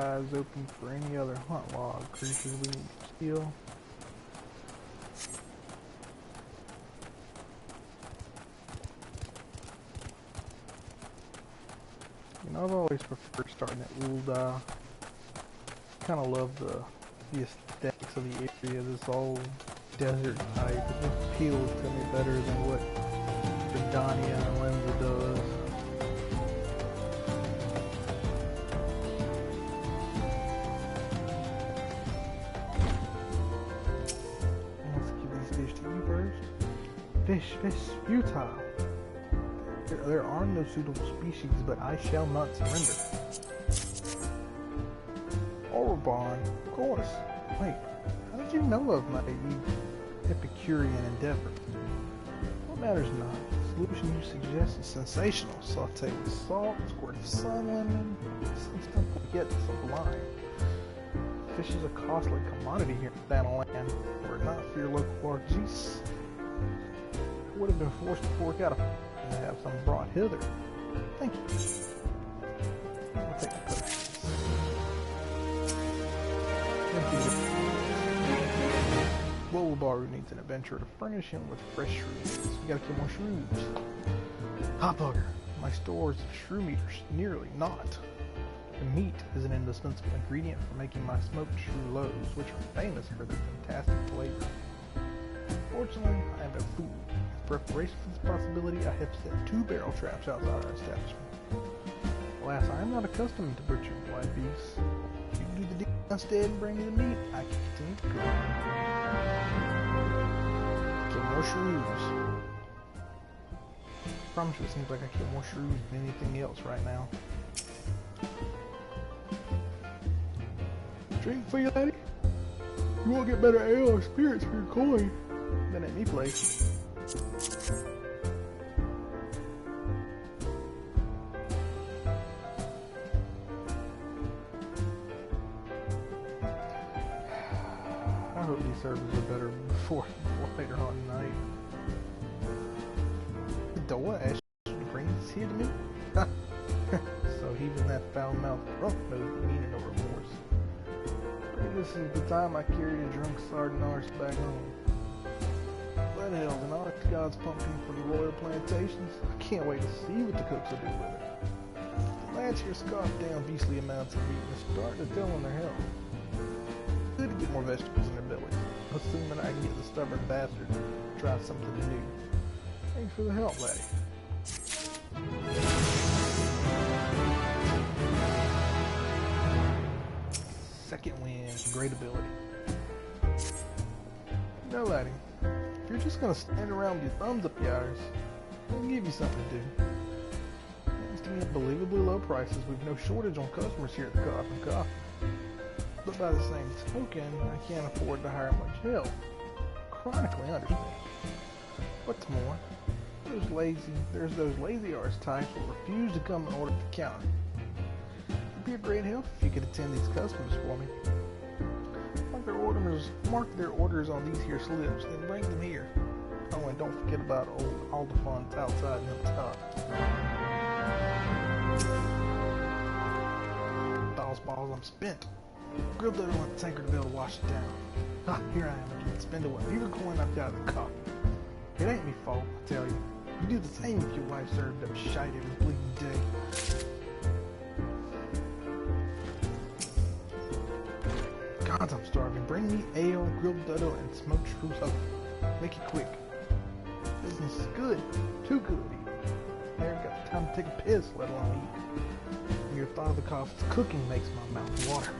eyes open for any other hunt log creatures we need to kill. You know, I've always preferred starting at Ul'dah. Kind of love the aesthetics of the area. This all desert type. It appeals to me better than what Redania and Lenza does. Let's give these fish to you first. Fish, futile. There are no suitable species, but I shall not surrender. Orobon, of course. Wait, how did you know of my Epicurean endeavor? What matters not. The solution you suggest is sensational. Saute with salt, squirt of sun lemon. Some simple yet sublime. Fish is a costly commodity here in Thanalan. Were it not for your local largesse, I would have been forced to fork out and have some brought hither. Thank you. I'll take the potion. Wolabaru needs an adventurer to furnish him with fresh shrooms. We gotta kill more shrooms. Hot bugger. My stores of shroom eaters nearly not. The meat is an indispensable ingredient for making my smoked shrew loaves, which are famous for their fantastic flavor. Fortunately, I have no food. In preparation for this possibility, I have set 2 barrel traps outside our establishment. Alas, I am not accustomed to butchering live beasts. If you do the deal instead and bring me the meat, I can continue to cook. Kill more shrews. I promise you, it seems like I kill more shrews than anything else right now. Drink for you, laddie? You won't get better ale or spirits for your coin than at me place. I hope these servers are better before later on tonight. The door asked you to bring this here to me? So even that foul-mouthed drunk knows the meaning of remorse. This is the time I carried a drunk sardine arse back home. But hell, an honest to God's pumpkin for the royal plantations. I can't wait to see what the cooks will do with it. The lads here scoff down beastly amounts of meat and are starting to tell on their health. Good to get more vegetables in their bellies, assuming I can get the stubborn bastard to try something new. Thanks for the help, laddie. Second wind, great ability. No, laddie. If you're just gonna stand around with your thumbs up yours, I'll give you something to do. Thanks to unbelievably low prices, we've no shortage on customers here at the Coffin Coffee. But by the same token, I can't afford to hire much help. Chronically understand. What's more, there's those lazy arse types who refuse to come and order at the counter. It'd be a great help if you could attend these customers for me. Mark their orders on these here slips, then bring them here. Oh, and don't forget about old Aldefon's outside and up top. Balls, I'm spent. Grilled doesn't want the tanker to be able to wash it down. Ah, here I am again, spending what meager coin I've got of the coffee. It ain't me fault, I tell you. You do the same if your wife served up shite every bleeding day. God, I'm starving. Bring me ale, grilled dodo, and smoked shrews up. Make it quick. Business is good. Too good even. Never got the time to take a piss, let alone eat. And your thought of the coffin's cooking makes my mouth water.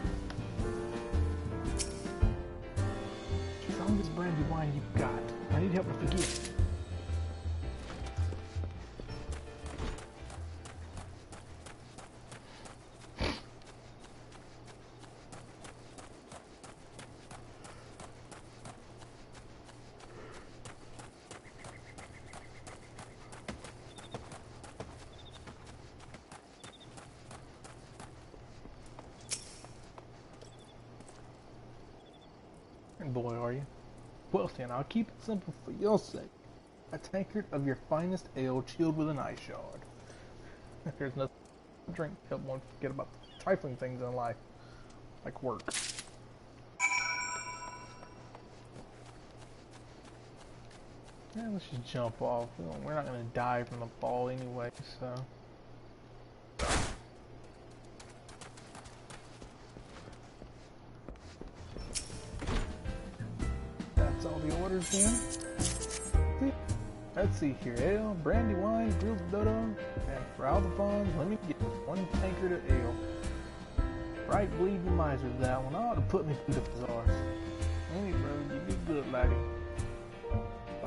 Strongest brandy wine you've got. I need help to forget. Boy, are you? Well then, I'll keep it simple for your sake. A tankard of your finest ale chilled with an ice shard. There's nothing to drink to help one forget about the trifling things in life. like work. Yeah, let's just jump off. We're not gonna die from the fall anyway, so. That's all the orders then. Let's see here. Ale, brandy wine, grilled dodo, and for all the funds, let me get 1 tankard of ale. Right bleeding miser that one. Ought to put me through the bazaars. Anyway, bro, you did good, laddie.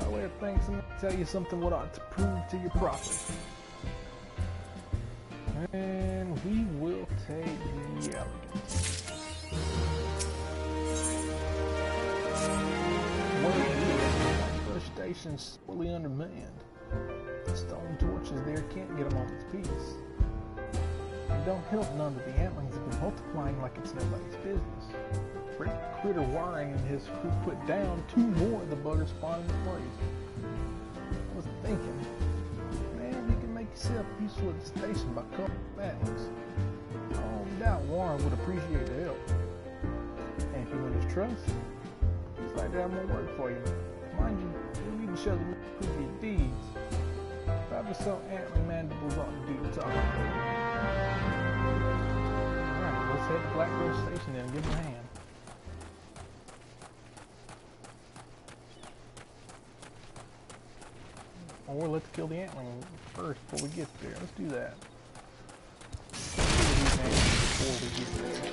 By way of thanks, I'm going to tell you something what ought to prove to your profit. And we will take the elegance. Where the station's sorely undermanned. The stone torches there can't get a moment's peace. And don't help none that the antlings have been multiplying like it's nobody's business. Rick Critter Waring and his crew put down 2 more of the buggers spawned in place. I was thinking, man, you can make yourself useful at the station by cutting bags. I don't doubt Warren would appreciate the help. And if you win his trust, he's like to have more work for you. Mind you, you'll need to show them prove your deeds. 5 or so antling mandibles ought to do the talking. Alright, let's head to Blackbird Station then and give him a hand. Or let's kill the antling first before we get there. Let's do that. Before we get there.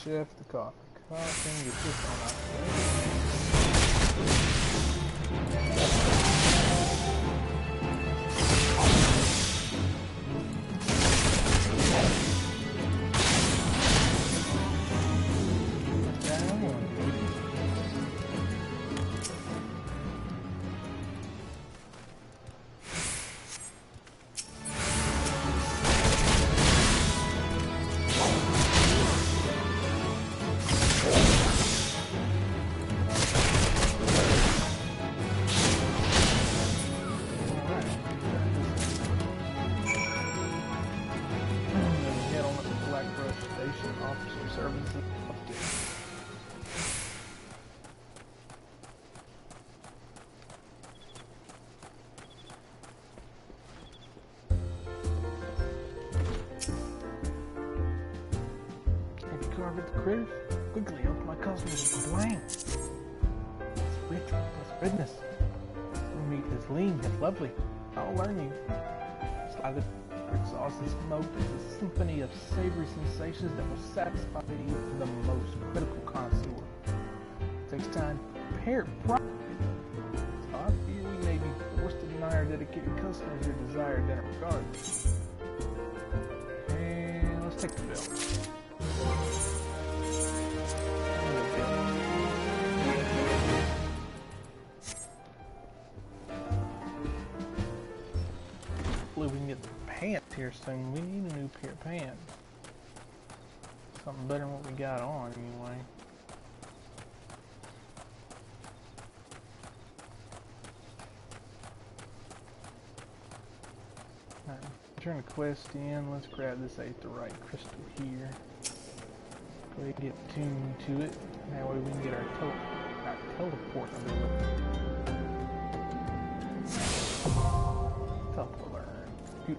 Chef, the coffee. Coffee, get this one out carpet the critters. Quickly help my customers with complain. It's rich plus goodness. The meat is lean and lovely. I'll learn you. Slide the cricket sauce and smoke is a symphony of savory sensations that will satisfy you the most critical connoisseur. It takes time to prepare it properly. So I fear we may be forced to deny our dedicated customers their desired dinner regards. And let's take the bill. Hopefully we can get the pants here soon. We need a new pair of pants. Something better than what we got on anyway. Alright, turn the quest in. Let's grab this aetheryte crystal here. Go ahead and get tuned to it. That way we can get our token. teleport under it. Teleport learn.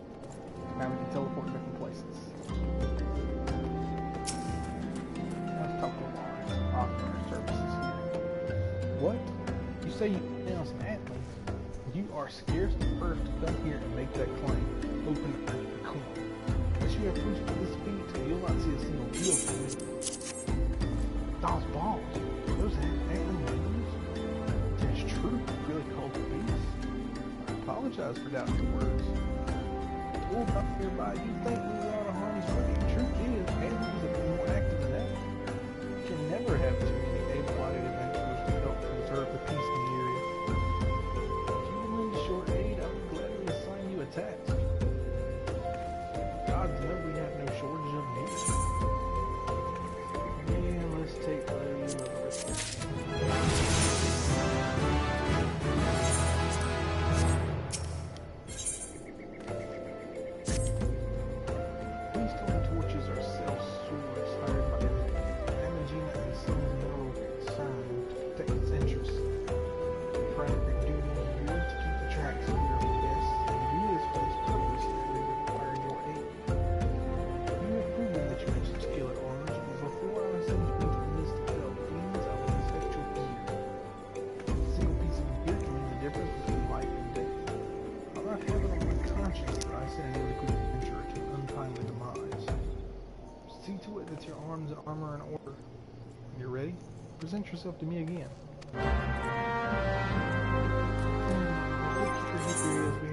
Now we can teleport different places. Let's talk to Lawrence. Offer services here. What? You say you announce an antler? You are scarce the first to come here and make that claim. Open the coin. Unless you have proof of this feat, you'll not see a single deal from me. Those balls. Those antler moves? It's true. Really cold to beast. I apologize for doubting your words. Told up nearby, you think we were out of harm's way. Truth is, animals have been more active than ever. You can never have too many able-bodied adventurers to help preserve the peace in the area. If you will lend short aid, I would gladly assign you a task. Gods know we have no shortage of needs. Yeah, let's take another risk. Present yourself to me again. We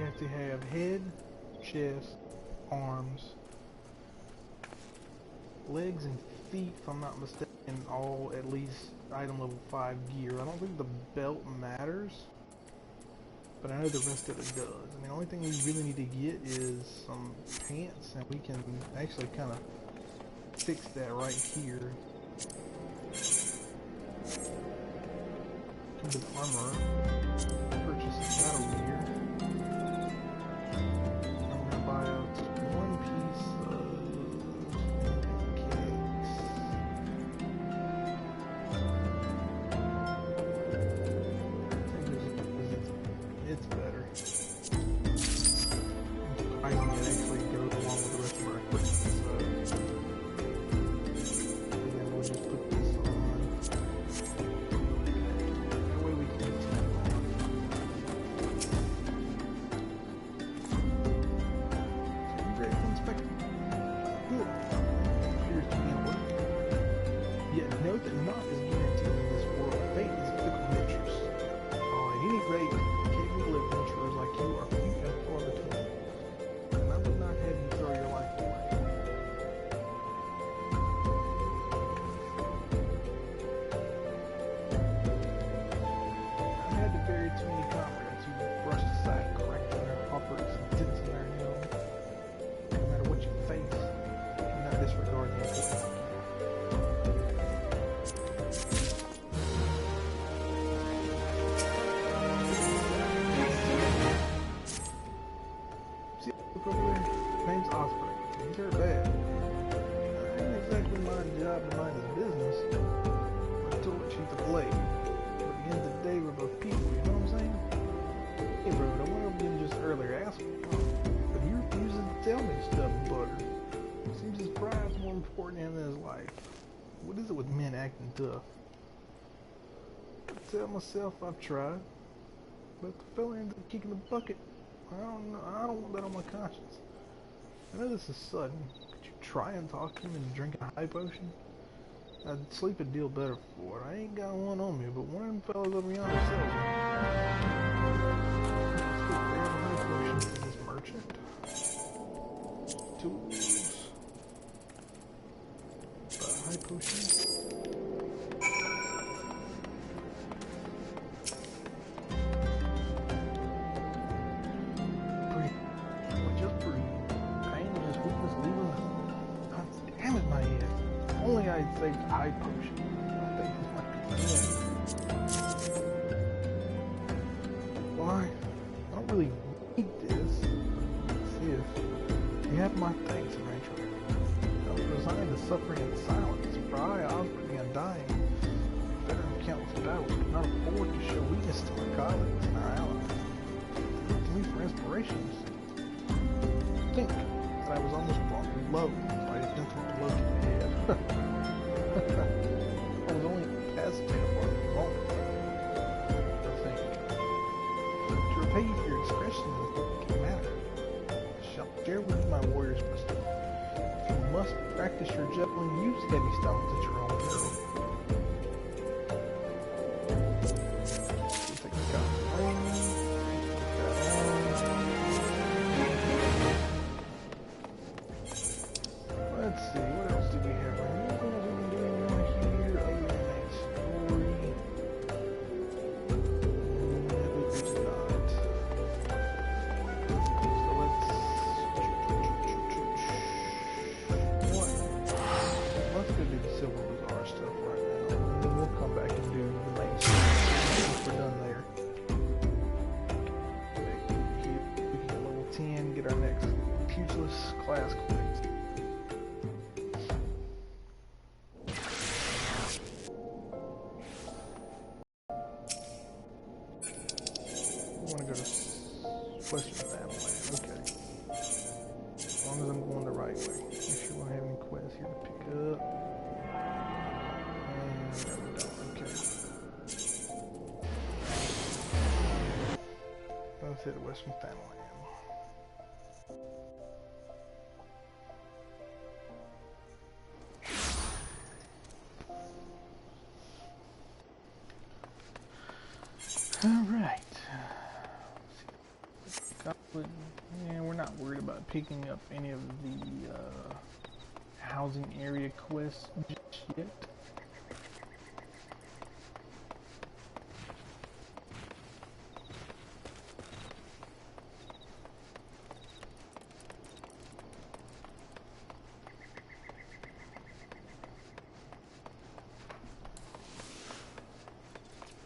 have to have head, chest, arms, legs, and feet, if I'm not mistaken, all at least item level 5 gear. I don't think the belt matters, but I know the rest of it does. I mean, the only thing we really need to get is some pants, and we can actually kind of fix that right here. With armor, purchase battle gear. I'm gonna buy out one piece of cakes. It's better. I can actually go along with the rest of our equipment. So, and then we'll just put this on. Tough. I tell myself I've tried, but the fella ends up kicking the bucket. I don't know. I don't want that on my conscience. I know this is sudden. Could you try and talk him into drinking a high potion? I'd sleep a deal better for it. I ain't got one on me, but one of them fellas over yonder sells them. Let's get this merchant. Tools. Buy a high potion. High potion. I think this might be why? I don't really need this. Let's see if you have my thanks, adventurer. Don't resign to suffering in silence. For I, Osborne, am dying. veteran of countless battles, could not afford to show weakness to my colleagues and our allies. They looked to me for inspirations. Think that I was almost brought low by the gentle blow to the head. I was only incapacitated for a moment. I think. To repay you for your discretion in this matter, I shall share with you my warrior's wisdom. If you must practice your javelin, use heavy stones at your own peril. Let's see, what else do we have right here? What else have we been doing around here other than that story? There's not. So let's go do the Silver Bazaar stuff right now. And then we'll come back and do the main story once we're done there. We can get level 10, get our next Pugilist class quest. Question Family. Okay. As long as I'm going the right way. Make sure we don't have any quests here to pick up. And no, we don't. Okay. Let's hit Western Family. Alright. Yeah, we're not worried about picking up any of the housing area quests just yet.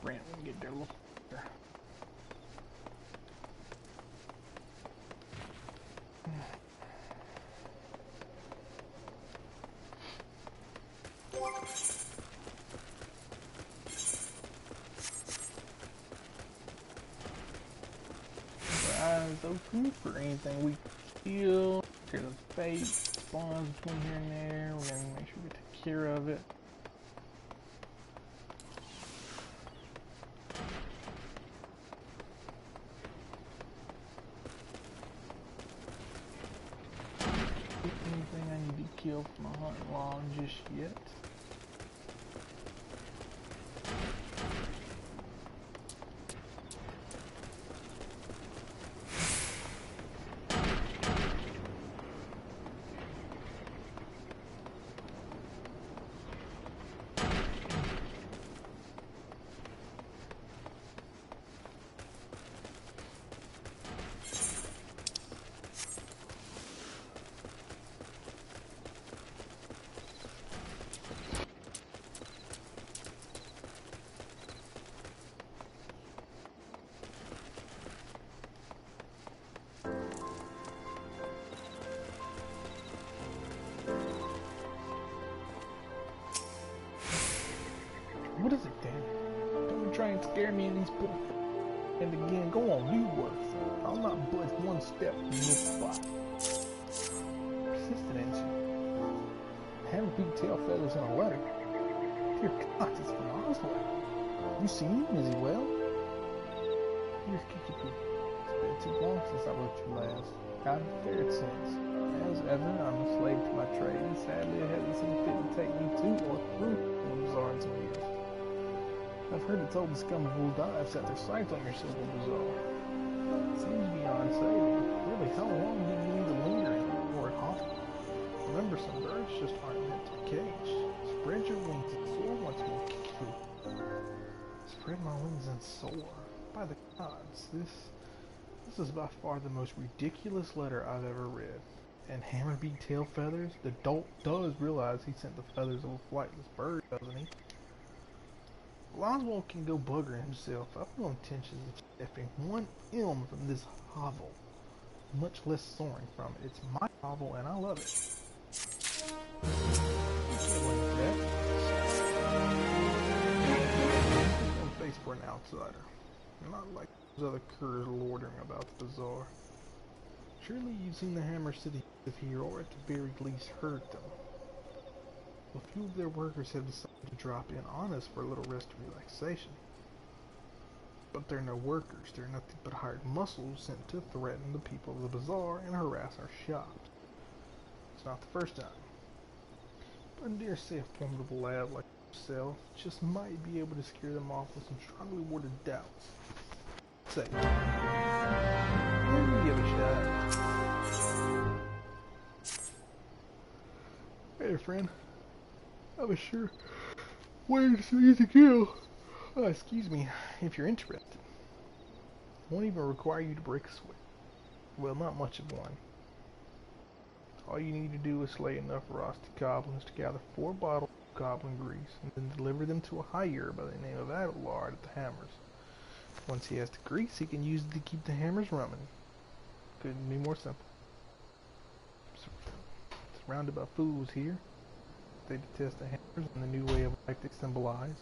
Grant will get there a little quicker. Eyes open for anything we kill. Clear the fate, spawns between here and there. We're gonna make sure we take care of it. Anything I need to kill from a hunting log just yet. What is it, Dan? Don't try and scare me in these poor. And again, go on, do work. I'll not budge one step from this spot. Persistent, ain't you? Having big tail feathers in a letter. Dear God, it's from Oswald. You seen him? Is he well? Here's Kiki. It's been too long since I wrote you last. I've fared since. As ever, I'm a slave to my trade, and sadly it hasn't seen fit to take me to or through the bazaar in some years. I've heard it's all the scum of will die have set their sights on your Silver Bazaar. It seems beyond saving. Really, how long do you need to linger in Lord Hoffman? Remember, some birds just aren't meant to be caged. Spread your wings and soar once more. Spread my wings and soar. By the gods, this is by far the most ridiculous letter I've ever read. And Hammerbeak tail feathers? The dolt does realize he sent the feathers of a flightless bird, doesn't he? Oswald can go bugger himself. I've no intentions of stepping one elm from this hovel, much less soaring from it. It's my hovel and I love it. You can't win with that. for an outsider. Not like those other curs loitering about the bazaar. Surely you've seen the hammers to the east of here, or at the very least heard them. A few of their workers have decided to drop in on us for a little rest and relaxation. But they're no workers, they're nothing but hired muscles sent to threaten the people of the bazaar and harass our shops. It's not the first time. But I dare say a formidable lad like yourself just might be able to scare them off with some strongly worded doubts. Say, let me give a shot. Hey friend, I was sure waiting to see you to kill. Excuse me, if you're interested. Won't even require you to break a sweat. Well, not much of one. All you need to do is slay enough rusty goblins to gather 4 bottles of goblin grease and then deliver them to a hire by the name of Adelard at the hammers. Once he has the grease, he can use it to keep the hammers running. Couldn't be more simple. Surrounded by fools here. They detest the hammers and the new way of life they symbolize.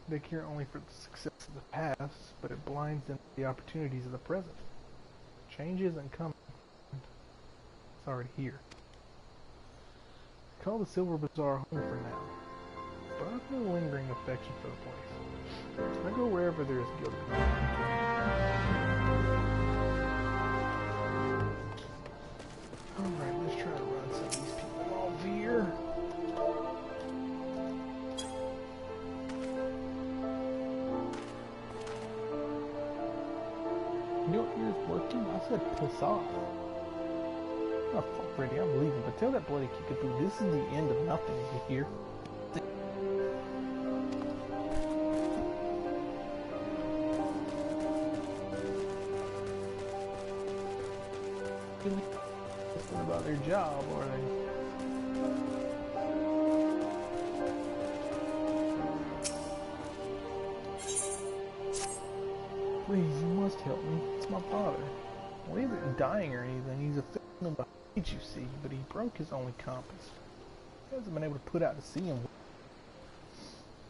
They care only for the success of the past, but it blinds them to the opportunities of the present. Change isn't coming. It's already here. I call the Silver Bazaar home for now, but I've no lingering affection for the place. I go wherever there is guilt. Alright, let's try to run some of these people off here. You know what here's working? I said piss off. Oh fuck Freddy, I'm leaving, but tell that bloody kickapoo this is the end of nothing, you hear? Listening about their job, are they? Please, you must help me. It's my father. Well, he isn't dying or anything. He's a victim of hate, you see, but he broke his only compass. He hasn't been able to put out to sea him.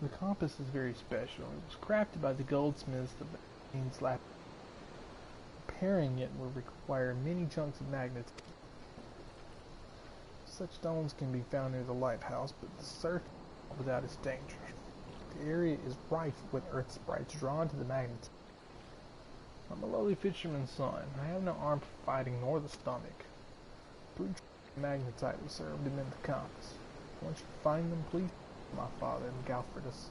The compass is very special. It was crafted by the goldsmiths of the Queen's lap. Repairing it will require many chunks of magnets. Such stones can be found near the lighthouse, but the surf without its danger. The area is rife with earth sprites drawn to the magnets. I'm a lowly fisherman's son. I have no arm for fighting nor the stomach. Brute magnetite will serve to mend the compass. Once you find them, please my father in Galfredus.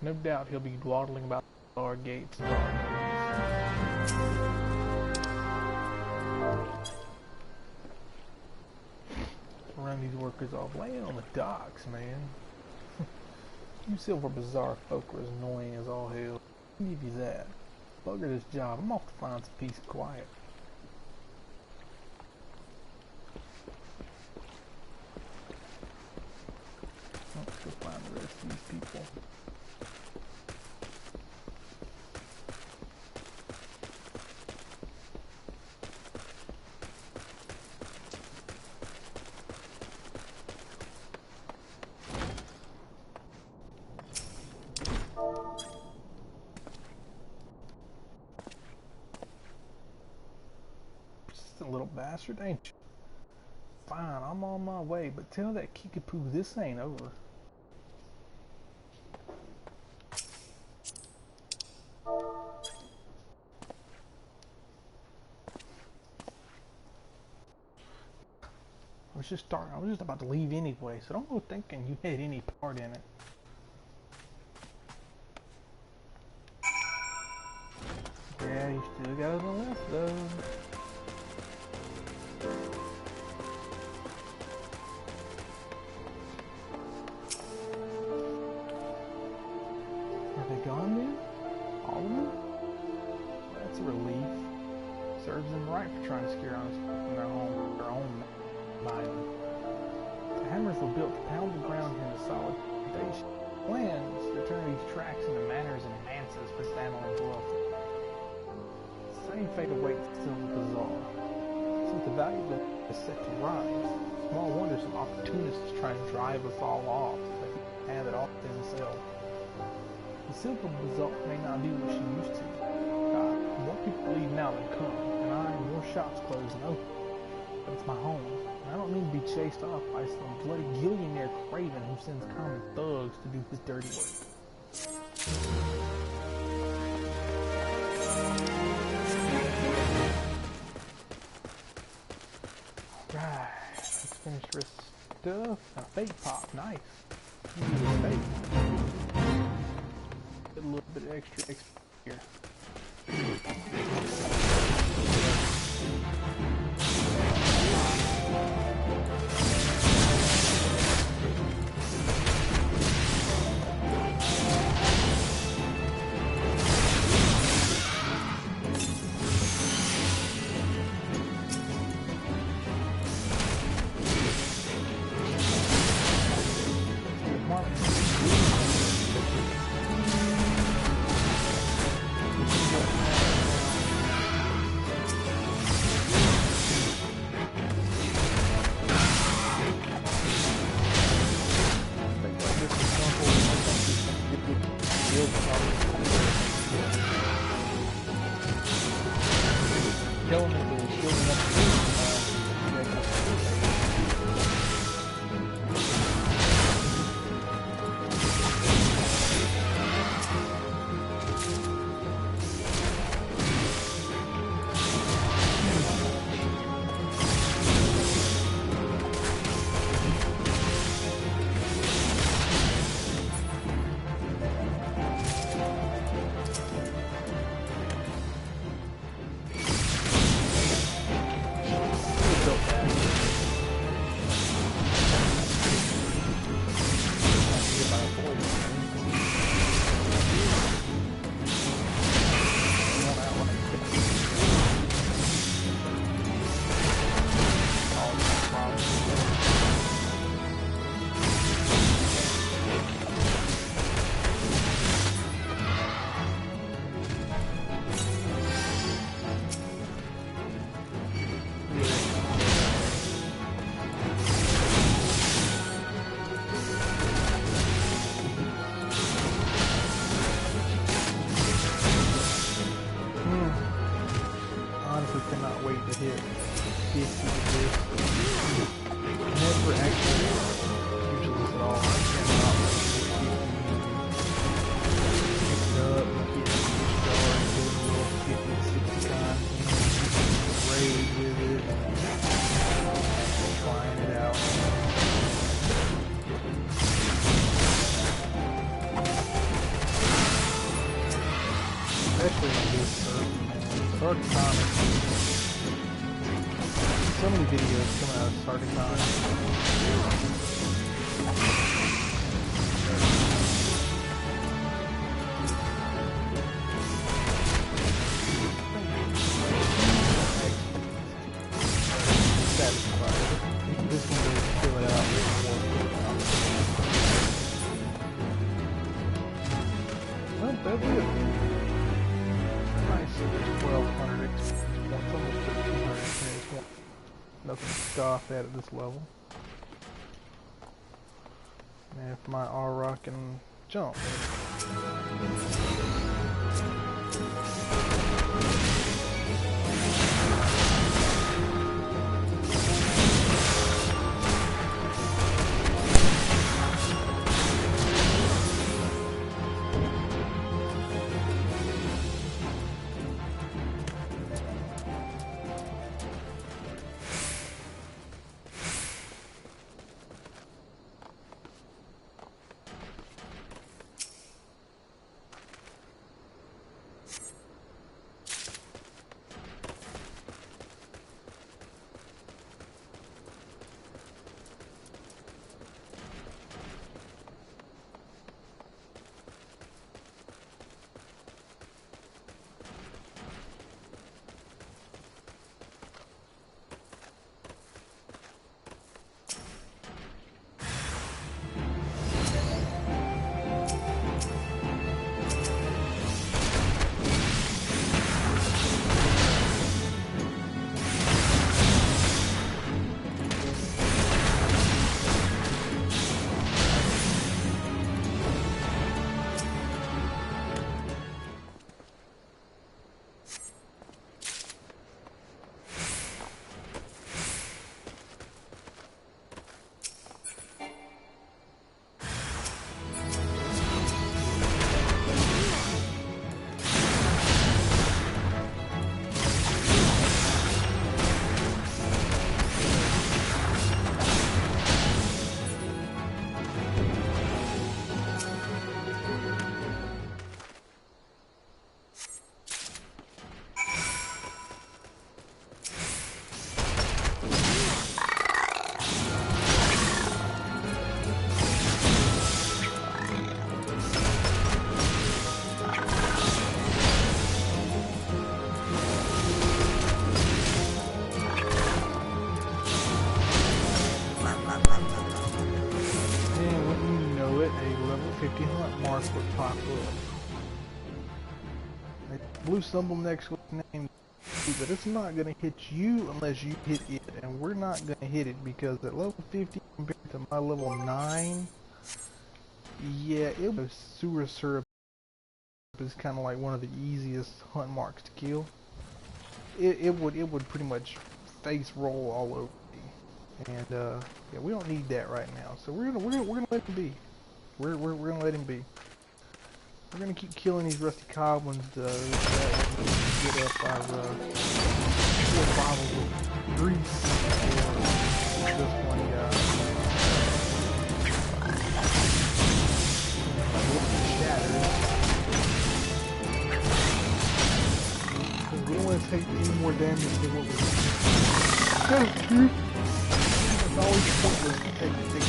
No doubt he'll be dawdling about our gates and run these workers off. Laying on the docks, man. You Silver Bazaar folk are as annoying as all hell. I'll give you that. Bugger this job. I'm off to find some peace and quiet. Let's go find the rest of these people. Little bastard, ain't you? Fine, I'm on my way, but tell that kickapoo this ain't over. I was just about to leave anyway, so don't go thinking you had any part in it. Yeah, you still got it on the left though. Gone then? All of them? That's a relief. Serves them right for trying to scare us from their own mind. The hammers were built to pound the ground into solid foundation. Plans to turn these tracks into manors and manses for saddle and bluff. Same fate awaits Silver Bazaar. Since the value of the is set to rise, small wonder some opportunists trying to drive us all off, but he have it all to himself. The simple result may not be what she used to. More people leave now than come, and more shops close and open. But it's my home, and I don't need to be chased off by some bloody billionaire craven who sends common thugs to do his dirty work. Right, let's finish the rest of the stuff. A fake pop, nice. Fake. Get a little bit extra here. So many videos coming out of starting time. This one will fill it out with more. Well, that's it. Nice. 1200 experience points, almost 1300 experience points. Nothing to scoff at this level. And for my R-Rock and jump. 50 hunt mark would pop up. A blue symbol next to its name, but it's not going to hit you unless you hit it, and we're not going to hit it because at level 50 compared to my level 9, yeah, it was sewer syrup is kind of like one of the easiest hunt marks to kill. It would pretty much face roll all over me, and yeah, we don't need that right now. So we're gonna let him be. We're gonna let him be. We're gonna keep killing these rusty goblins so that we can get up our 4 bottles of grease for this one guy. We don't want to take any more damage than what we're doing. It's always pointless to take damage.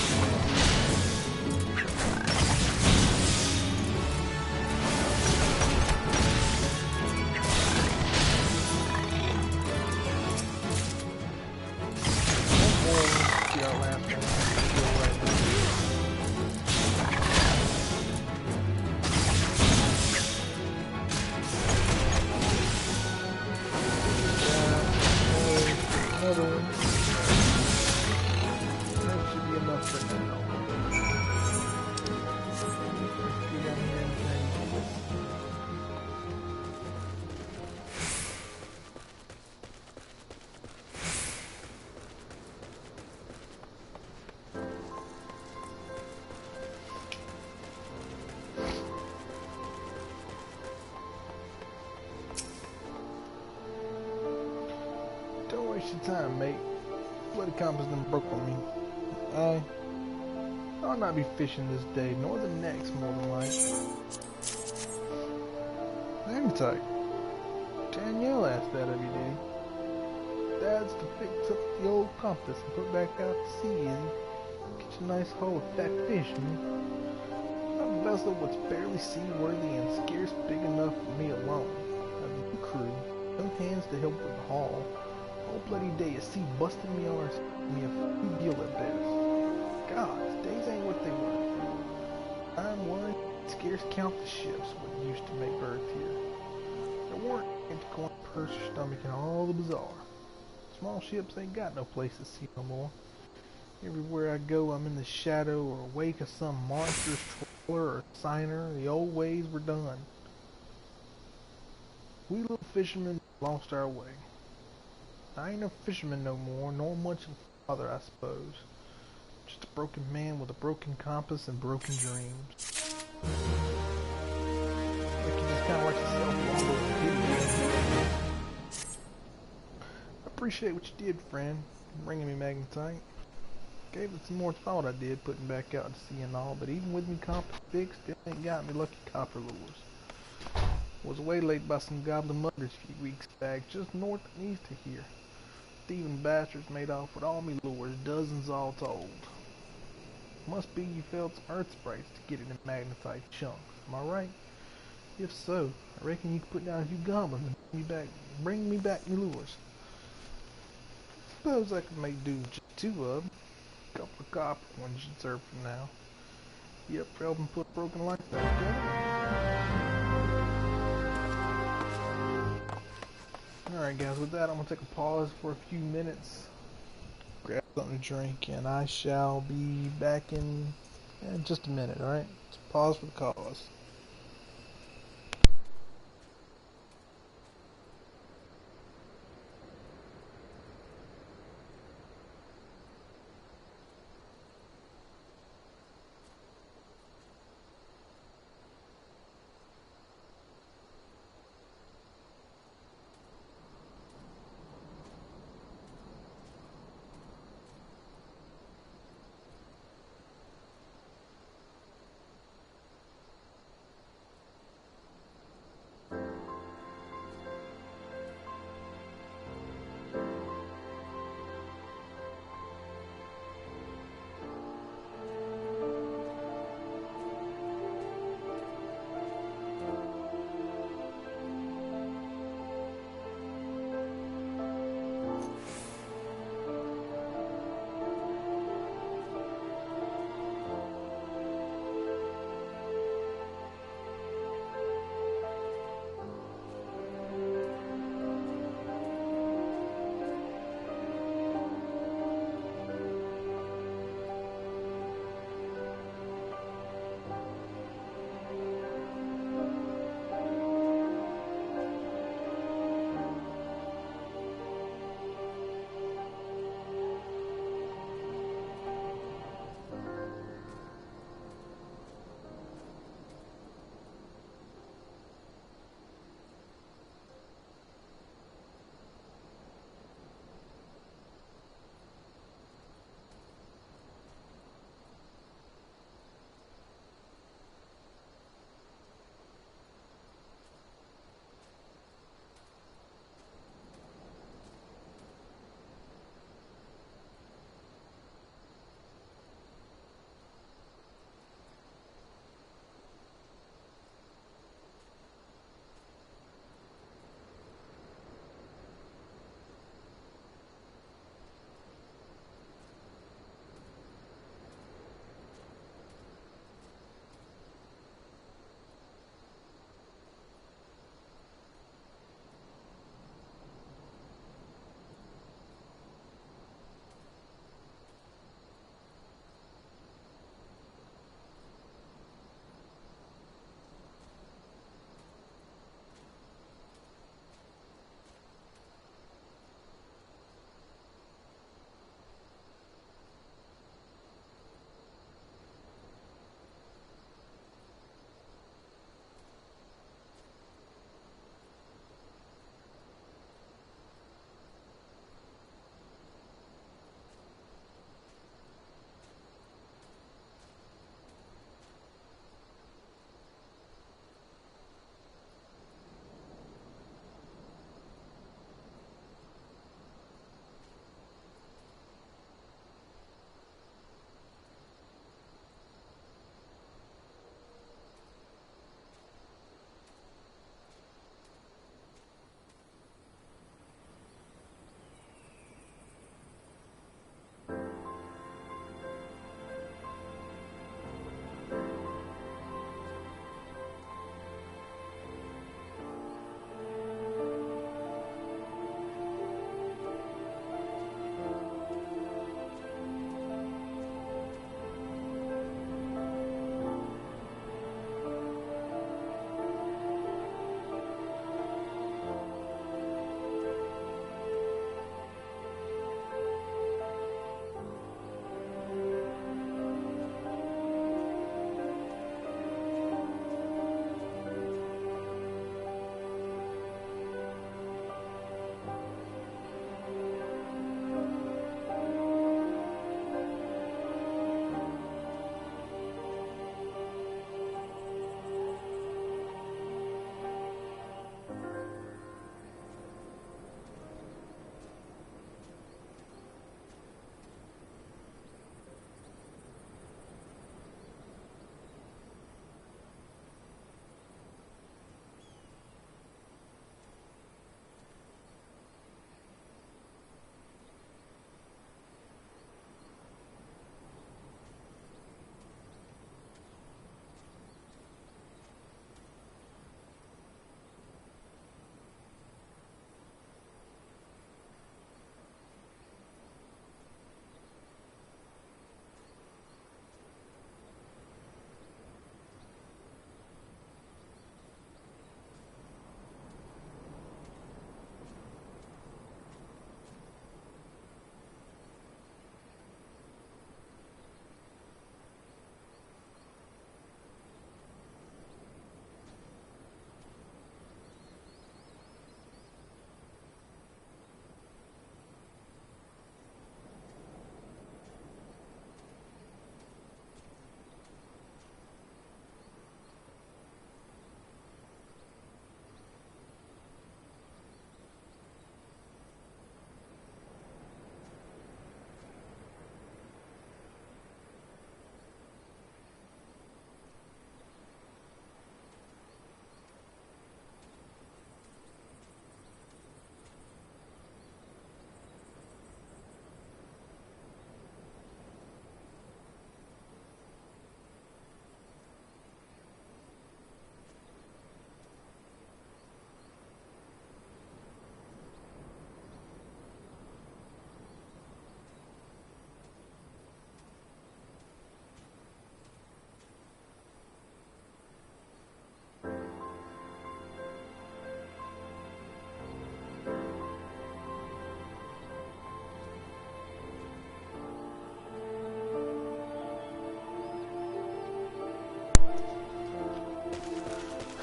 Don't waste your time, mate. Bloody compass done broke on me. I'll not be fishing this day, nor the next, more than like. Hang tight. Danielle asked that of you, did he? Dad's to fix up the old compass and put back out to sea, easy. Get you a nice haul of fat fish, man. A vessel was barely seaworthy and scarce big enough for me alone. A new crew, no hands to help with the haul. All bloody day at sea busting me arse, me a few deal at best. Gods, days ain't what they were. I'm one, scarce count the ships what used to make berth here. There weren't to go on purse or stomach and all the bazaar. Small ships ain't got no place to see no more. Everywhere I go, I'm in the shadow or wake of some monstrous trawler or signer. The old ways were done. We little fishermen lost our way. I ain't no fisherman no more, nor much of a father, I suppose. Just a broken man with a broken compass and broken dreams. Like you just kind of like yourself all over the I appreciate what you did, friend, bringing me magnetite. Gave it some more thought I did, putting back out to sea and all, but even with me compass fixed, it ain't got me lucky copper lures. Was waylaid by some goblin muggers a few weeks back, just north and east of here. Thieving bastards made off with all me lures, dozens all told. Must be you felt some earth sprites to get it in magnetite chunks, am I right? If so, I reckon you could put down a few goblins and bring me back me lures. Suppose I could make do with just 2 of them. A couple of copper ones should serve for now. Yep, for helping put a broken life back together. Alright guys, with that I'm going to take a pause for a few minutes, grab something to drink, and I shall be back in just a minute, alright? Pause for the cause.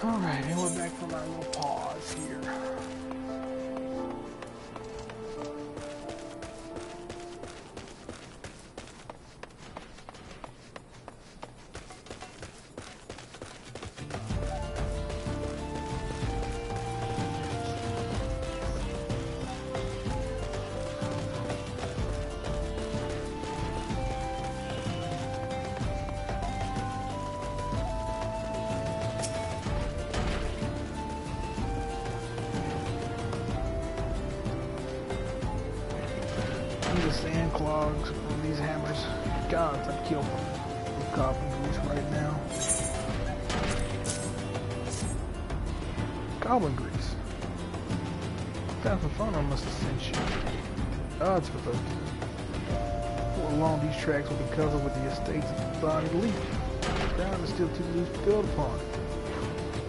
Alright, and we're back from our little pause here. The sand clogs from these hammers. God, I'd kill for goblin grease right now. Goblin grease. Time for fun, I must have sent you. Odds for those. For long, these tracks will be covered with the estates of the body leaf. The ground is still too loose to build upon.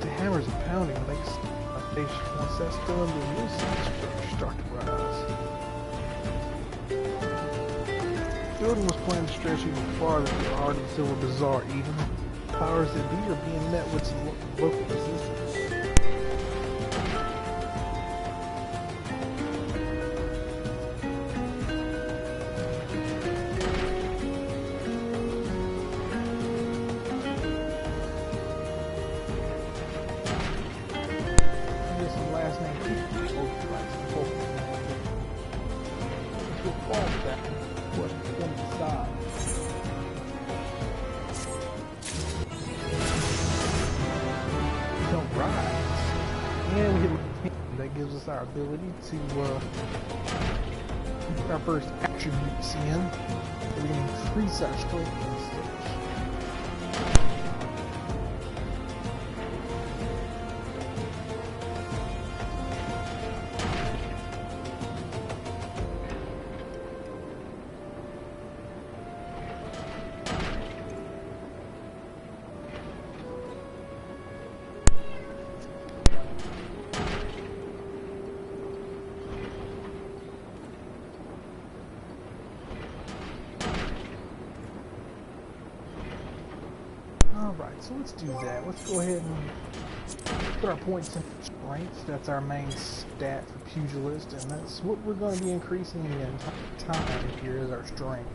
The hammers are pounding makes a foundation. Once that's done, the new sand structure start to rise. The building was planned to stretch even farther to the heart of the Silver Bazaar. Even powers that be are being met with some local resistance. There's some last name people. We'll fall back. What? On the side. Don't rise. And we hit that gives us our ability to our first attribute in. We can increase our strength and such. Alright, so let's do that. Let's go ahead and put our points in strength. That's our main stat for pugilist, and that's what we're going to be increasing the entire time here is our strength.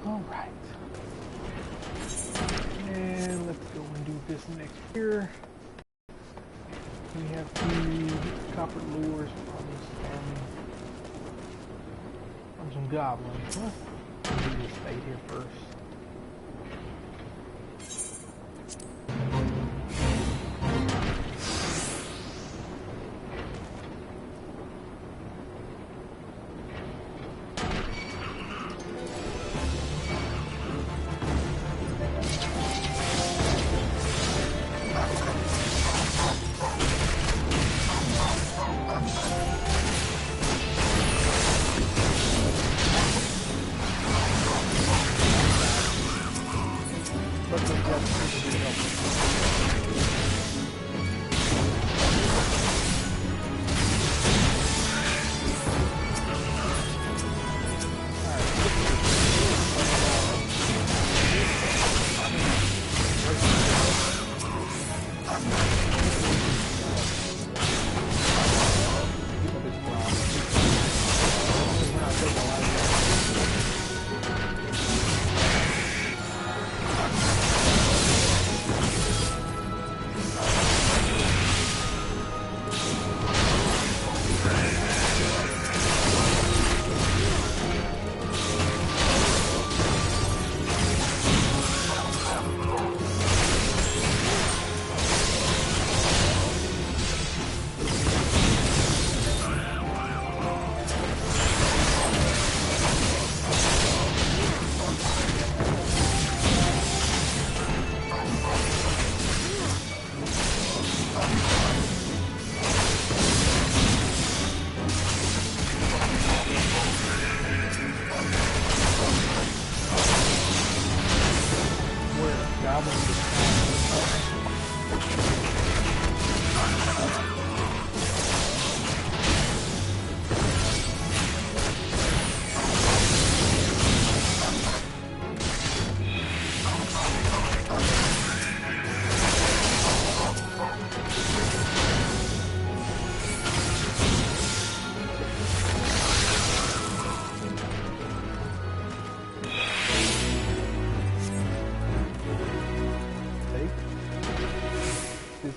Alright. And let's go and do this next here. We have two copper lures from some goblins. Let's do this fate here first.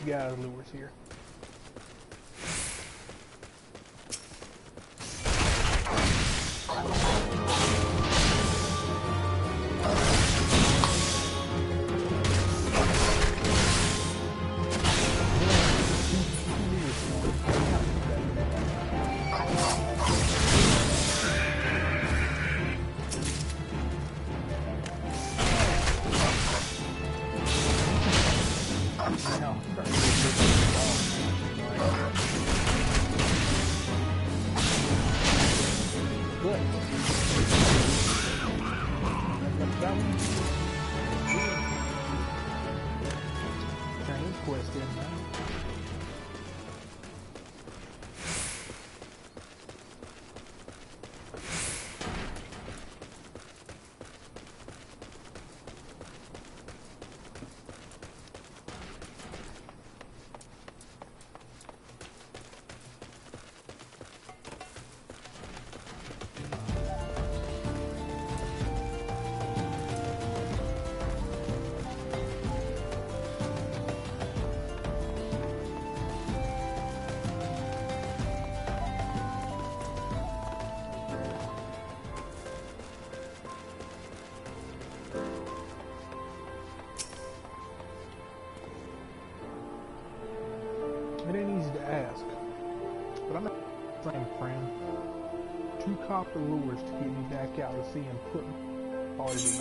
guys' lures here. It ain't easy to ask, but I'm not saying, friend. 2 copper lures to get me back out to sea and put parties.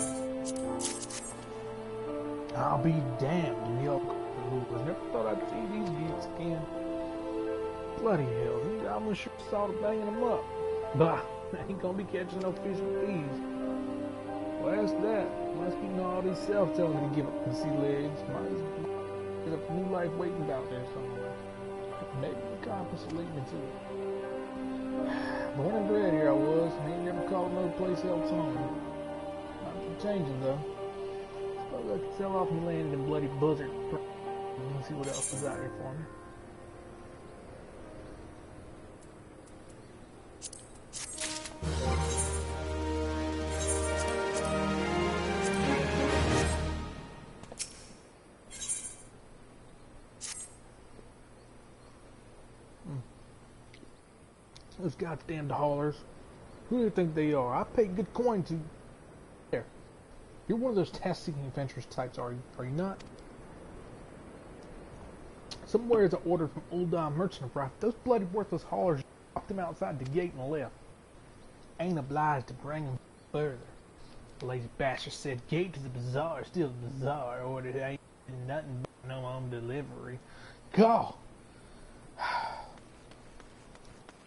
I'll be damned in the old copper lures. Never thought I'd see these geeks again. Bloody hell, these goblins sure saw the banging them up. Bah, I ain't gonna be catching no fish with these. Well, that's that. Must be all these self telling me to give up the sea legs. Might as well get a new life waiting out there somewhere. Maybe the compass will lead me to it. Born and bred here I was, and ain't never called no place else home. Not for changing though. Suppose I could sell off my land in bloody buzzard. Let's see what else is out here for me. Those goddamn haulers. Who do you think they are? I pay good coin to... There. You're one of those task-seeking adventurous types, are you not? Somewhere is an order from Old Don Merchant arrived. Those bloody worthless haulers dropped them outside the gate and left. Ain't obliged to bring them further. The lazy bastard said gate to the bazaar, still the bazaar. Order ain't nothing but no home delivery. God!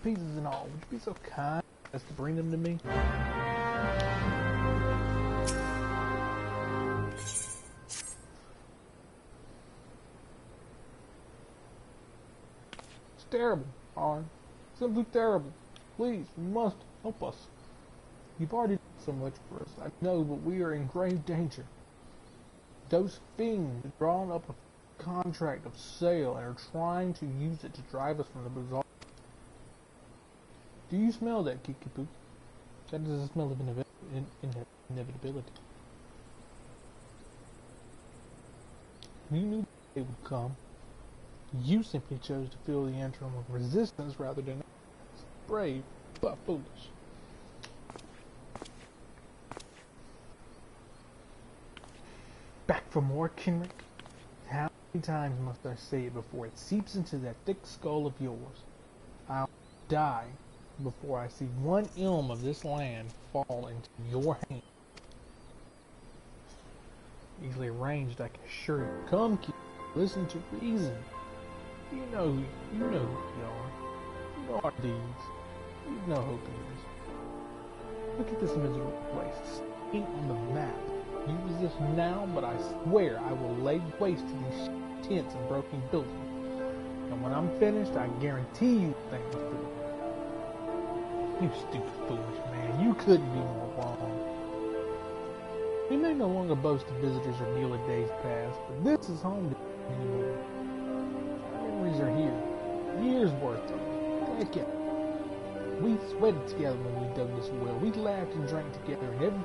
Pieces and all, would you be so kind as to bring them to me? It's terrible, Arn. Simply terrible. Please, you must help us. You've already done so much for us, I know, but we are in grave danger. Those fiends have drawn up a contract of sale and are trying to use it to drive us from the bazaar. Do you smell that, Kikipu? That is a smell of inevitability. You knew they would come. You simply chose to fill the interim with resistance rather than brave, but foolish. Back for more, Kenrick? How many times must I say it before it seeps into that thick skull of yours? I'll die before I see one elm of this land fall into your hand. Easily arranged, I can assure you. Come, kid, listen to reason. You know who you are. You know our deeds. You've no hope in this. Look at this miserable place. Seen on the map. You resist now, but I swear I will lay waste to these tents and broken buildings. And when I'm finished, I guarantee you things will do. You stupid, foolish man. You couldn't be more wrong. We may no longer boast of visitors or deal with days past, but this is home to me anymore. Our memories are here. Years worth of them. Heck yeah. We sweated together when we dug this well. We laughed and drank together, and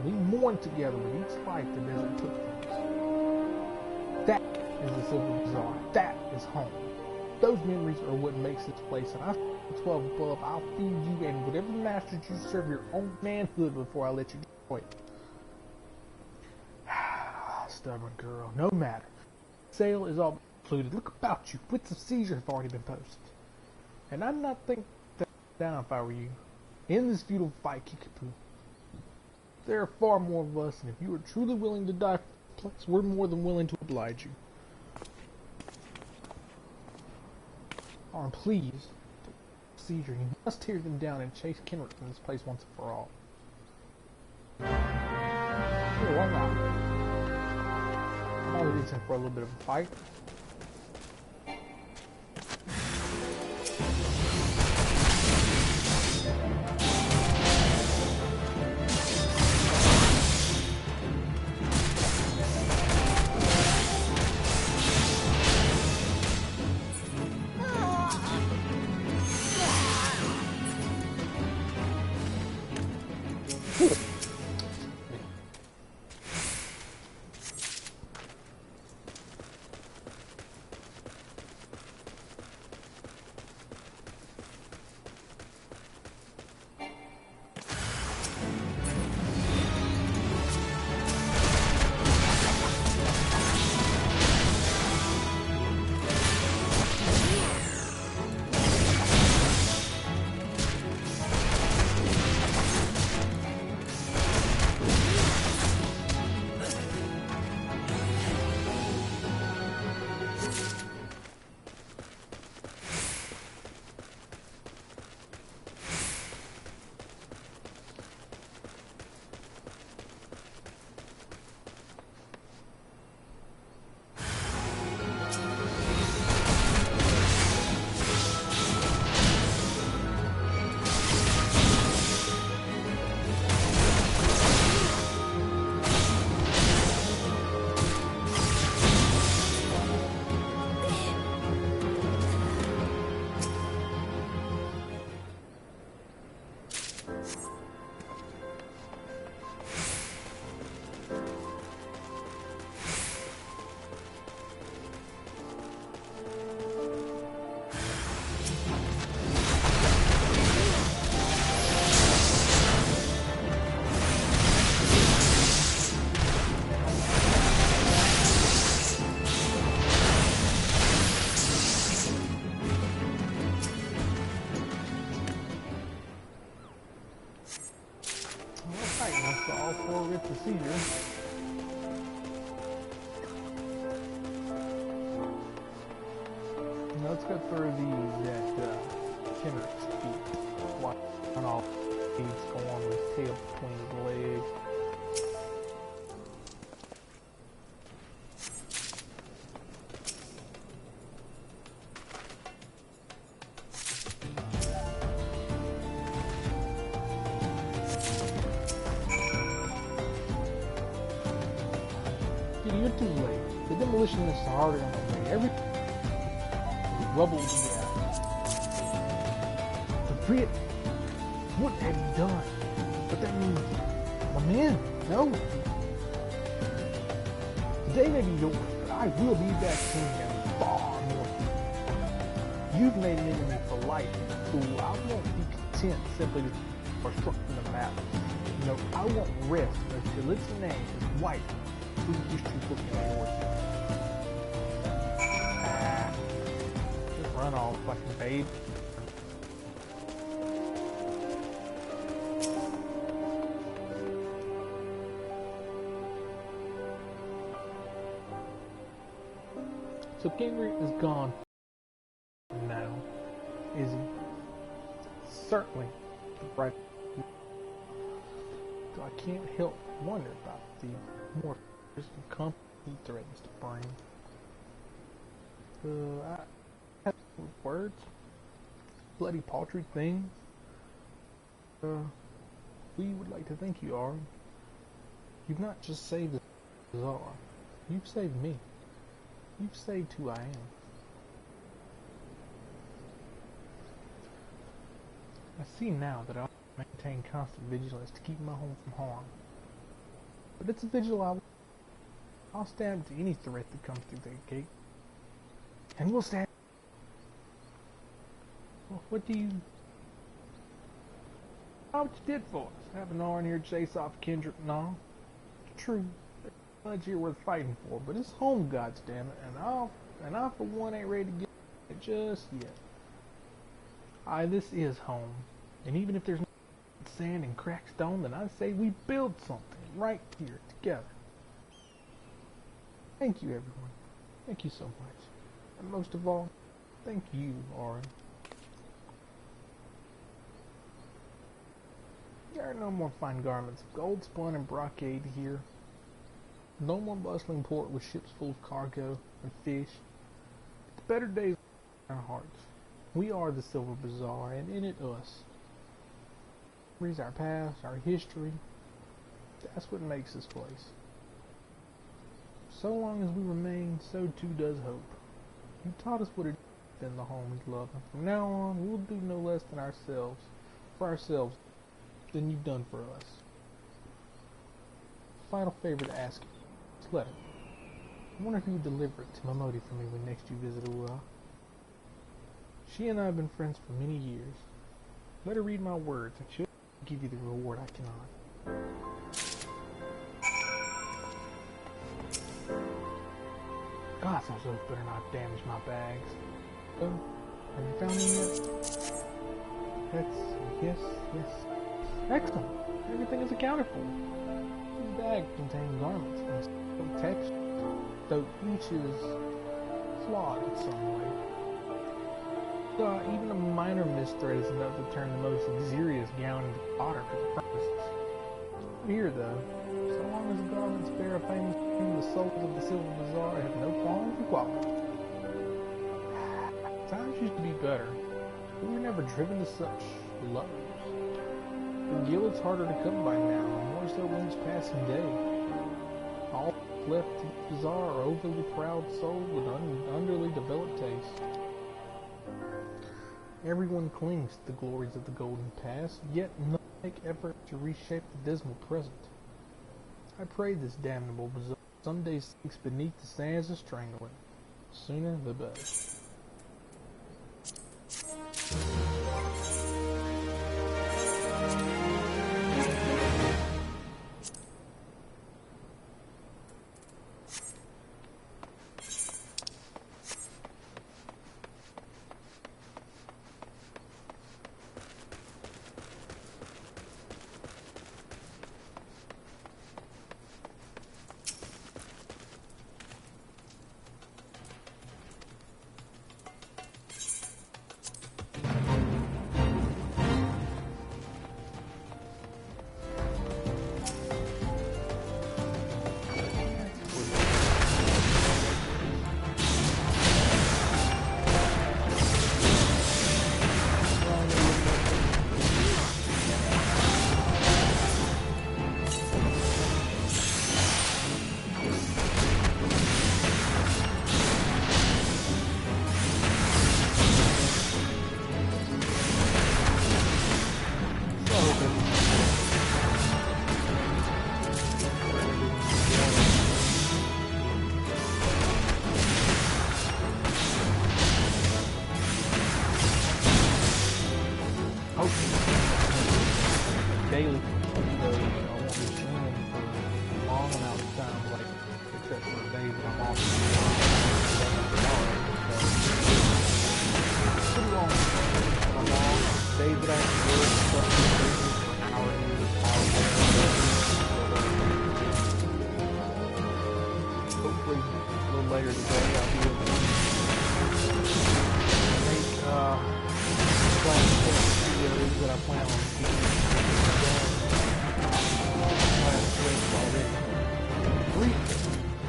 we mourned together with each life the desert took from us. That is the Silver Bazaar. That is home. Those memories are what makes this place, and I 12 above, I'll feed you and whatever masters you serve your own manhood before I let you destroy it. Stubborn girl, no matter. Sale is all included. Look about you. Wits of seizure have already been posted. And I'm not thinking that down if I were you. In this futile fight, Kickapoo, there are far more of us, and if you are truly willing to die for this place, we're more than willing to oblige you. Arm, please. Seizure, you must tear them down and chase Kenrick from this place once and for all. Sure, why not? I'm always in for a little bit of a fight. Let's go through these at Kenrick's feet. Watch all these go on with his tail between his legs. You're too late. The demolition is harder on the way. Every rubble we have. The Brit, what have you done? But that means my men, no. Today may be yours, but I will be back soon and far more. You've made an enemy for life, fool. I won't be content simply to or struck from the map. No, I won't rest until its name is white. Who used to look in Eorzea. Just run off, fucking babe. So Kenrick is gone now, is he? Certainly right. So I can't help wonder about the more company threatens to bring. I have words, bloody paltry things. We would like to thank you, Ari. You've not just saved the Bazaar, you've saved me. You've saved who I am. I see now that I'll maintain constant vigilance to keep my home from harm. But it's a vigil I I'll stand to any threat that comes through that gate. And we'll stand. Well, what do you... Oh, what you did for us? Have an R in here chase off Kendrick and all. It's true. There's much here worth fighting for, but it's home, goddammit, and I for one ain't ready to get it just yet. Aye, this is home. And even if there's no sand and cracked stone, then I say we build something right here together. Thank you, everyone. Thank you so much. And most of all, thank you, Auron. There are no more fine garments of gold spun and brocade here. No more bustling port with ships full of cargo and fish. The better days are in our hearts. We are the Silver Bazaar, and in it us. Memories, our past, our history. That's what makes this place. So long as we remain, so too does hope. You taught us what it is in the home we love, and from now on, we'll do no less than ourselves, for ourselves, than you've done for us. Final favor to ask you. This letter. I wonder if you would deliver it to Momodi for me when next you visit Ua. She and I have been friends for many years. Let her read my words, and she'll give you the reward I cannot. God, those oaks better not damage my bags. Oh, have you found them yet? Yes. Excellent. Everything is accounted for. This bag contains garments from some texture, though each is flawed in some way. Even a minor misthread is enough to turn the most luxurious gown into fodder for the purposes. Here, though, so long as the garments bear a famous name, the souls of the Silver Bazaar have no qualms of quality. Times used to be better. We were never driven to such lows. The gillet's harder to come by now, and more so when it's passing day. All left to the bazaar are overly proud souls with underly developed taste. Everyone clings to the glories of the golden past, yet none make effort to reshape the dismal present. I pray this damnable bazaar someday sinks beneath the sands to strangle it. Sooner the better. Daily, so I won't be streaming for a long amount of time, like, except for the days that I'm off. Pretty long. When I'm off, days that I have to work, stuff for an hour and hopefully, a little later today, I'll be able to make, videos that I plan on keeping.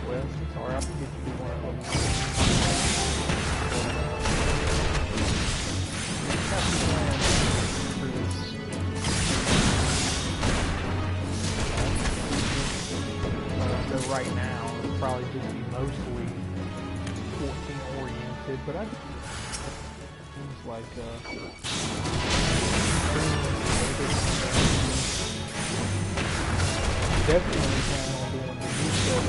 Well, sorry, I forget you one of them. So right now, it'll probably just be mostly 14 oriented, but I things like definitely plan on doing the new stuff.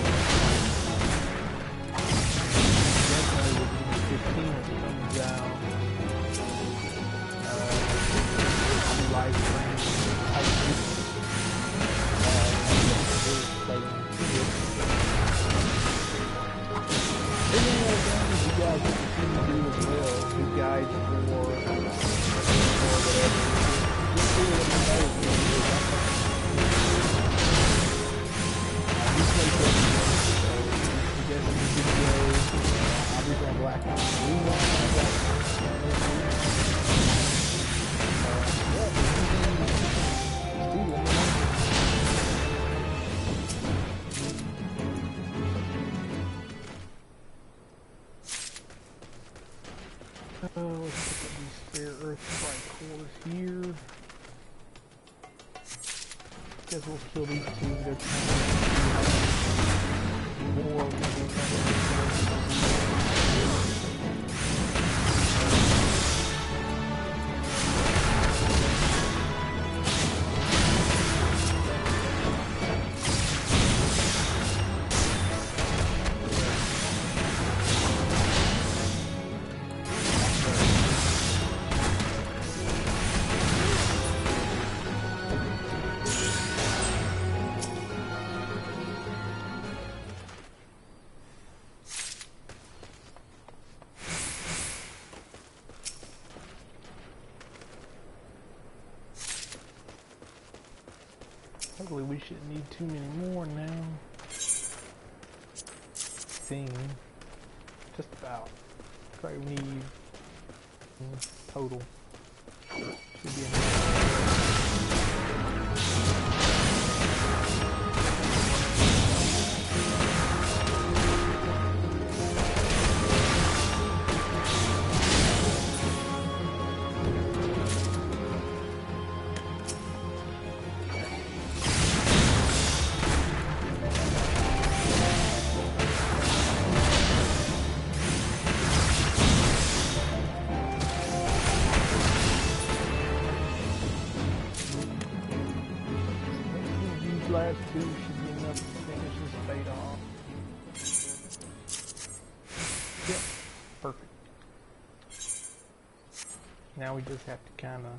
Let's look at these spare earth strike cores here. Guess we'll kill these two. They're kind of more of hopefully we shouldn't need too many more now. Just about. Probably need total. Should be enough. Last two should be enough to finish this fade off. Yep, perfect. Now we just have to kind of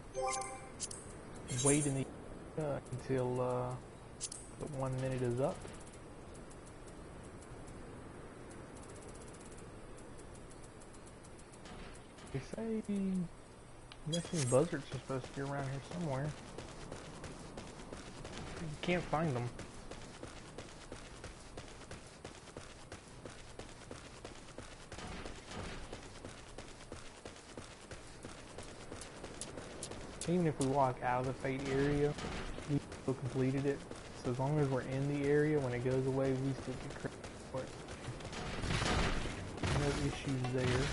wait in the until the 1 minute is up. They say missing buzzards are supposed to be around here somewhere. You can't find them. Even if we walk out of the fate area, we still completed it. So as long as we're in the area, when it goes away, we still get credit for it. No issues there.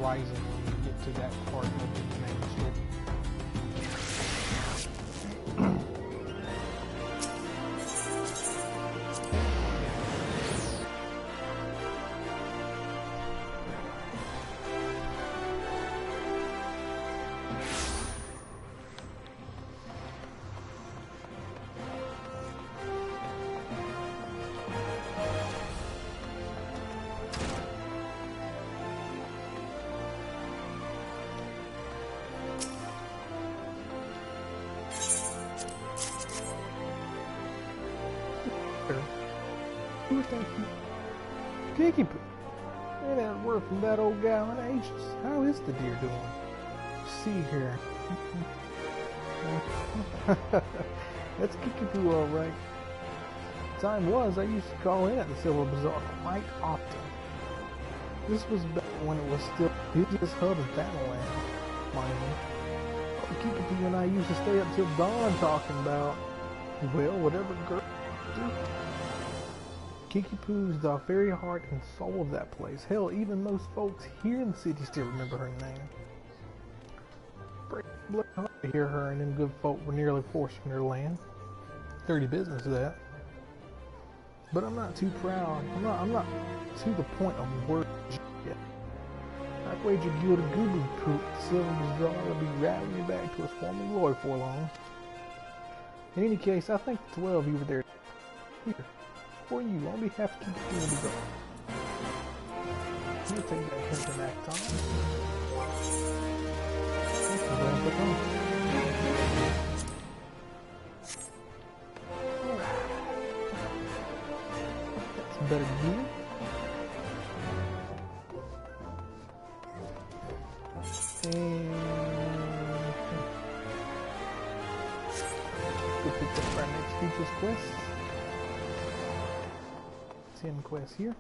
When you get to that part of the main story. Kiki Poo. Ain't that word from that old gal in ages. How is the deer doing? See here. That's Kiki Poo, alright. Time was, I used to call in at the Silver Bazaar quite often. This was back when it was still the busiest hub in Thanaland, mind you. Oh, Kiki Poo and I used to stay up till dawn talking about, well, whatever girl do. Kiki Poo's the very heart and soul of that place. Hell, even most folks here in the city still remember her name. Break blood hard to hear her and them good folk were nearly forced from their land. Dirty business, that. But I'm not too proud. I'm not to the point of words yet. I'd wager you to Gooby Poop, the Silver Bazaar will be rattling back to its former glory for long. In any case, I think the 12 you were there. Here. for you on behalf of the community goal. I'm gonna take that hint and act on it. I'm gonna click on it. Alright. Got some better gear. And we'll pick up our next features quest. 10 quests here.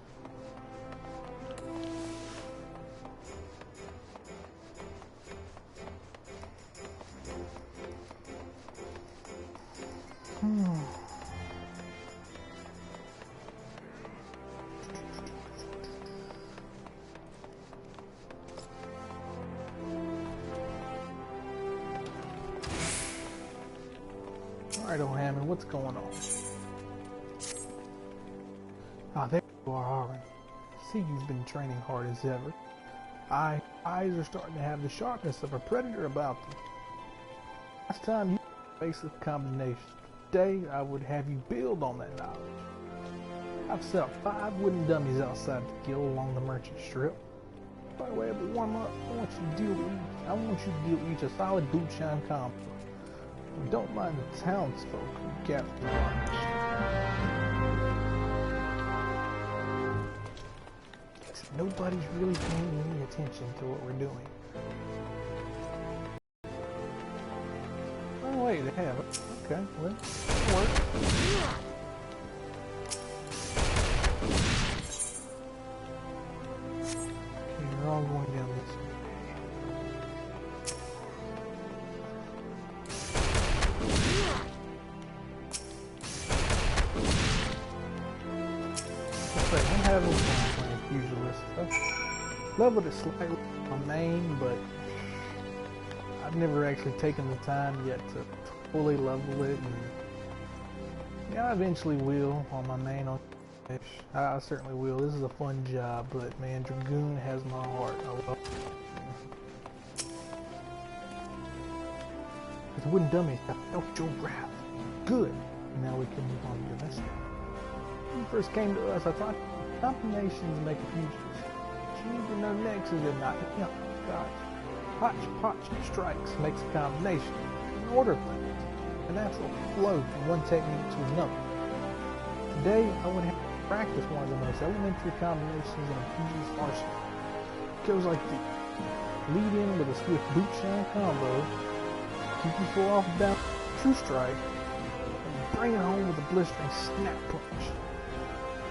Alright, O'Hammond, what's going on? Ah, there you are, Harlan. See, you've been training hard as ever. Eyes are starting to have the sharpness of a predator about them. Last time you faced a combination. Today, I would have you build on that knowledge. I've set up 5 wooden dummies outside the guild along the merchant strip. By the way, to warm up, I want you to deal each a solid boot shine combo. And don't mind the townsfolk who capture the varnish. Nobody's really paying any attention to what we're doing. Oh wait, they have it. Okay, well, it'll work. Okay, you're all going down this way. I'm having fun playing Pugilist. I've leveled it slightly on main, but I've never actually taken the time yet to fully level it. And yeah, I eventually will on my main on fish. I certainly will. This is a fun job, but man, Dragoon has my heart. I love it. With wooden dummies, I felt your wrath. Good. Now we can move on to the next one. When you first came to us, I thought combinations make a fugitives. Cheese and no nexus and not gosh. Hodge strikes makes a combination. An order things. A natural flow from one technique to another. Today I would have to practice one of the most elementary combinations in a pugilist arsenal. It goes like this. Lead in with a swift boot shine combo. Keep you full off down true strike. And bring it home with a blistering snap punch.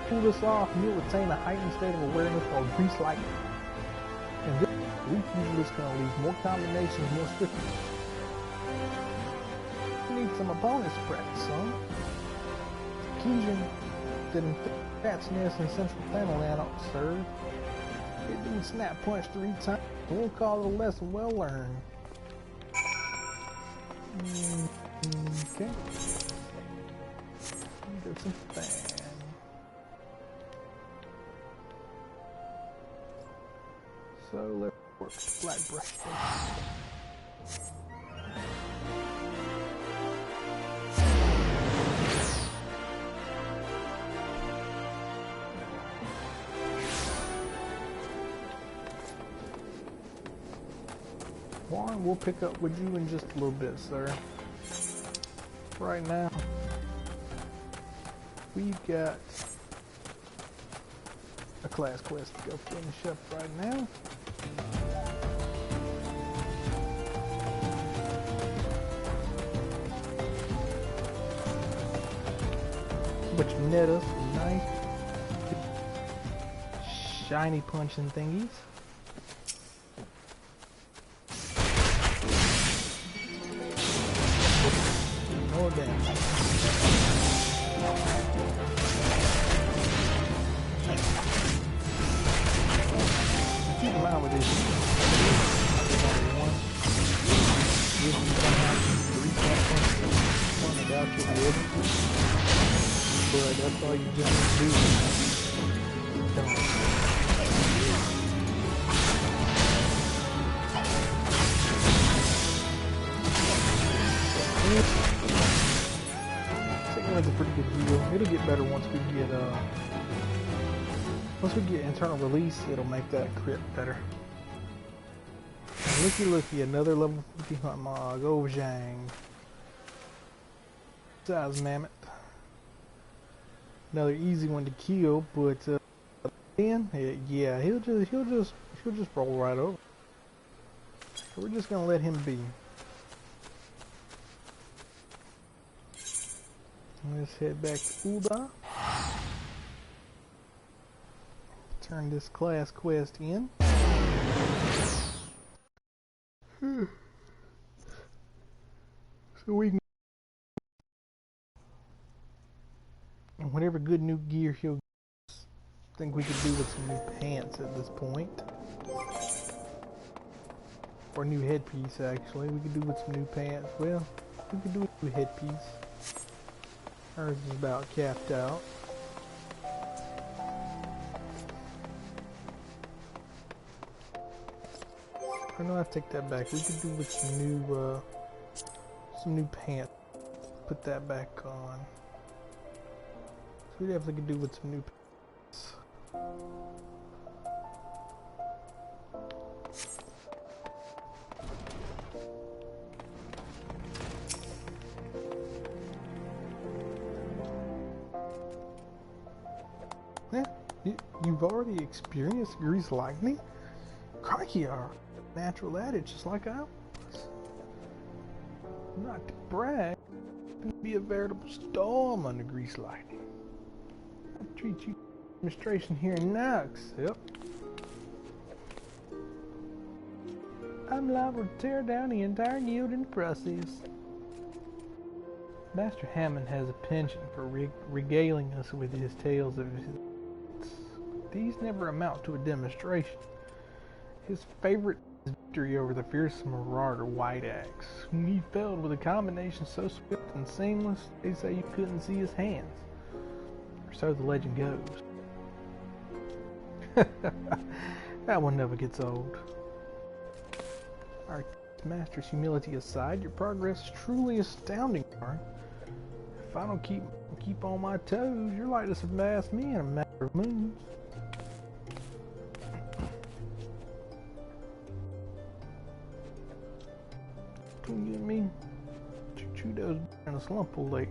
Pull this off and you'll attain a heightened state of awareness called grease lightning. And this weak pugilist can leave more combinations more swiftly. You need some opponents to practice on. Fusion didn't fit Cat's Nest and Central Panel land ought to serve. It didn't snap punch 3 times. We'll call it a lesson well learned. Okay. Get some fan. So let's work black brush. Warren, we'll pick up with you in just a little bit, sir. Right now, we've got a class quest to go finish up right now. Which net us with nice shiny punching thingies. More damage. Keep in mind with this. If you come out and reset one about your head, but that's all you just do. Don't. It's a pretty good deal. It'll get better once we get internal release, it'll make that crit better. And looky, another level 50 hunt mog. Eorzea. Size mammoth. Another easy one to kill, but then yeah, he'll just roll right over. So we're just gonna let him be. Let's head back to Ul'dah. Turn this class quest in. So we can, whatever good new gear he'll give us, I think we could do with some new pants at this point. Or new headpiece, actually. We could do with some new pants. Well, we could do with a new headpiece. Ours is about capped out. I know I take that back. We could do with some new pants. Put that back on. So we definitely could do with some new pants. Yeah, you've already experienced grease lightning? Crikey, our natural at it, just like I was. Not to brag, it can be a veritable storm under grease lightning. I'll treat you to a demonstration here in now, except I'm liable to tear down the entire guild in the process. Master Hammond has a penchant for regaling us with his tales of his. These never amount to a demonstration. His favorite is victory over the fearsome marauder White Axe, whom he felled with a combination so swift and seamless they say you couldn't see his hands. Or so the legend goes. That one never gets old. Our master's humility aside, your progress is truly astounding, Warren. If I don't keep on my toes, you're likely to surpass me in a matter of moons. Between you and me, Chuchido's been in a slump all late.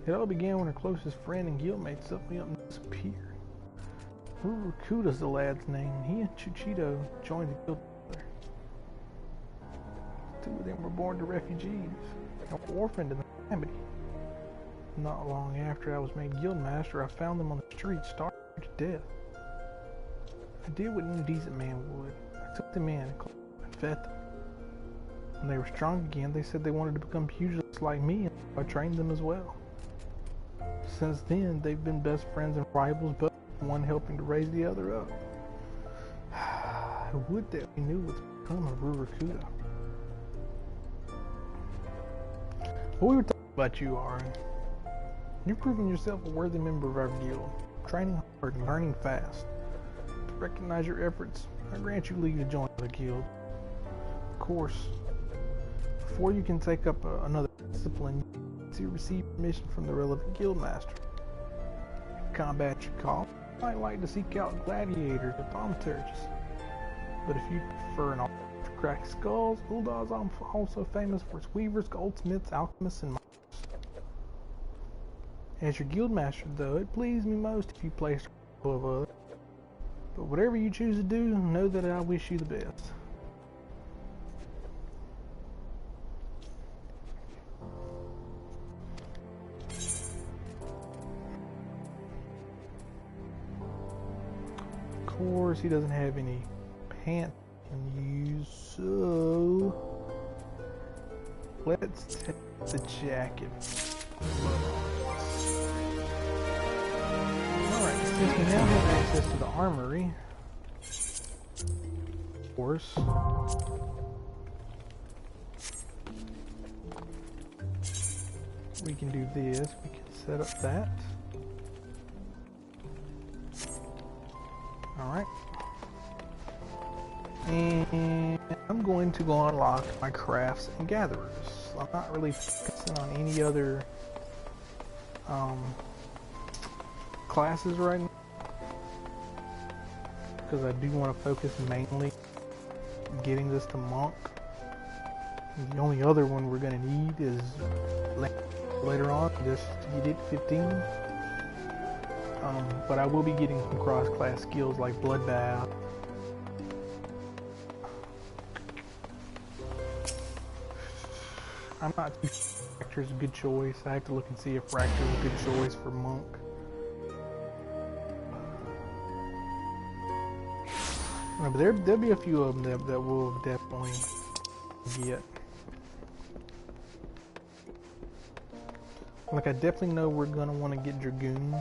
It all began when her closest friend and guildmate suddenly up and disappeared. Rurukuda's the lad's name, and he and Chuchido joined the guild together. Two of them were born to refugees, and were orphaned in the calamity. Not long after I was made guildmaster, I found them on the street, starved to death. I did what any decent man would. I took them in and fed them. When they were strong again, they said they wanted to become pugilists like me, and I trained them as well. Since then, they've been best friends and rivals, but one helping to raise the other up. I would that we knew what's become of Rurukuda. Well, we were talking about you, Aaron. You've proven yourself a worthy member of our guild, training hard and learning fast. To recognize your efforts, I grant you leave to join the guild. Of course, before you can take up another discipline, you receive permission from the relevant guildmaster. In combat you call, you might like to seek out gladiators or thaumaturges. But if you prefer an art to crack skulls, Ul'dah is also famous for its weavers, goldsmiths, alchemists, and miners. As your guildmaster, though, it pleased me most if you placed above others. But whatever you choose to do, know that I wish you the best. Of course, he doesn't have any pants he can use, so let's take the jacket. Alright, since we now have access to the armory, of course, we can do this. We can set up that. Alright. And I'm going to go unlock my crafts and gatherers. I'm not really focusing on any other classes right now, because I do want to focus mainly getting this to monk. The only other one we're going to need is later on, just to get it 15. But I will be getting some cross-class skills like Bloodbath. I'm not too sure if Fracture is a good choice. I have to look and see if Fracture is a good choice for Monk. But there'll be a few of them that we'll definitely get. Like, I definitely know we're gonna want to get Dragoon,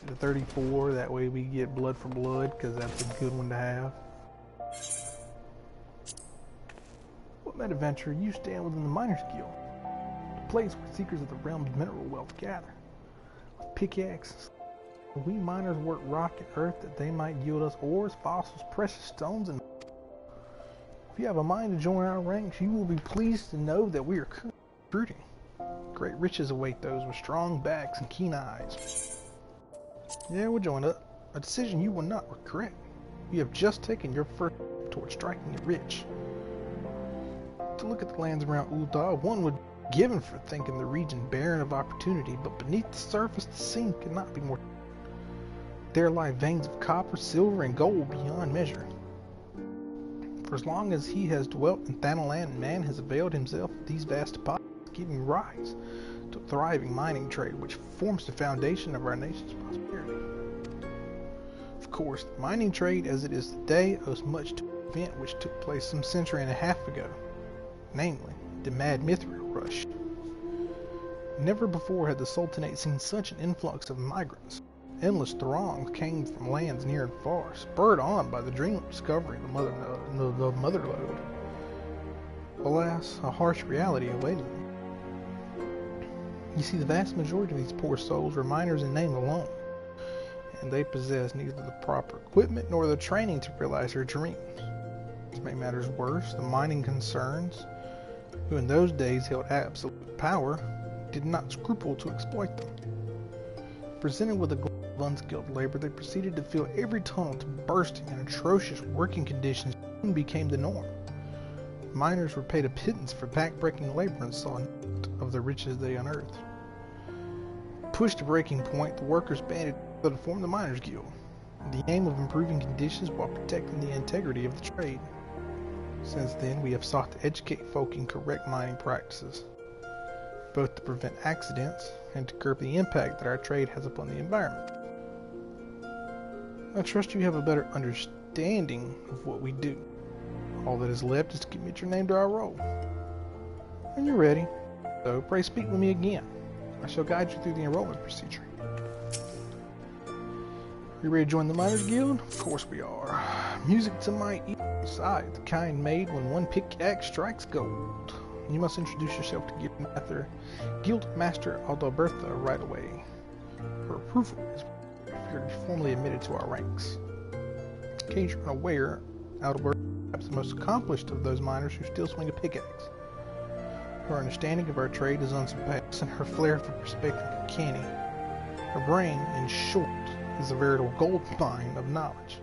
the 34. That way we get Blood for Blood, because that's a good one to have. What adventure you stand within the Miners Guild, the place where seekers of the realm's mineral wealth gather. With pickaxes, we miners work rock and earth that they might yield us ores, fossils, precious stones, and if you have a mind to join our ranks, you will be pleased to know that we are recruiting. Great riches await those with strong backs and keen eyes. Yeah, we'll join up. A decision you will not regret. You have just taken your first step towards striking it rich. To look at the lands around Ul'dah, one would be given for thinking the region barren of opportunity, but beneath the surface the scene could not be more. There lie veins of copper, silver, and gold beyond measure. For as long as he has dwelt in Thanalan, man has availed himself of these vast deposits, giving rise to a thriving mining trade which forms the foundation of our nation's prosperity. Of course, the mining trade as it is today owes much to an event which took place some century and a half ago, namely, the Mad Mithril Rush. Never before had the Sultanate seen such an influx of migrants. Endless throngs came from lands near and far, spurred on by the dream of discovering the Motherlode. Alas, a harsh reality awaited them. You see, the vast majority of these poor souls were miners in name alone, and they possessed neither the proper equipment nor the training to realize their dreams. To make matters worse, the mining concerns, who in those days held absolute power, did not scruple to exploit them. Presented with a glut of unskilled labor, they proceeded to fill every tunnel to bursting, and atrocious working conditions soon became the norm. Miners were paid a pittance for back-breaking labor and saw none of the riches they unearthed. Pushed to breaking point, the workers banded together to form the Miners Guild, in the aim of improving conditions while protecting the integrity of the trade. Since then, we have sought to educate folk in correct mining practices, both to prevent accidents and to curb the impact that our trade has upon the environment. I trust you have a better understanding of what we do. All that is left is to commit your name to our roll. When you're ready, so pray speak with me again. I shall guide you through the enrollment procedure. You ready to join the Miners Guild? Of course we are. Music to my ears, I, the kind made when one pickaxe strikes gold. You must introduce yourself to Guild Master Adalbertha right away. Her approval is you're formally admitted to our ranks. In case you're unaware, Adalbertha is perhaps the most accomplished of those miners who still swing a pickaxe. Her understanding of our trade is unsurpassed, and her flair for perspective uncanny. Her brain, in short, is a veritable gold mine of knowledge,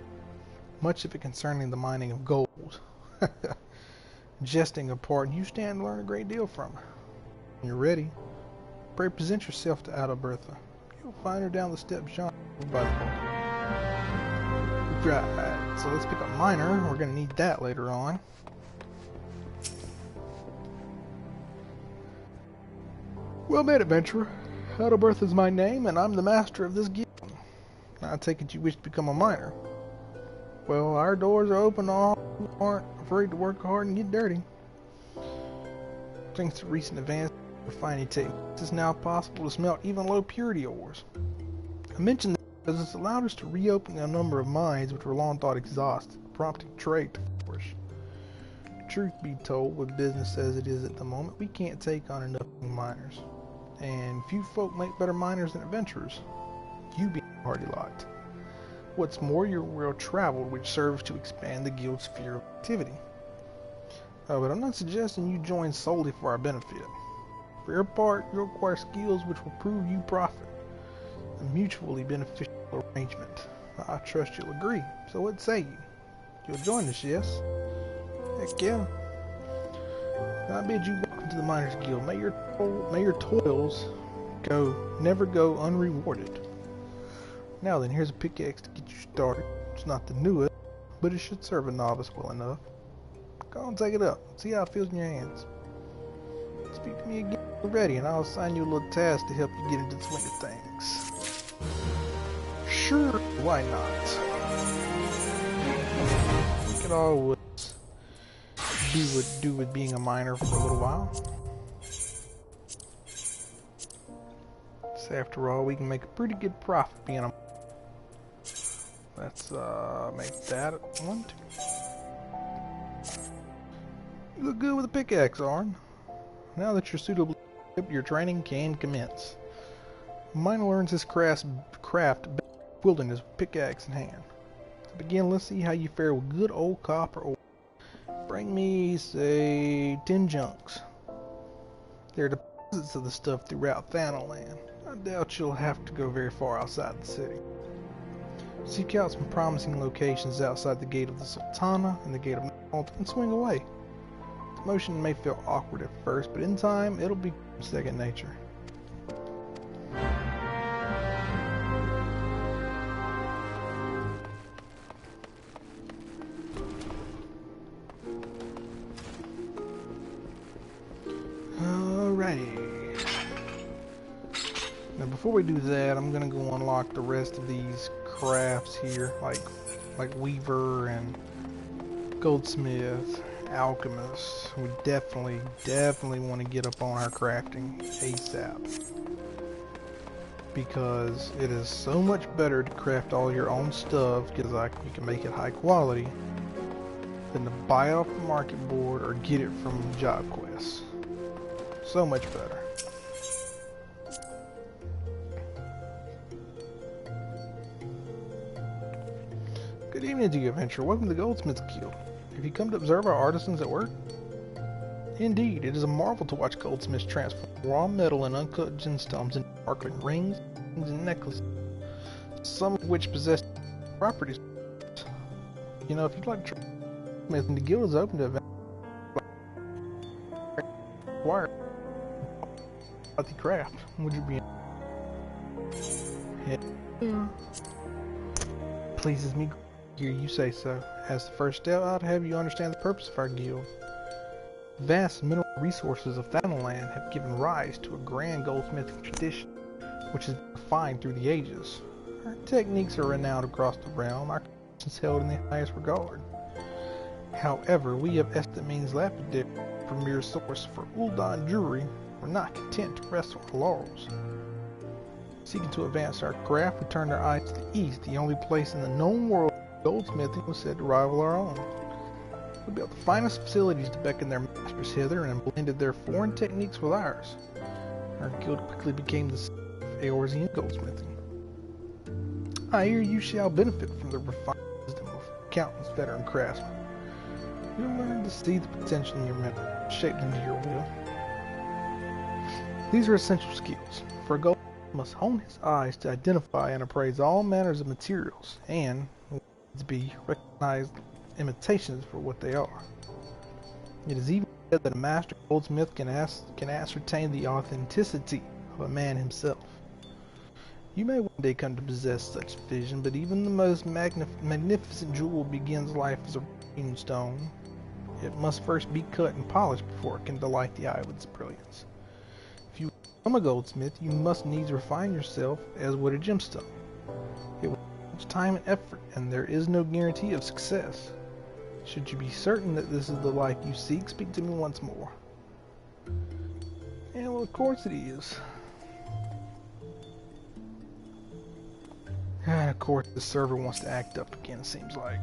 much of it concerning the mining of gold. Jesting apart, you stand to learn a great deal from her. When you're ready, pray present yourself to Adalbertha. You'll find her down the steps yonder by the boat. Right, so let's pick a miner. We're going to need that later on. Well met, adventurer. Adalbertha is my name, and I'm the master of this guild. I take it you wish to become a miner. Well, our doors are open to all who aren't afraid to work hard and get dirty. Thanks to recent advances in refining techniques, it's now possible to smelt even low purity ores. I mention this because it's allowed us to reopen a number of mines which were long thought exhausted, prompting trade to flourish. Truth be told, with business as it is at the moment, we can't take on enough miners. And few folk make better miners than adventurers, you being a hardy lot. What's more, you're well traveled, which serves to expand the guild's sphere of activity. But I'm not suggesting you join solely for our benefit. For your part, you'll acquire skills which will prove you profit. a mutually beneficial arrangement. I trust you'll agree. So what say you? You'll join us, yes? Heck yeah. I bid you welcome to the Miners Guild. May your toils never go unrewarded. Now then, here's a pickaxe to get you started. It's not the newest, but it should serve a novice well enough. Go and take it up. See how it feels in your hands. Speak to me again when you're ready, and I'll assign you a little task to help you get into the swing of things. Sure, why not? We could always do with being a miner for a little while. So after all, we can make a pretty good profit being a miner. Let's make that 1, 2. You look good with a pickaxe, Arn. Now that you're suitably equipped, your training can commence. A miner learns his craft wielding his pickaxe in hand. To begin, let's see how you fare with good old copper ore. Bring me, say, 10 junks. There are deposits of the stuff throughout Thanaland. I doubt you'll have to go very far outside the city. Seek out some promising locations outside the gate of the Sultana and the gate of Malt and swing away. The motion may feel awkward at first, but in time it'll be second nature. Alrighty. Now before we do that, I'm gonna go unlock the rest of these crafts here, like Weaver and Goldsmith, Alchemist. We definitely want to get up on our crafting ASAP, because it is so much better to craft all your own stuff, because you can make it high quality, than to buy it off the market board or get it from job quests. So much better. Good evening to you, adventurer. Welcome to the Goldsmiths Guild. Have you come to observe our artisans at work? Indeed, it is a marvel to watch goldsmiths transform raw metal and uncut gemstones into sparkling rings and necklaces, some of which possess properties. You know, if you'd like to try smithing, the guild is open to events. Acquire about the craft. Would you be? Yeah. Pleases me. Hear you say so. As the first step, I'd have you understand the purpose of our guild. The vast mineral resources of Thanaland have given rise to a grand goldsmithing tradition, which has been refined through the ages. Our techniques are renowned across the realm, our traditions held in the highest regard. However, we of Estamines Lapidary, premier source for Uldan jewelry, were not content to rest on our laurels. Seeking to advance our craft, we turned our eyes to the east, the only place in the known world goldsmithing was said to rival our own. We built the finest facilities to beckon their masters hither and blended their foreign techniques with ours. Our guild quickly became the center of Eorzean goldsmithing. I hear you shall benefit from the refined wisdom of countless veteran craftsmen. You'll learn to see the potential in your metal, shaped into your will. These are essential skills. For a goldsmith must hone his eyes to identify and appraise all manners of materials, and to be recognized imitations for what they are. It is even said that a master goldsmith can ascertain the authenticity of a man himself. You may one day come to possess such vision, but even the most magnificent jewel begins life as a routine stone. It must first be cut and polished before it can delight the eye with its brilliance. If you become a goldsmith, you must needs refine yourself as would a gemstone. It will take much time and effort, and there is no guarantee of success. Should you be certain that this is the life you seek, speak to me once more. And well, of course it is. And of course the server wants to act up again, it seems like.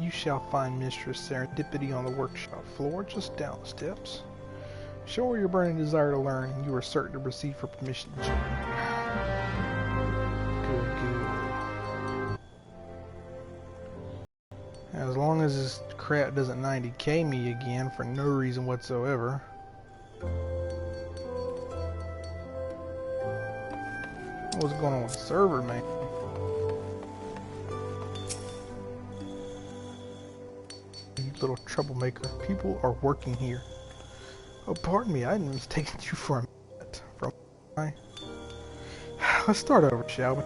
You shall find Mistress Serendipity on the workshop floor, just down the steps. Show her your burning desire to learn, and you are certain to receive her permission to join. Good. As long as this crap doesn't 90k me again for no reason whatsoever. What's going on with the server, man? You little troublemaker. People are working here. Oh, pardon me, I didn't mistake you for a minute. Let's start over, shall we?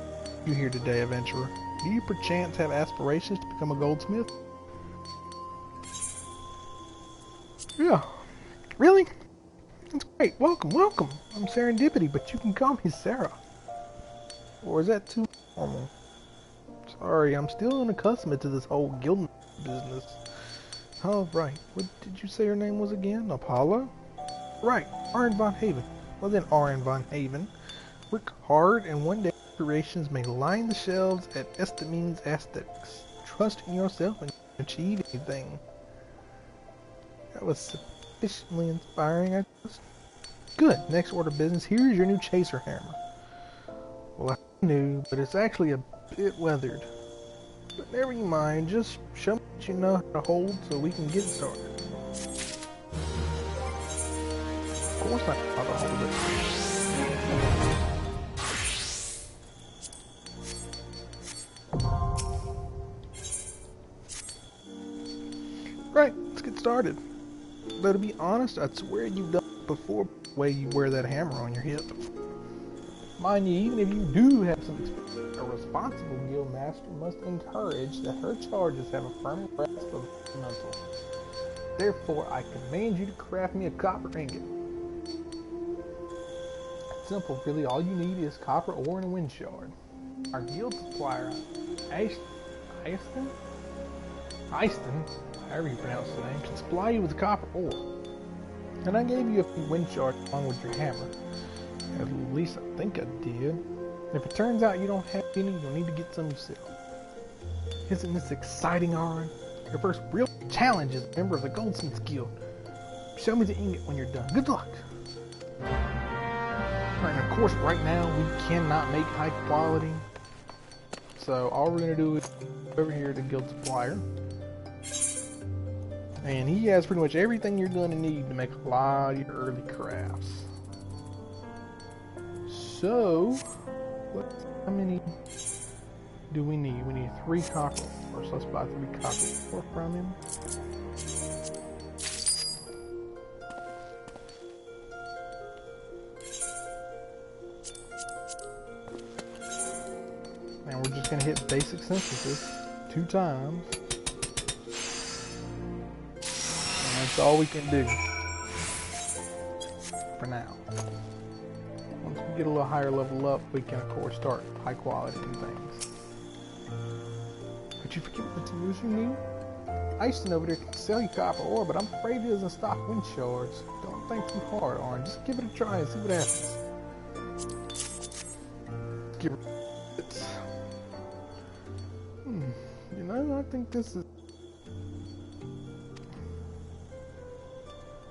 You here today, adventurer? Do you perchance have aspirations to become a goldsmith? Yeah. Really? That's great. Welcome, welcome. I'm Serendipity, but you can call me Sarah. Or is that too normal? Sorry, I'm still unaccustomed to this whole guild business. Oh, right. What did you say your name was again? Apollo? Right, Arn von Haven. Well then, Arn von Haven. Work hard and one day creations may line the shelves at Estimene's Aesthetics. Trust in yourself and you can achieve anything. That was sufficiently inspiring, I guess. Good. Next order of business. Here's your new chaser hammer. Well, I knew, but it's actually a bit weathered. But never you mind. Just show me what you know how to hold so we can get started. Of course I know how to hold it. Right, let's get started. Though to be honest, I'd swear you've done it before the way you wear that hammer on your hip. Mind you, even if you do have some experience, a responsible guild master must encourage that her charges have a firm grasp of the fundamental. Therefore, I command you to craft me a copper ingot. It's simple, really. All you need is copper ore and a wind shard. Our guild supplier, Eiston, however you pronounce the name, can supply you with the copper ore. And I gave you a few wind shards along with your hammer. At least I think I did. If it turns out you don't have any, you'll need to get some yourself. Isn't this exciting, Aaron? Your first real challenge as a member of the Goldsmiths Guild. Show me the ingot when you're done. Good luck! Alright, of course, right now we cannot make high quality. So all we're going to do is go over here to the guild supplier. And he has pretty much everything you're going to need to make a lot of your early crafts. So, how many do we need? We need 3 copper ore. So let's buy 3 copper ore from him. And we're just going to hit basic synthesis 2 times. That's all we can do for now. Once we get a little higher level up, we can of course start high quality and things. But you forget what tools you need? Eiston over there can sell you copper ore, but I'm afraid he doesn't stock wind shards. Don't think too hard, Arn. Just give it a try and see what happens. Give it. You know, I think this is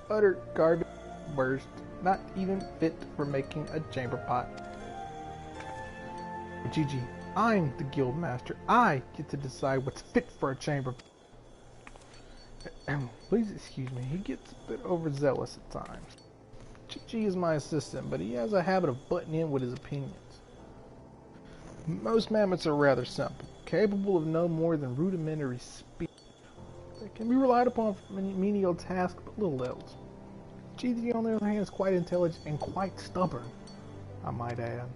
utter garbage burst, not even fit for making a chamber pot. GG, I'm the guild master. I get to decide what's fit for a chamber pot. Please excuse me, he gets a bit overzealous at times. GG is my assistant, but he has a habit of butting in with his opinions. Most mammoths are rather simple, capable of no more than rudimentary speed. They can be relied upon for menial tasks, but little else. GG, on the other hand, is quite intelligent and quite stubborn, I might add.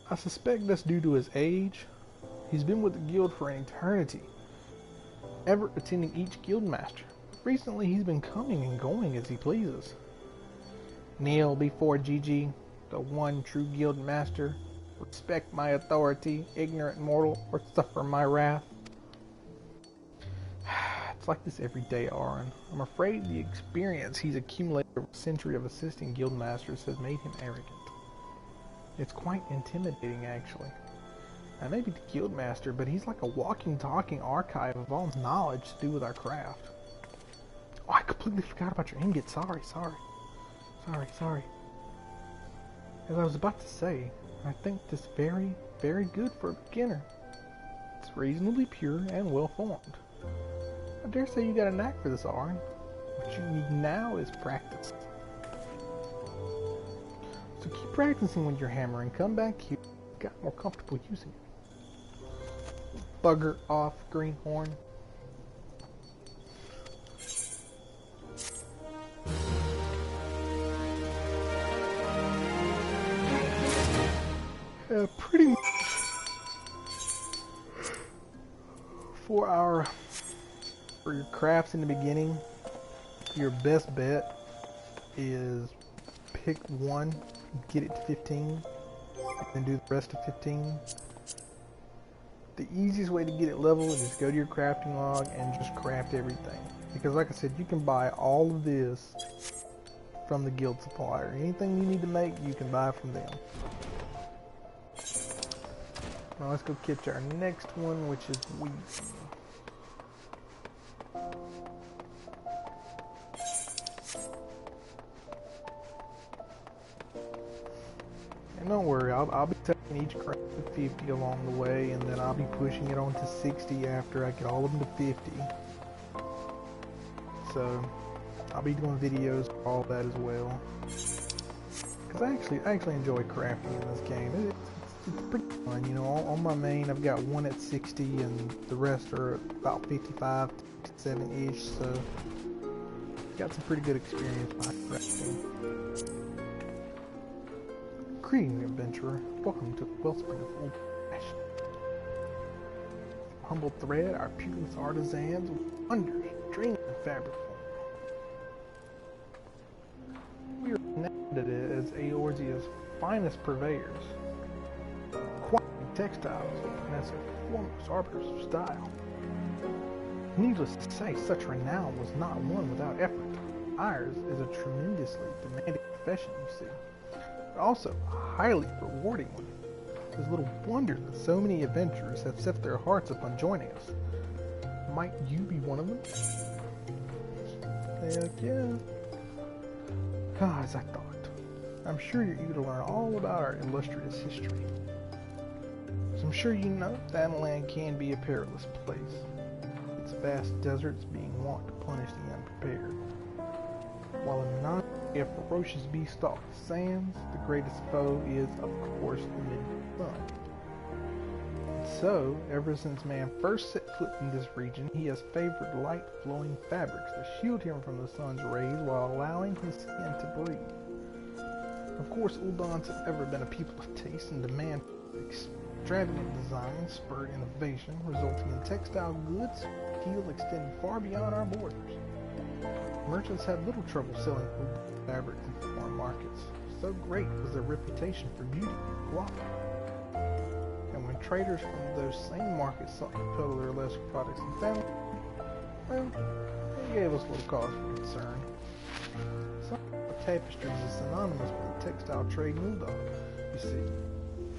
I suspect that's due to his age. He's been with the guild for an eternity, ever attending each guild master. Recently, he's been coming and going as he pleases. Kneel before GG, the one true guild master. Respect my authority, ignorant mortal, or suffer my wrath. It's like this every day, Aaron. I'm afraid the experience he's accumulated over a century of assisting guild masters has made him arrogant. It's quite intimidating, actually. I may be the guild master, but he's like a walking, talking archive of all knowledge to do with our craft. Oh, I completely forgot about your ingot. Sorry. As I was about to say, I think this very, very good for a beginner. It's reasonably pure and well formed. I dare say you got a knack for this, Aaron. What you need now is practice. So keep practicing with your hammer and come back here. Got more comfortable using it. Bugger off, greenhorn. Pretty much for your crafts in the beginning, your best bet is pick one, get it to 15, and do the rest of 15. The easiest way to get it level is just go to your crafting log and just craft everything. Because like I said, you can buy all of this from the guild supplier. Anything you need to make, you can buy from them. Now let's go catch our next one, which is wheat. And don't worry, I'll be taking each craft to 50 along the way, and then I'll be pushing it on to 60 after I get all of them to 50. So I'll be doing videos for all that as well. Because I actually enjoy crafting in this game. It's pretty fun, you know. On my main, I've got one at 60, and the rest are about 55 to 57-ish. So got some pretty good experience behind crafting. Greetings, adventurer. Welcome to the wellspring of old passion. Humble thread, our peerless artisans with wonders, dream and fabric. We are renowned as Eorzea's finest purveyors. Quality textiles and as a foremost arbiters of style. Needless to say, such renown was not won without effort. Ours is a tremendously demanding profession, you see. Also a highly rewarding one. It is little wonder that so many adventurers have set their hearts upon joining us. Might you be one of them? Heck yeah. As I thought. I'm sure you're eager to learn all about our illustrious history. As I'm sure you know, that land can be a perilous place. Its vast deserts being wont to punish the unprepared. While a ferocious beast stalks the sands, the greatest foe is, of course, the midnight sun. And so, ever since man first set foot in this region, he has favored light, flowing fabrics that shield him from the sun's rays while allowing his skin to breathe. Of course, Uldans have ever been a people of taste and demand for extravagant design spurred innovation, resulting in textile goods appeal extending far beyond our borders. Merchants had little trouble selling fabric in foreign markets. So great was their reputation for beauty and quality. And when traders from those same markets sought to peddle their lesser products and found, well, they gave us little cause for concern. Some tapestries is synonymous with the textile trade in Uldar. You see,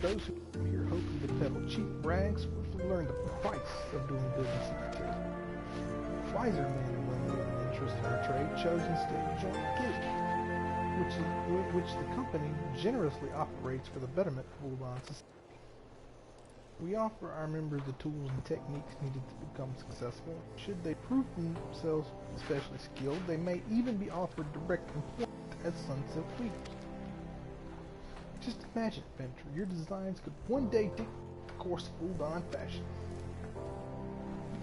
those who come here hoping to peddle cheap rags swiftly learn the price of doing business in the trade. Wiser men and women with an interest in our trade chose instead to join the guild, which the company generously operates for the betterment of Uldan society. We offer our members the tools and techniques needed to become successful. Should they prove themselves especially skilled, they may even be offered direct employment as sunset weavers. Just imagine, adventure, your designs could one day dictate the course of Uldan fashion.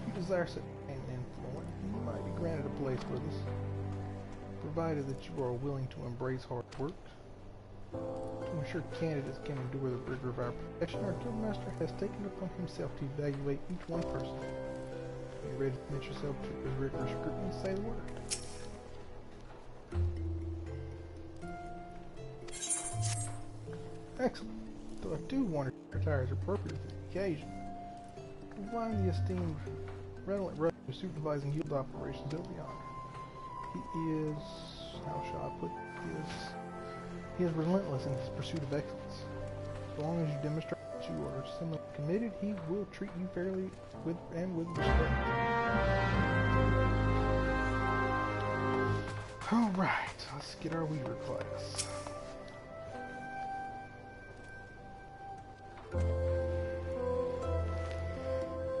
If you desire such an influence, you might be granted a place with us, provided that you are willing to embrace hard work. To ensure candidates can endure the rigor of our profession, our guildmaster has taken it upon himself to evaluate each one personally. Are you ready to commit yourself to his rigorous scrutiny? Say the word. Excellent. Though I do wonder if your attire is appropriate for the occasion. You'll find the esteemed redolent brother supervising guild operations over yonder. He is, how shall I put this? He is relentless in his pursuit of excellence. As long as you demonstrate that you are similarly committed, he will treat you fairly with respect. Alright, let's get our weaver class.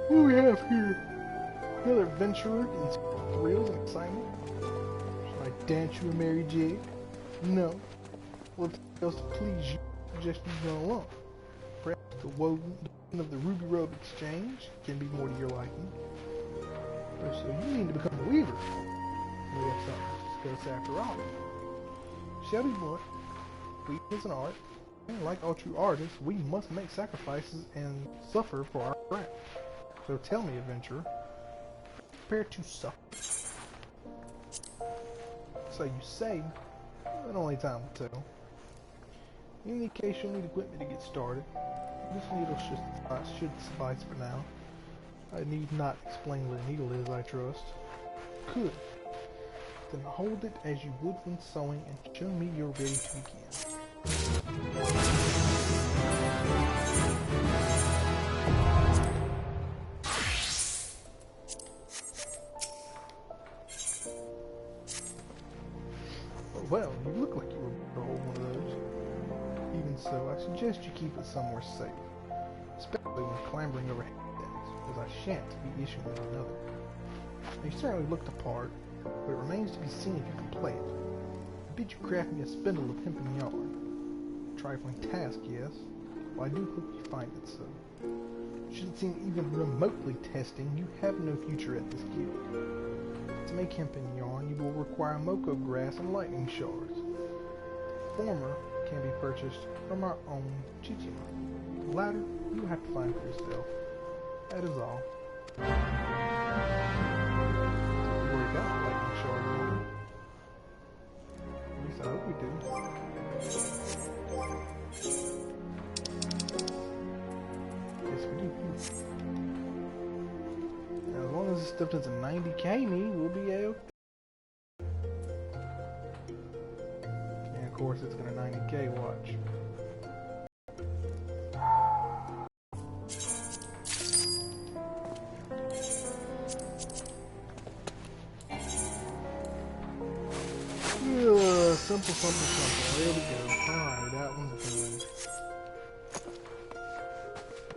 What do we have here? Another adventurer in thrills and excitement. Shall I dance you a merry jig? No. Let's else to please you, I suggest you go along. Perhaps the woven of the Ruby Robe Exchange can be more to your liking. So you need to become a weaver. We have something to discuss after all. Shall be blunt, weaving is an art, and like all true artists, we must make sacrifices and suffer for our craft. So tell me, adventurer, prepare to suffer. So you say, but only time will tell. In any case, you'll need equipment to get started. This needle should suffice for now. I need not explain what a needle is, I trust. Good. Then hold it as you would when sewing and show me you're ready to begin. Well, you look like you were able to hold one of those. Even so, I suggest you keep it somewhere safe, especially when clambering over headstacks, as I shan't be issuing another. You certainly look the part, but it remains to be seen if you can play it. I bid you craft me a spindle of hempen yarn. Trifling task, yes, but I do hope you find it so. Should it seem even remotely testing, you have no future at this guild. To make hempen yarn, you will require moko grass and lightning shards. The former can be purchased from our own Chichima. The latter, you will have to find for yourself. That is all. We already got lightning shards on. At least I hope we do. Yes, we do. Now, as long as this stuff doesn't 90k me, we'll be okay. And of course, it's gonna 90k watch. Simple. There we go. Alright, that one's done.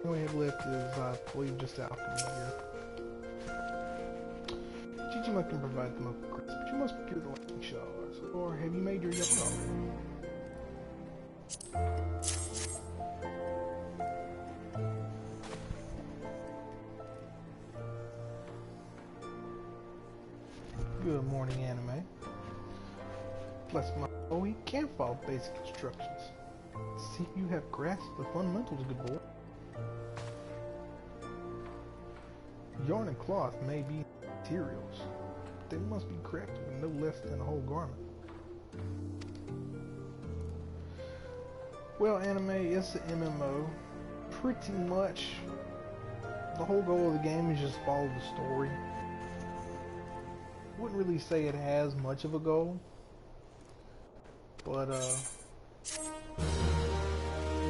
All we have left is, I believe, just alchemy here. Chichima can provide the mocha crisp, but you must procure the lightning shards. Or have you made your yarn already? Good morning, anime. Bless my he can't follow basic instructions. See if you have grasped the fundamentals, good boy. Yarn and cloth may be materials, but they must be crafted with no less than a whole garment. Well, anime is an MMO. Pretty much the whole goal of the game is just follow the story. Wouldn't really say it has much of a goal. But,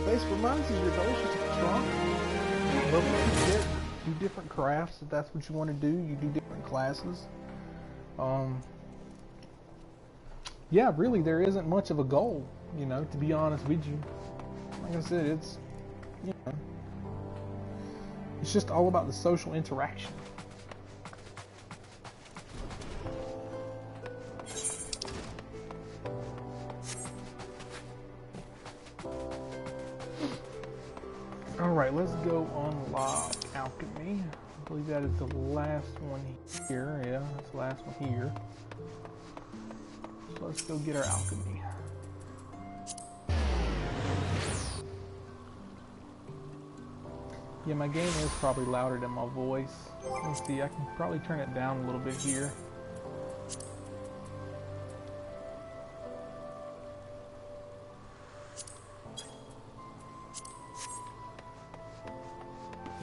base reminds you your goal is to be strong. Do different crafts if that's what you want to do. You do different classes. Yeah, really, there isn't much of a goal, you know, to be honest with you. Like I said, it's, you know, it's just all about the social interaction. Alright, let's go unlock alchemy. I believe that is the last one here. Yeah, that's the last one here. So let's go get our alchemy. Yeah, my game is probably louder than my voice. Let's see, I can probably turn it down a little bit here.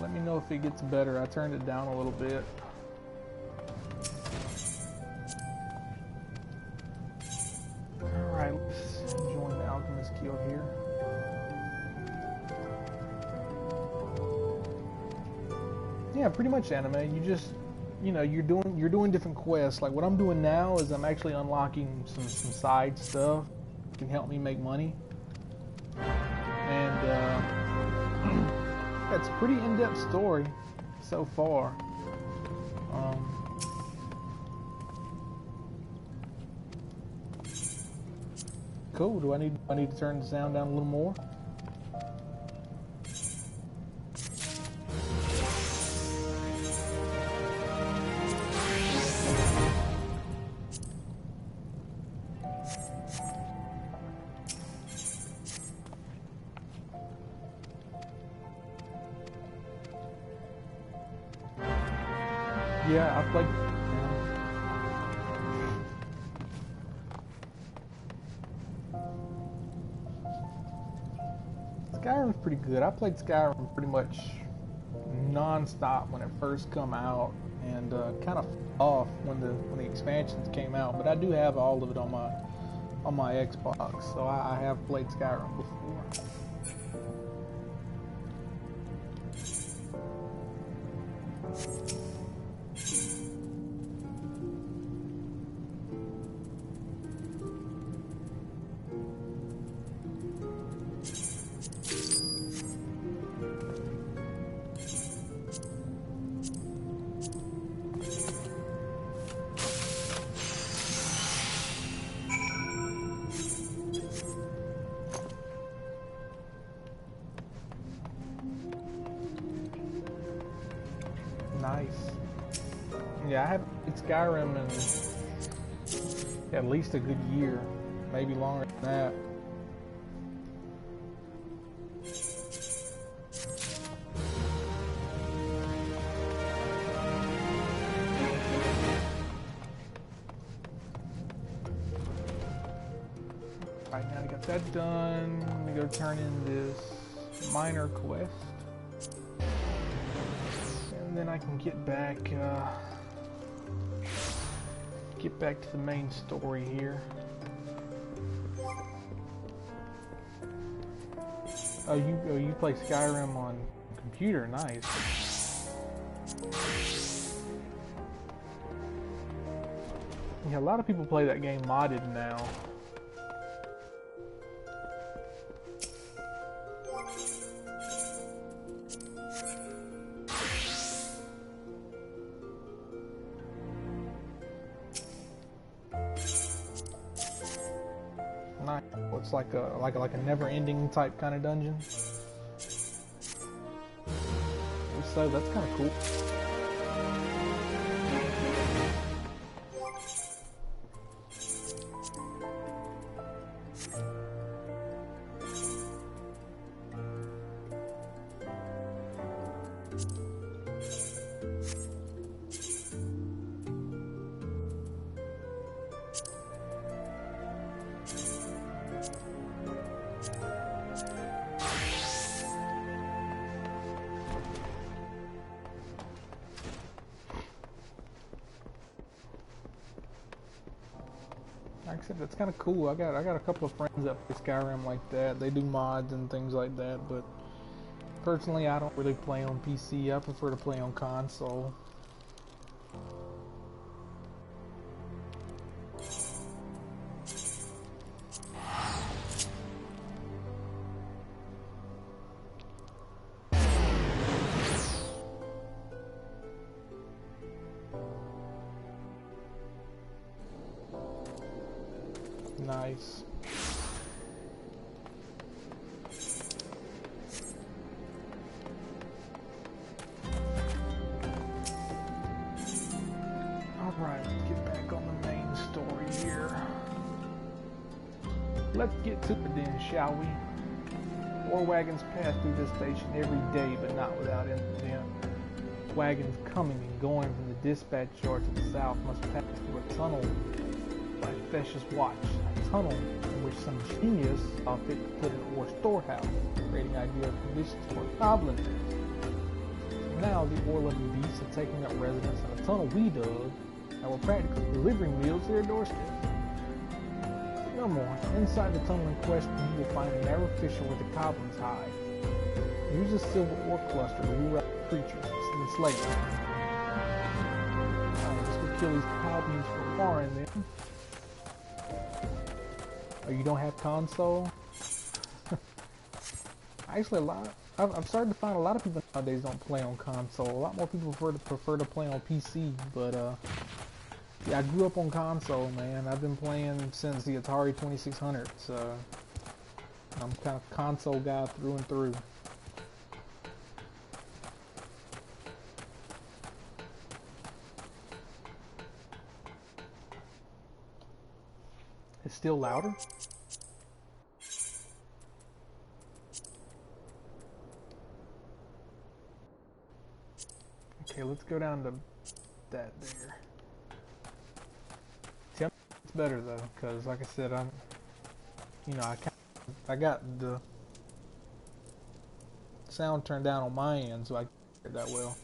Let me know if it gets better. I turned it down a little bit. Alright, let's join the Alchemist Guild here. Yeah, pretty much anime. You just, you know, you're doing different quests. Like what I'm doing now is I'm actually unlocking some side stuff that can help me make money. And it's a pretty in-depth story so far. Cool. Do I need to turn the sound down a little more? Yeah, I played. Skyrim's pretty good. I played Skyrim pretty much non-stop when it first come out, and kind of off when the expansions came out. But I do have all of it on my Xbox, so I have played Skyrim before. Nice. Yeah, I haven't played Skyrim in at least a good year, maybe longer than that. Alright, now I got that done. Let me go turn in this minor quest. And then I can get back to the main story here. Oh, you play Skyrim on computer? Nice. Yeah, a lot of people play that game modded now. It's like a never-ending type kind of dungeon. So that's kind of cool. Like I said, that's kind of cool. I got a couple of friends that play Skyrim like that. They do mods and things like that, but personally, I don't really play on PC. I prefer to play on console. Nice. Alright, let's get back on the main story here. Let's get to it then, shall we? War wagons pass through this station every day, but not without incident. Wagons coming and going from the dispatch yard to the south must pass through a tunnel by Fesh's watch. Tunnel in which some genius saw fit to put an ore storehouse, creating ideal conditions for goblin nests. Now the ore-loving beasts are taking up residence in a tunnel we dug, and we're practically delivering meals to their doorsteps. No more. Inside the tunnel in question, you will find a narrow fissure where the goblins hide. Use a silver ore cluster to rule out the creatures and enslave them. Let's go kill these goblins for foreign then. Oh, you don't have console? Actually, I've started to find a lot of people nowadays don't play on console. A lot more people prefer to play on PC, but Yeah, I grew up on console, man. I've been playing since the Atari 2600, so I'm kind of console guy through and through. It's still louder? Okay, let's go down to that there. Tell me it's better though, because like I said, I got the sound turned down on my end, so I can't hear it that well.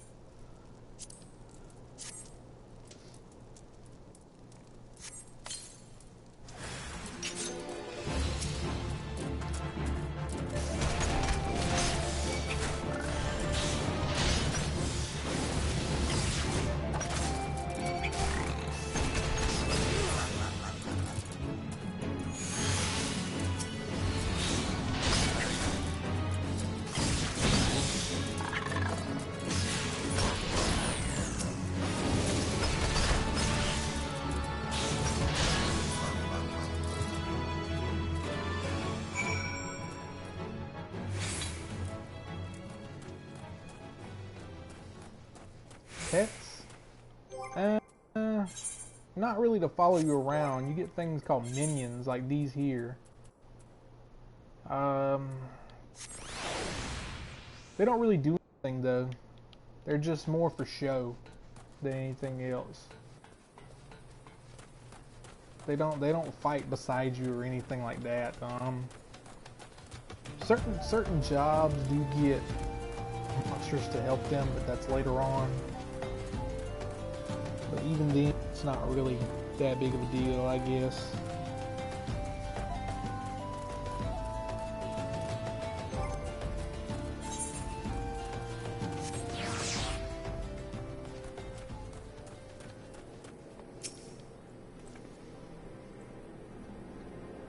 Pets? Not really to follow you around. You get things called minions, like these here. They don't really do anything though. They're just more for show than anything else. They don't fight beside you or anything like that. Certain jobs do get monsters to help them, but that's later on. But even then, it's not really that big of a deal, I guess.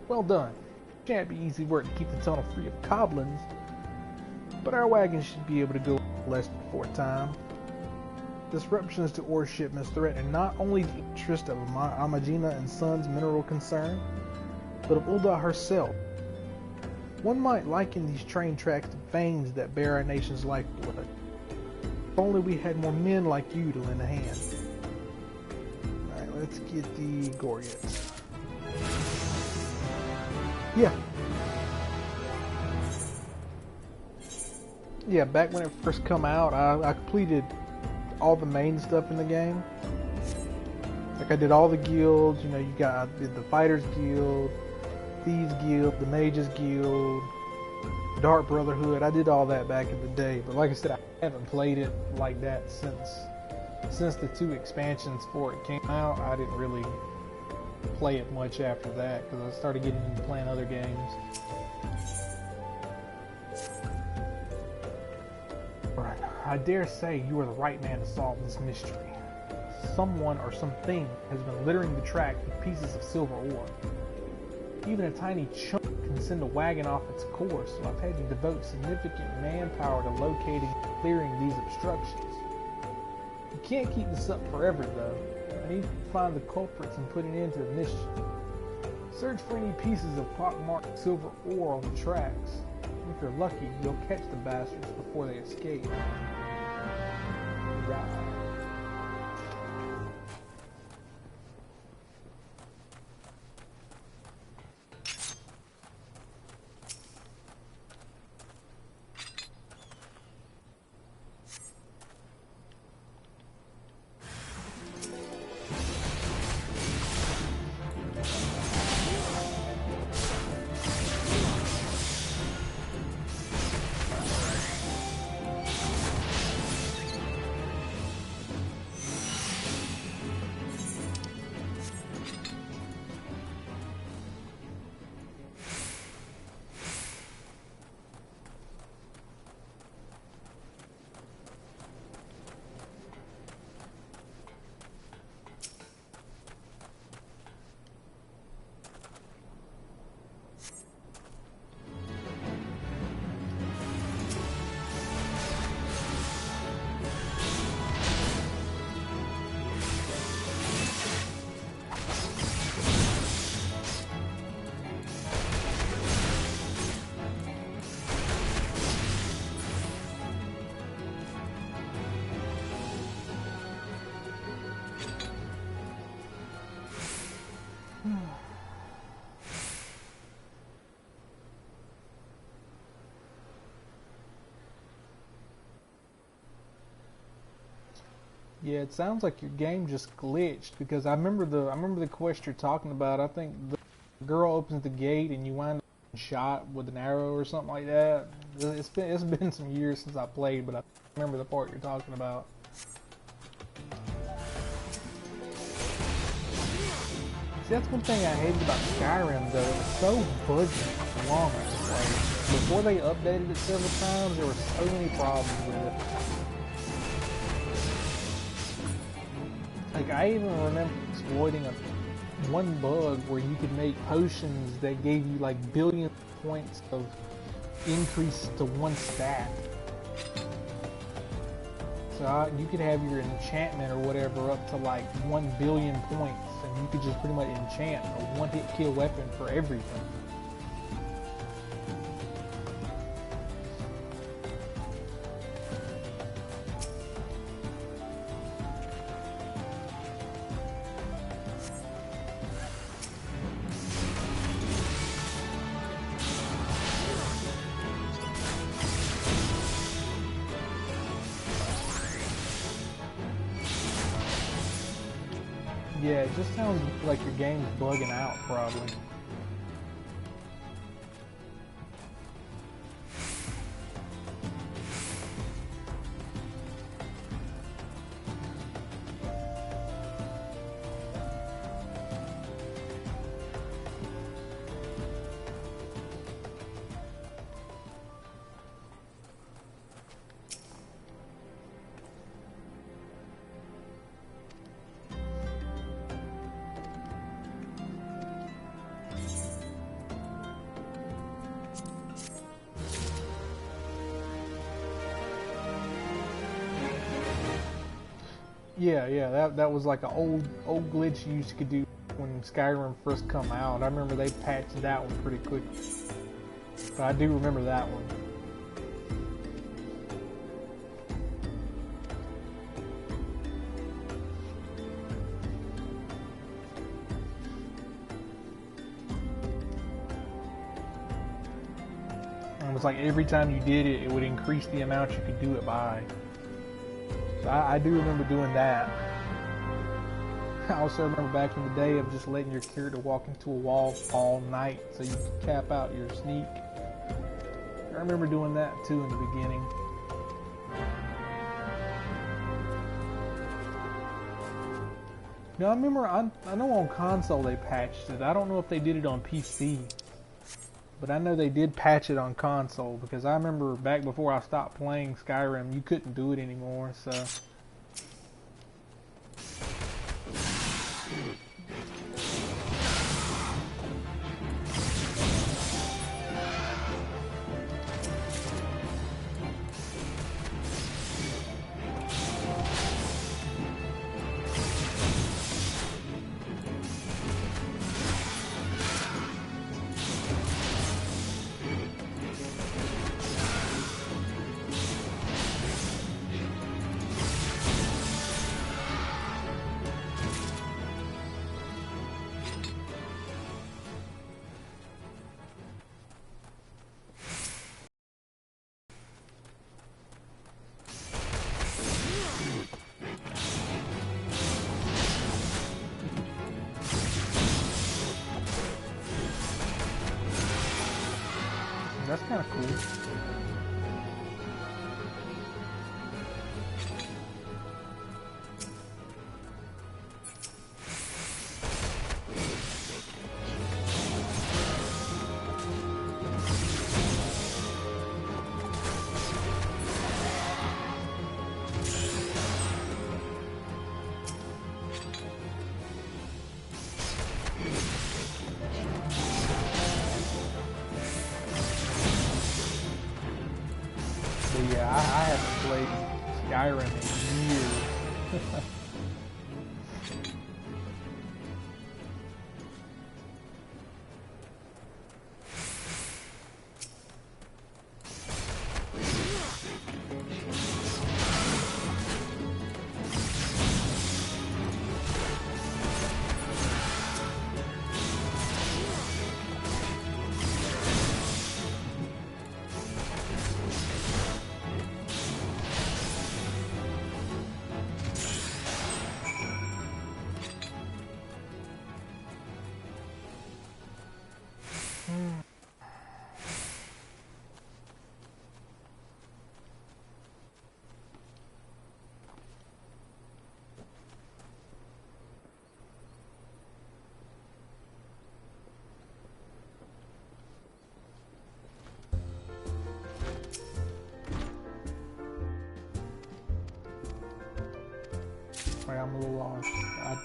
Well done. Can't be easy work to keep the tunnel free of goblins, but our wagon should be able to go less before time. Disruptions to ore shipments threaten not only the interest of Amagina and Sons mineral concern, but of Ulda herself. One might liken these train tracks to veins that bear our nation's lifeblood. If only we had more men like you to lend a hand. Alright, let's get the Gorgets. Yeah, back when it first come out, I completed all the main stuff in the game. Like I did all the guilds, you know, I did the Fighters Guild, Thieves Guild, the Mages Guild, Dark Brotherhood. I did all that back in the day, but like I said, I haven't played it like that since the 2 expansions for it came out. I didn't really play it much after that because I started getting into playing other games. Alright, I dare say you are the right man to solve this mystery. Someone or something has been littering the track with pieces of silver ore. Even a tiny chunk can send a wagon off its course, so I've had to devote significant manpower to locating and clearing these obstructions. You can't keep this up forever though. I need to find the culprits and put an end to the mischief. Search for any pieces of pockmarked silver ore on the tracks. If you're lucky, you'll catch the bastards before they escape. Right. Yeah, it sounds like your game just glitched because I remember the quest you're talking about. I think the girl opens the gate and you wind up getting shot with an arrow or something like that. It's been some years since I played, but I remember the part you're talking about. See, that's one thing I hated about Skyrim though. It was so buggy long. Like, before they updated it several times, there were so many problems with it. Like, I even remember exploiting one bug where you could make potions that gave you like billion points of increase to one stat. So you could have your enchantment or whatever up to like 1 billion points, and you could just pretty much enchant a one-hit kill weapon for everything. Yeah, it just sounds like your game's bugging out, probably. Yeah, that was like an old glitch you used to do when Skyrim first come out. I remember they patched that one pretty quick, but I do remember that one. And it was like every time you did it, it would increase the amount you could do it by. So I do remember doing that. I also remember back in the day of just letting your character walk into a wall all night so you could cap out your sneak. I remember doing that too in the beginning. Now I remember, I know on console they patched it. I don't know if they did it on PC. But I know they did patch it on console, because I remember back before I stopped playing Skyrim, you couldn't do it anymore, so... That's kind of cool. Yeah, I haven't played Skyrim in years. Wait, I'm a little lost. I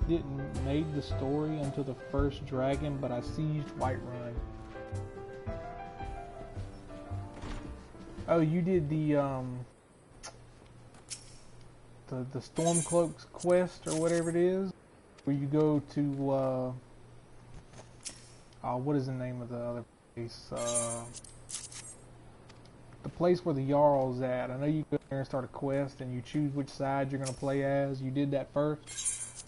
didn't made the story until the first dragon, but I sieged Whiterun. Oh, you did the Stormcloaks quest or whatever it is, where you go to what is the name of the other place? The place where the Jarl's at. I know you go there and start a quest and you choose which side you're gonna play as. You did that first?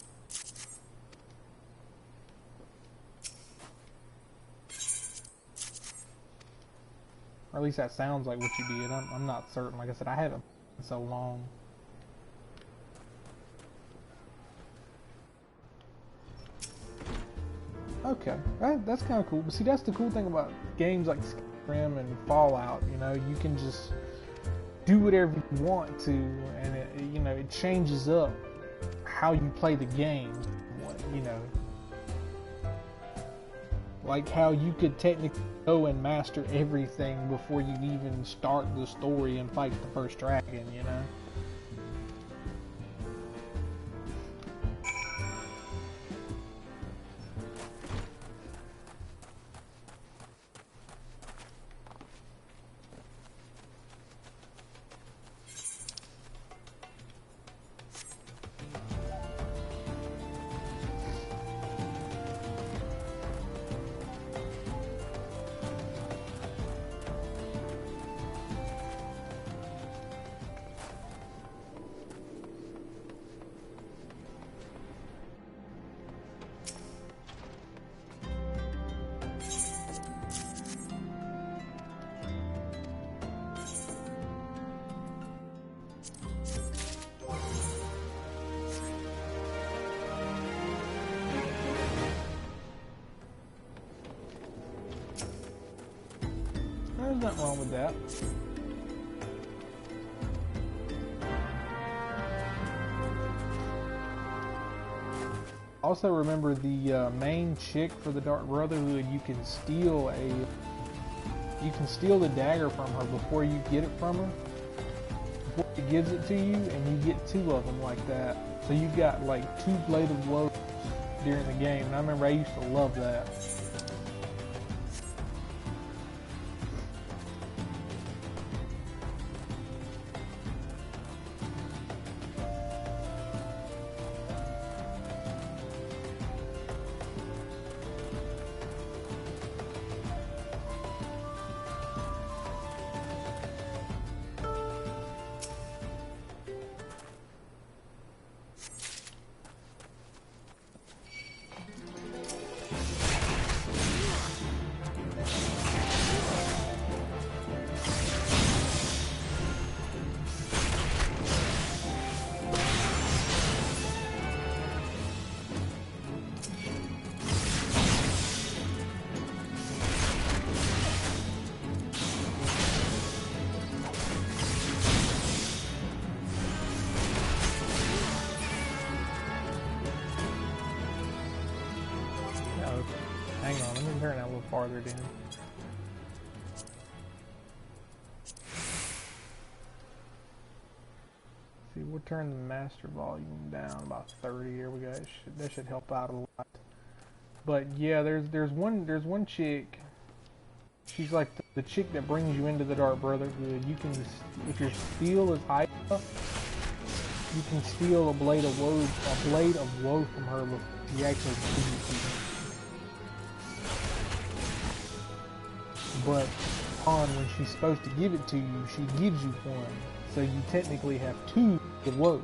Or at least that sounds like what you did. I'm not certain. Like I said, I haven't in so long. Okay, that's kind of cool. But see, that's the cool thing about games like Skyrim and Fallout. You know, you can just do whatever you want to, and it changes up how you play the game. You know, like how you could technically go and master everything before you even start the story and fight the first dragon. You know. There's nothing wrong with that. Also remember the main chick for the Dark Brotherhood, you can steal the dagger from her before you get it from her. Before she gives it to you, and you get 2 of them like that. So you got like 2 Blade of Woe during the game, and I remember I used to love that. Hang on, let me turn that a little farther down. See, we'll turn the master volume down about 30. Here we go. That should help out a lot. But yeah, there's one chick. She's like the chick that brings you into the Dark Brotherhood. You can, if your steal is high enough, you can steal a blade of woe from her before you actually give it to you. But when she's supposed to give it to you, she gives you one. So you technically have 2 of woes.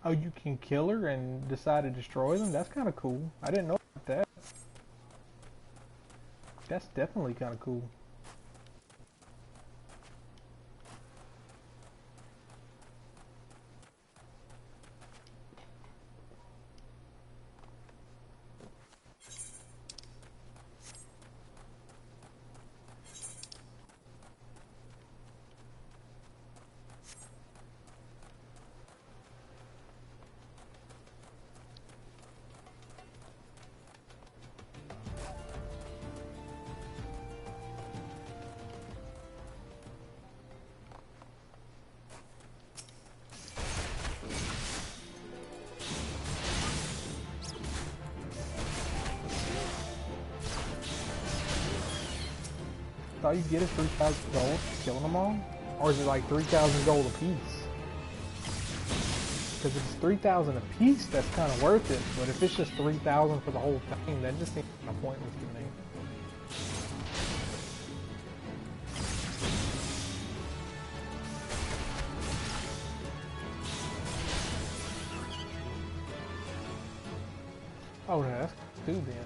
Oh, you can kill her and decide to destroy them? That's kind of cool. I didn't know about that. That's definitely kind of cool. All you get is 3,000 gold for killing them all? Or is it like 3,000 gold a piece? Because if it's 3,000 a piece, that's kind of worth it. But if it's just 3,000 for the whole thing, that just seems kind of pointless to me. Oh, no, that's two then.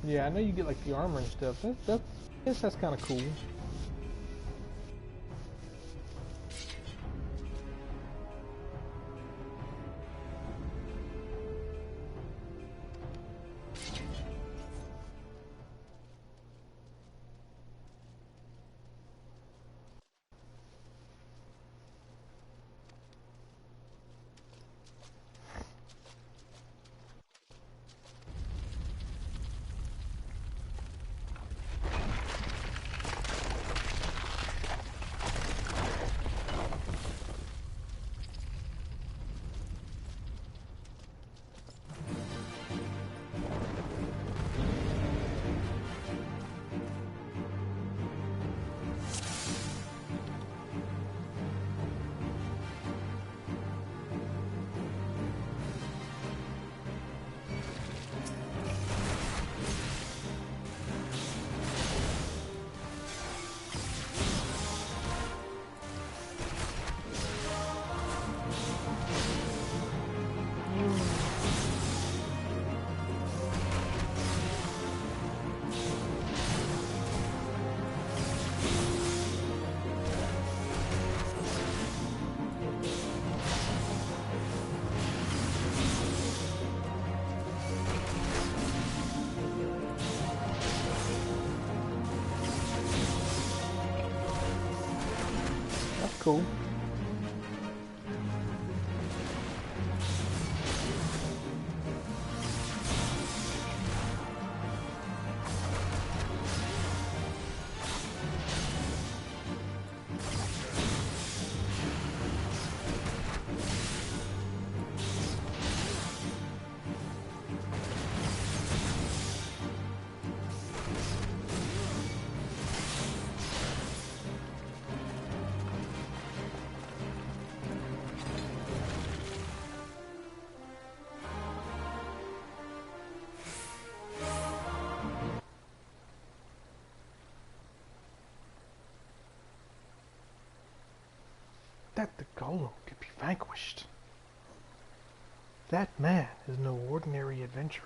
Yeah, I know you get like the armor and stuff. I guess that's kind of cool. Cool. That the golem could be vanquished. That man is no ordinary adventurer.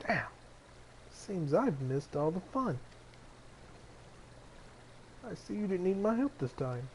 Damn. Seems I've missed all the fun. I see you didn't need my help this time.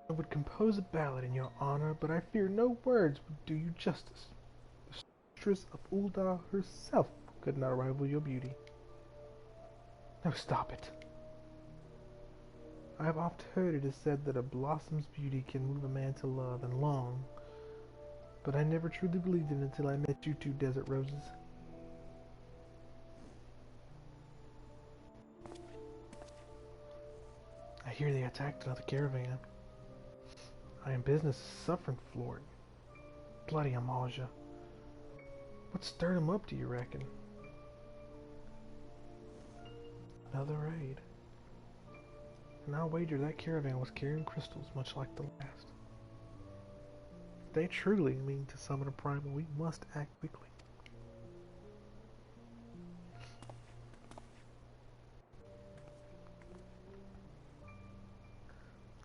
I would compose a ballad in your honor, but I fear no words would do you justice. The mistress of Ul'dah herself could not rival your beauty. No, stop it. I have oft heard it is said that a blossom's beauty can move a man to love and long, but I never truly believed it until I met you two desert roses. I hear they attacked another caravan. I am business is suffering for it. Bloody Eorzea. What stirred him up, do you reckon? Another raid. And I'll wager that caravan was carrying crystals much like the last. If they truly mean to summon a primal, we must act quickly.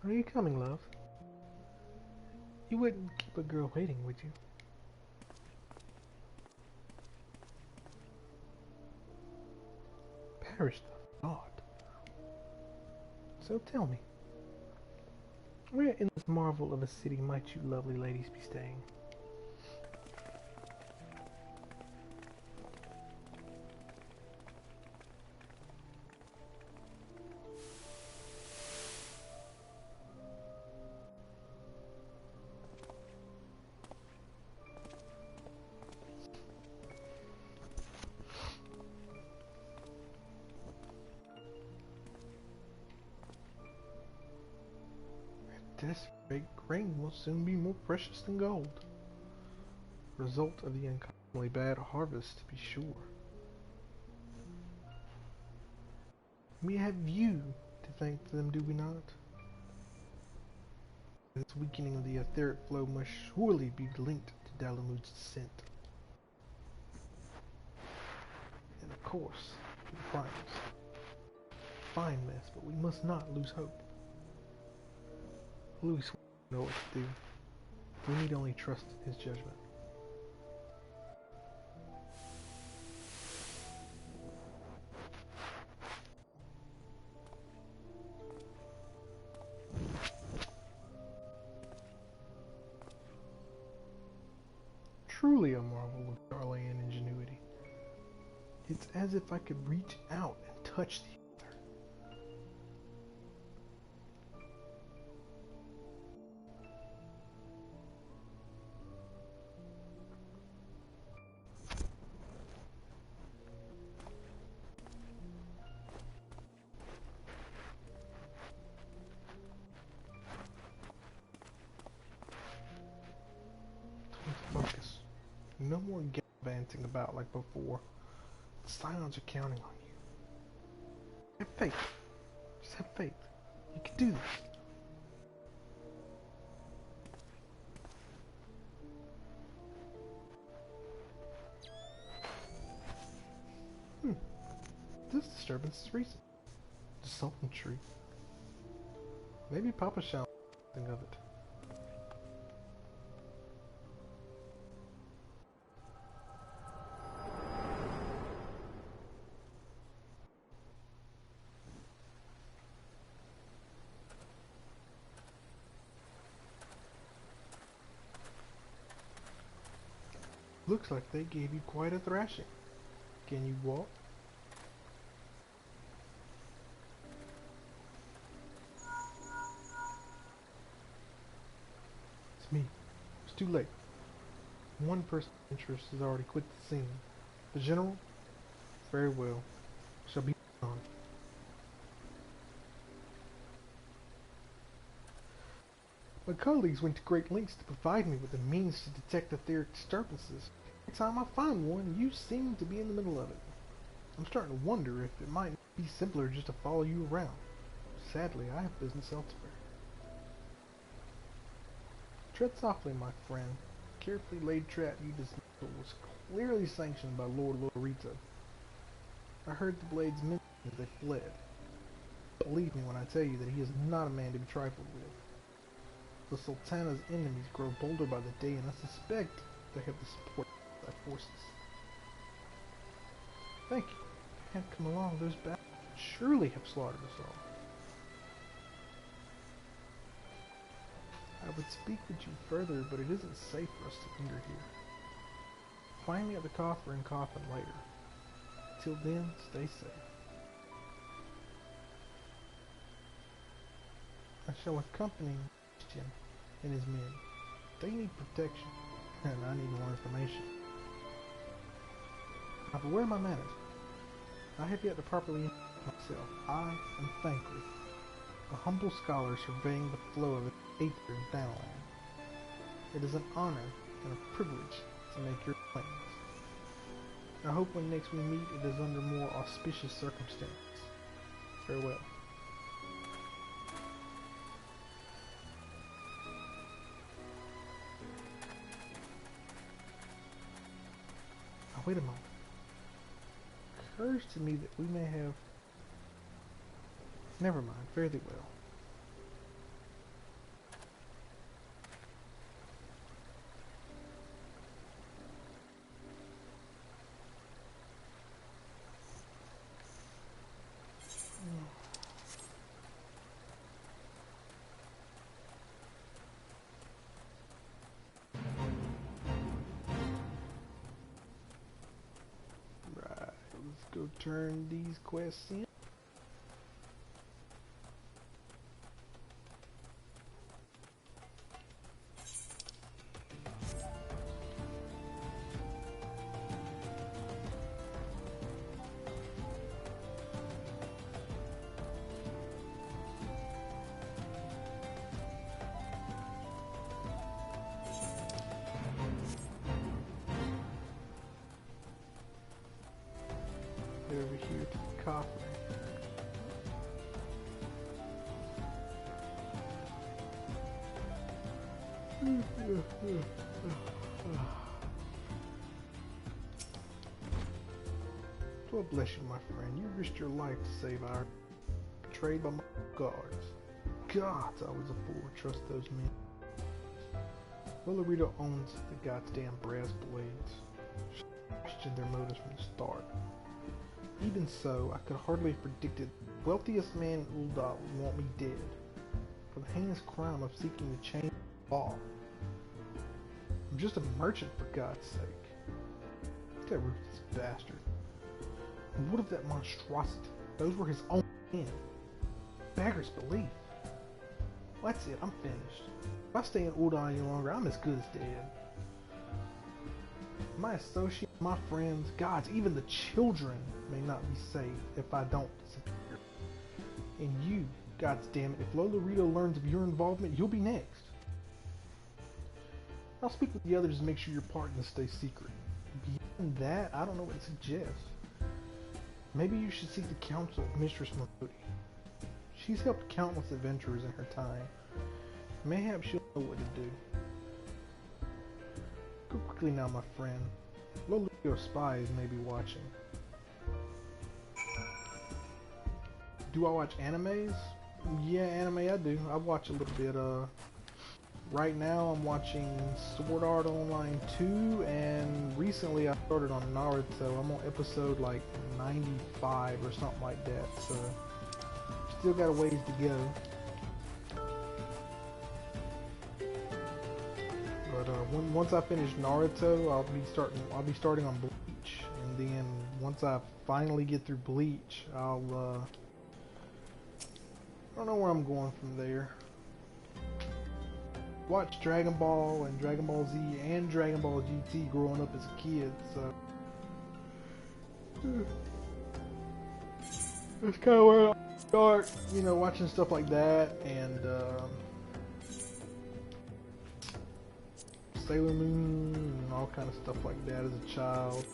Are you coming, love? You wouldn't keep a girl waiting, would you? Perish the thought. So tell me, where in this marvel of a city might you lovely ladies be staying? This great grain will soon be more precious than gold. Result of the uncommonly bad harvest, to be sure. We have you to thank for them, do we not? This weakening of the etheric flow must surely be linked to Dalamud's descent. And of course, to the finals. Fine mess, but we must not lose hope. Louis will know what to do. We need only trust in his judgment. Truly a marvel of Darlayan ingenuity. It's as if I could reach out and touch the focus. No more gallivanting about like before. The Scions are counting on you. Have faith. Just have faith. You can do this. This disturbance is recent. The Sultan tree. Maybe Papa shall think of it. Looks like they gave you quite a thrashing. Can you walk? It's me. It's too late. One person of interest has already quit the scene. The general? Very well. Shall be on. My colleagues went to great lengths to provide me with the means to detect etheric disturbances. Every time I find one, you seem to be in the middle of it. I'm starting to wonder if it might be simpler just to follow you around. Sadly, I have business elsewhere. Tread softly, my friend. The carefully laid trap you dismantled was clearly sanctioned by Lord Lorito. I heard the blades mentioned as they fled. Believe me when I tell you that he is not a man to be trifled with. The Sultana's enemies grow bolder by the day, and I suspect they have the support of thy forces. Thank you. If I hadn't come along, those battles would surely have slaughtered us all. would speak with you further, but it isn't safe for us to linger here. Find me at the coffer and coffin later. Till then, stay safe. I shall accompany Christian and his men. They need protection, and I need more information. I've aware my manners. I have yet to properly introduce myself. I am Thankful, a humble scholar surveying the flow of the aether in Thanalan. It is an honor and a privilege to make your acquaintance. I hope when next we meet it is under more auspicious circumstances. Farewell. Now wait a moment. It occurs to me that we may have... Never mind, fare thee well. Let's go turn these quests in. Over here to the coffer. God bless you, my friend. You risked your life to save our betrayed by my guards. Gods, I was a fool to trust those men. Lolorito owns the goddamn brass blades. Questioned their motives from the start. Even so, I could hardly have predicted the wealthiest man in Ul'dah would want me dead for the heinous crime of seeking to change the law. I'm just a merchant, for God's sake. That ruthless bastard. And what of that monstrosity? Those were his own men. Beggar's belief. Well, that's it, I'm finished. If I stay in Ul'dah any longer, I'm as good as dead. My associates, my friends, gods, even the children may not be safe if I don't disappear. And you, gods damn it, if Lolorito learns of your involvement, you'll be next. I'll speak with the others and make sure your partners stay secret. Beyond that, I don't know what to suggest. Maybe you should seek the counsel of Mistress Marodi. She's helped countless adventurers in her time. Mayhap she'll know what to do. Go quickly now, my friend. Lolorito spies may be watching. Do I watch animes? Yeah, anime I do. I watch a little bit. Right now I'm watching Sword Art Online 2, and recently I started on Naruto. I'm on episode like 95 or something like that, so still got a ways to go. But once I finish Naruto, I'll be starting on Bleach, and then once I finally get through Bleach, I don't know where I'm going from there. Watched Dragon Ball and Dragon Ball Z and Dragon Ball GT growing up as a kid, so that's kind of where I start, you know, watching stuff like that, and Sailor Moon and all kind of stuff like that as a child.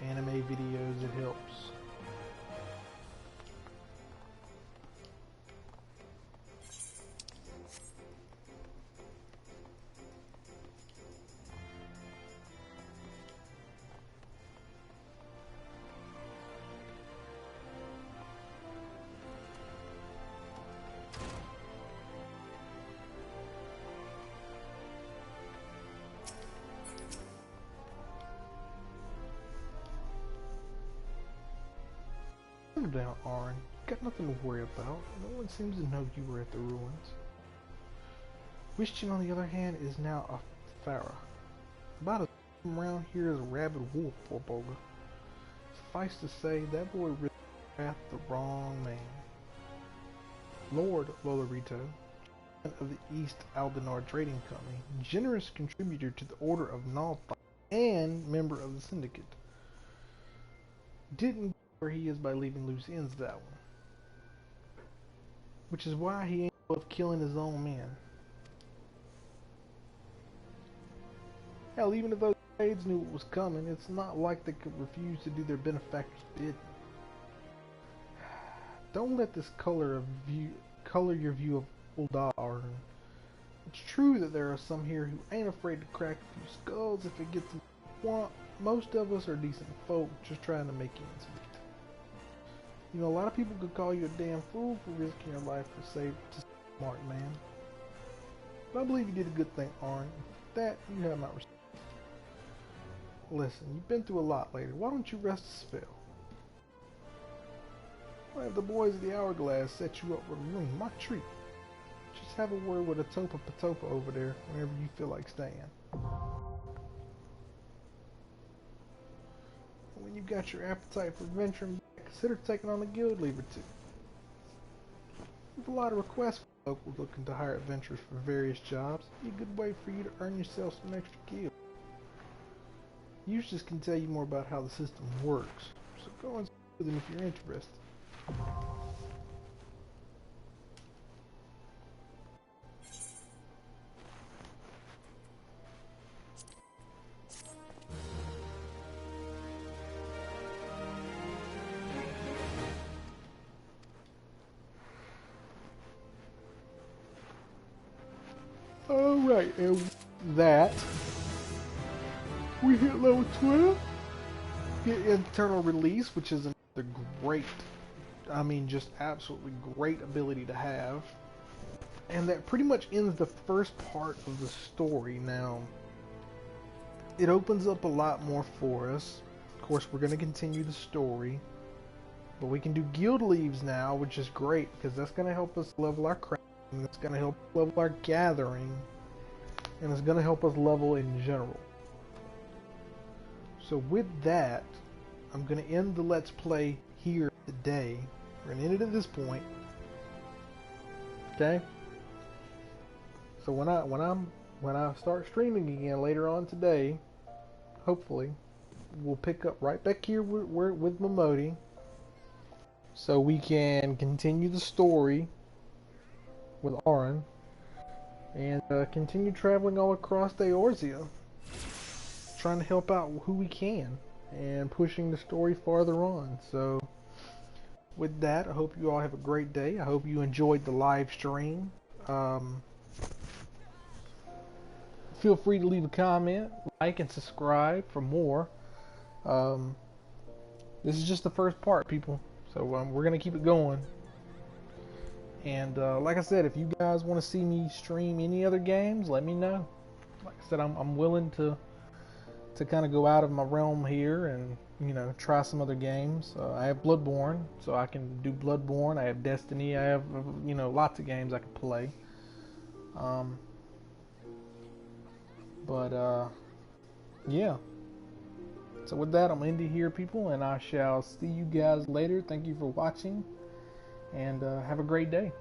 anime videos, it helps. Calm down, Auron. You got nothing to worry about. No one seems to know you were at the ruins. Wishin, on the other hand, is now a Farah. About as around here as a rabid wolf, poor Boga. Suffice to say, that boy really wrath the wrong man. Lord Lolorito, of the East Aldenar Trading Company, generous contributor to the Order of Nalthai, and member of the Syndicate. Didn't get where he is by leaving loose ends that one. Which is why he ended up killing his own men. Hell, even if those trades knew what was coming, it's not like they could refuse to do their benefactor's bidding. Don't let this color your view of Ul'dah, Arden. It's true that there are some here who ain't afraid to crack a few skulls if it gets them what they want. Most of us are decent folk, just trying to make ends meet. You know, a lot of people could call you a damn fool for risking your life to save a smart man. But I believe you did a good thing, Arden. For that, you have my respect. Listen, you've been through a lot lately. Why don't you rest a spell? Why have the boys of the Hourglass set you up with a room? My treat. Just have a word with a Topa Patopa over there whenever you feel like staying. When you got your appetite for venturing back, consider taking on a guild leave or two. We have a lot of requests from locals looking to hire adventurers for various jobs. It'd be a good way for you to earn yourself some extra gil. Eustace can tell you more about how the system works, so go and speak with him if you're interested. Alright, and with that, we hit level 12. Get internal release, which is another great, I mean just absolutely great ability to have. And that pretty much ends the first part of the story. Now, it opens up a lot more for us. Of course, we're going to continue the story. But we can do guild leaves now, which is great, because that's going to help us level our crafting, it's going to help level our gathering, and it's going to help us level in general. So with that, I'm going to end the Let's Play here today. We're going to end it at this point. Okay? So when I start streaming again later on today, hopefully, we'll pick up right back here with Momodi, so we can continue the story with Auron and continue traveling all across the Eorzea, trying to help out who we can and pushing the story farther on. So with that, I hope you all have a great day. I hope you enjoyed the live stream. Feel free to leave a comment, like, and subscribe for more. This is just the first part, people. So we're going to keep it going. And like I said, if you guys want to see me stream any other games, let me know. Like I said, I'm willing to kind of go out of my realm here and, you know, try some other games. I have Bloodborne, so I can do Bloodborne. I have Destiny. I have, you know, lots of games I can play. Yeah. So with that, I'm ending here, people, and I shall see you guys later. Thank you for watching, and have a great day.